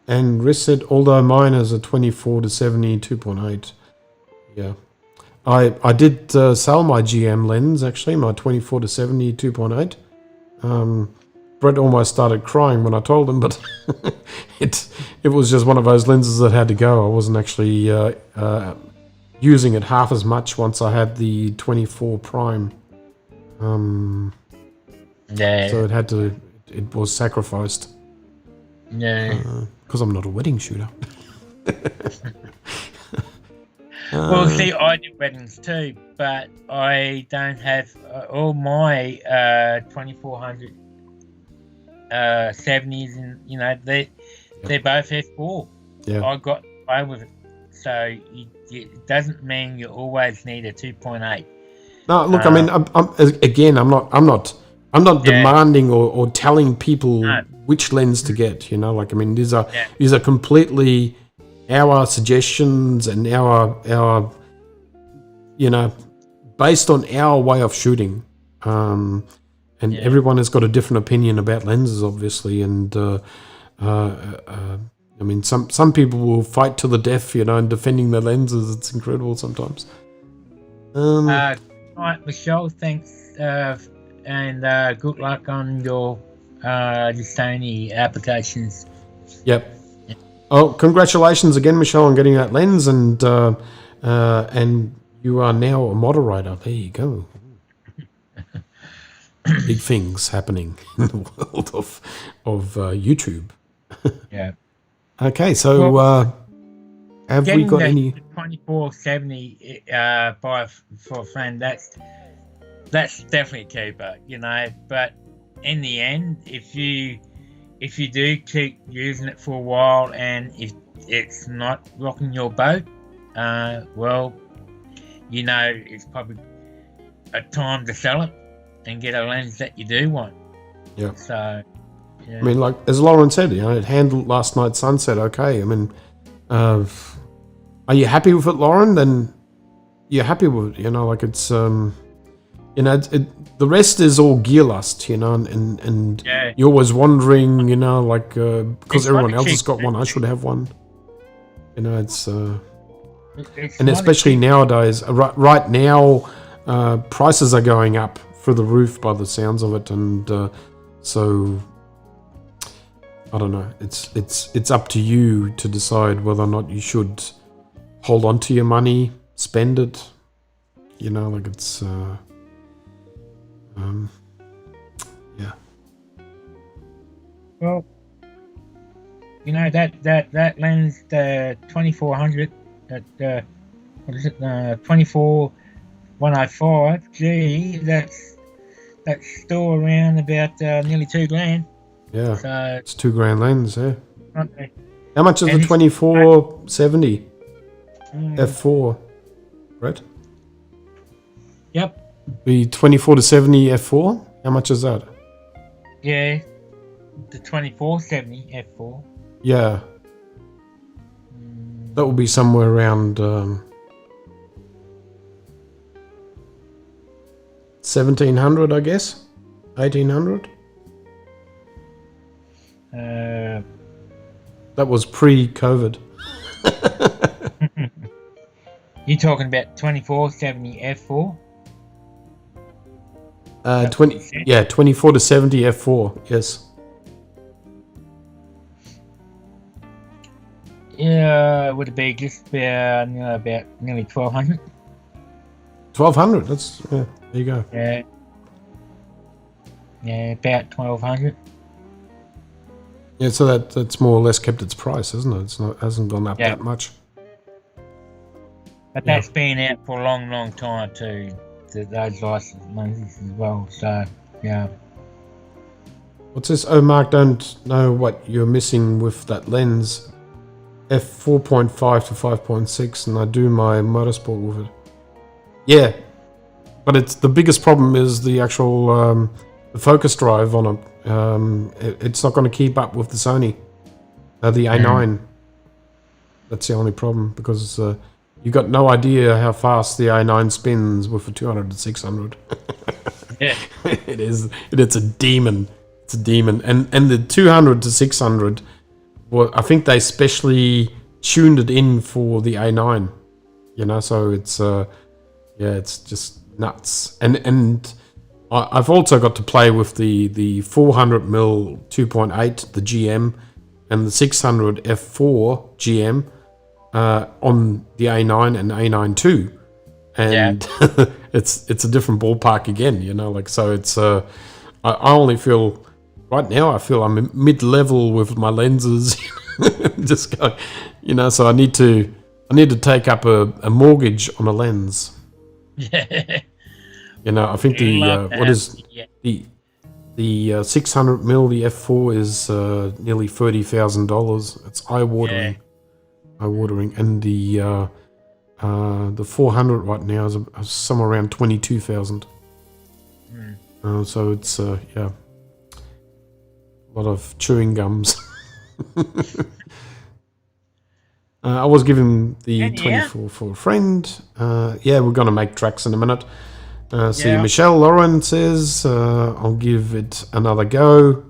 And Riss said, although mine is a 24 to 70 2.8. Yeah. I did sell my GM lens, actually, my 24 to 70 2.8. Brett almost started crying when I told him, but it was just one of those lenses that had to go. I wasn't actually using it half as much once I had the 24 prime. So it was sacrificed. Yeah. Because I'm not a wedding shooter. Well, see, I do weddings too, but I don't have all my 2400 70s, and you know they're both f4. Yeah. I got away with it, so it doesn't mean you always need a 2.8. No, look, I mean, I'm not demanding or telling people which lens to get. You know, like, I mean, these are completely our suggestions and our you know, based on our way of shooting. And everyone has got a different opinion about lenses, obviously. And I mean, some people will fight to the death, you know, in defending their lenses. It's incredible sometimes. Right, Michelle, thanks, and good luck on your the Sony applications. Yep. Oh, congratulations again, Michelle, on getting that lens, and you are now a moderator. There you go. Big things happening in the world of YouTube. Yeah. Okay, so have we got any 2470 for a friend? That's definitely cheaper, you know. But in the end, if you do keep using it for a while and if it's not rocking your boat, well, you know, it's probably a time to sell it and get a lens that you do want. Yeah. So I mean, like as Lauren said, it handled last night's sunset okay. I mean, are you happy with it, Lauren? Then you're happy with it, like it's the rest is all gear lust, and you're always wondering, like because everyone else has got one, I should have one. It's and especially nowadays, right now, prices are going up through the roof by the sounds of it, and so I don't know. It's up to you to decide whether or not you should hold on to your money, spend it. Like it's yeah. Well, that lens, the 2400, that what is it, 24-105G, that's still around about nearly $2,000. Yeah, so it's $2,000 lens. Yeah. Okay. How much is the 2470 f4, Brett? Yep. The 24-70 f4. How much is that? Yeah, the 2470 f4. Yeah. That will be somewhere around 1,700, I guess. 1,800. That was pre-COVID. You're talking about 2470 f4? 24-70 f4. Yes. Yeah, it would be just about nearly 1,200. 1,200. That's there you go. Yeah, about 1,200. Yeah, so that's more or less kept its price, isn't it? Hasn't gone up that much. But that's been out for a long, long time too. Those license lenses as well. So yeah. What's this? Oh, Mark, don't know what you're missing with that lens. f4.5 to 5.6, and I do my motorsport with it. Yeah, but it's the biggest problem is the actual the focus drive on it. It's not going to keep up with the Sony, the A9. That's the only problem, because you've got no idea how fast the A9 spins with a 200 to 600. Yeah, it's a demon. It's a demon, and the 200 to 600. Well, I think they specially tuned it in for the A9. So it's it's just nuts. And I've also got to play with the 400mm 2.8, the GM, and the 600 f4 GM on the A9 and A9 II, and it's a different ballpark again. So it's I only feel right now I'm mid-level with my lenses. Just go, so I need to take up a mortgage on a lens. Yeah. I think the 600mm, the f4 is nearly $30,000. It's eye-watering. And the 400 right now is somewhere around 22,000. So it's a lot of chewing gums. I was giving the 24 for a friend. We're going to make tracks in a minute. See, Michelle Lauren says, I'll give it another go.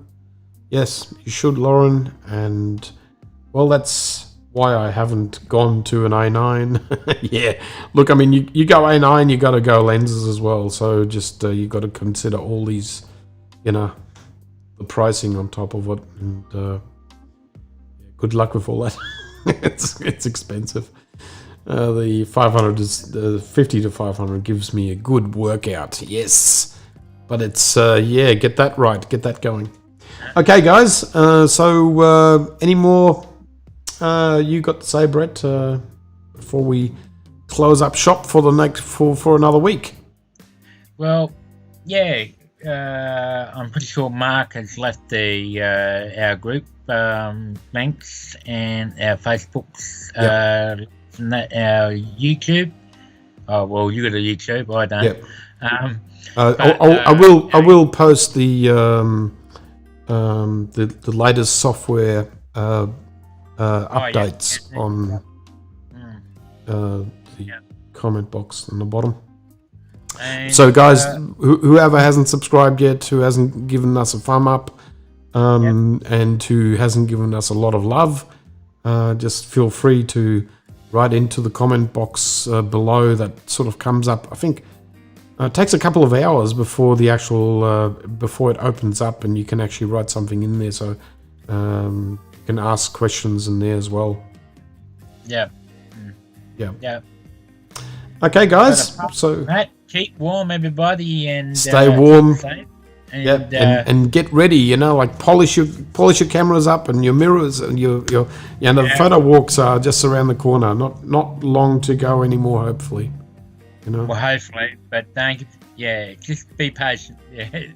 Yes, you should, Lauren. And, well, that's why I haven't gone to an A9. Yeah, look, I mean, you go A9, you got to go lenses as well. So just you got to consider all these, the pricing on top of it. And good luck with all that. It's expensive. The 500 is 50 to 500 gives me a good workout. Yes, but it's get that right, get that going. Okay, guys. So any more you got to say, Brett, before we close up shop for the next for another week? Well, I'm pretty sure Mark has left our group links and our Facebooks, our YouTube. Oh well, you got a YouTube, I don't. Yep. I will post the the latest software updates on the comment box on the bottom. And, So guys, whoever hasn't subscribed yet, who hasn't given us a thumb up, and who hasn't given us a lot of love, just feel free to write into the comment box below. That sort of comes up. I think it takes a couple of hours before the actual before it opens up, and you can actually write something in there. So you can ask questions in there as well. Yeah. Okay, guys. So Matt, keep warm, everybody, and stay warm. keep safe. And, and get ready. You know, like polish your cameras up and your mirrors and your the photo walks are just around the corner. Not long to go anymore. Hopefully, you know. Well, hopefully, but just be patient. Yeah.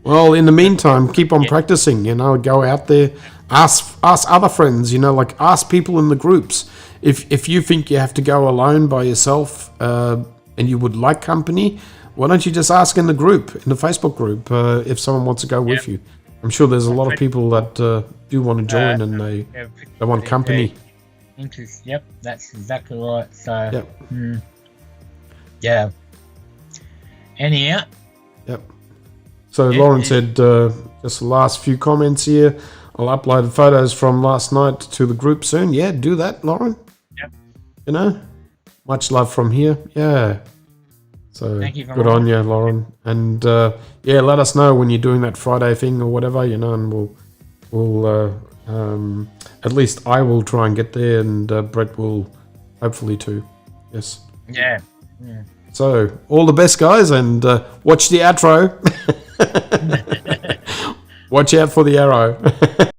Well, in the meantime, keep on practicing. You know, go out there, ask other friends. You know, like ask people in the groups. If you think you have to go alone by yourself and you would like company, why don't you just ask in the group, in the Facebook group, if someone wants to go with you? I'm sure there's a lot of people that do want to join and they want company. Interest. Yep, that's exactly right. So, yeah. Anyhow. Yep. So Lauren said, just the last few comments here. I'll upload photos from last night to the group soon. Yeah, do that, Lauren. Yep. You know, much love from here. Yeah. So good on you, Lauren. And let us know when you're doing that Friday thing or whatever, you know, and we'll at least I will try and get there, and Brett will hopefully too. Yes. Yeah. So all the best, guys, and watch the outro. Watch out for the arrow.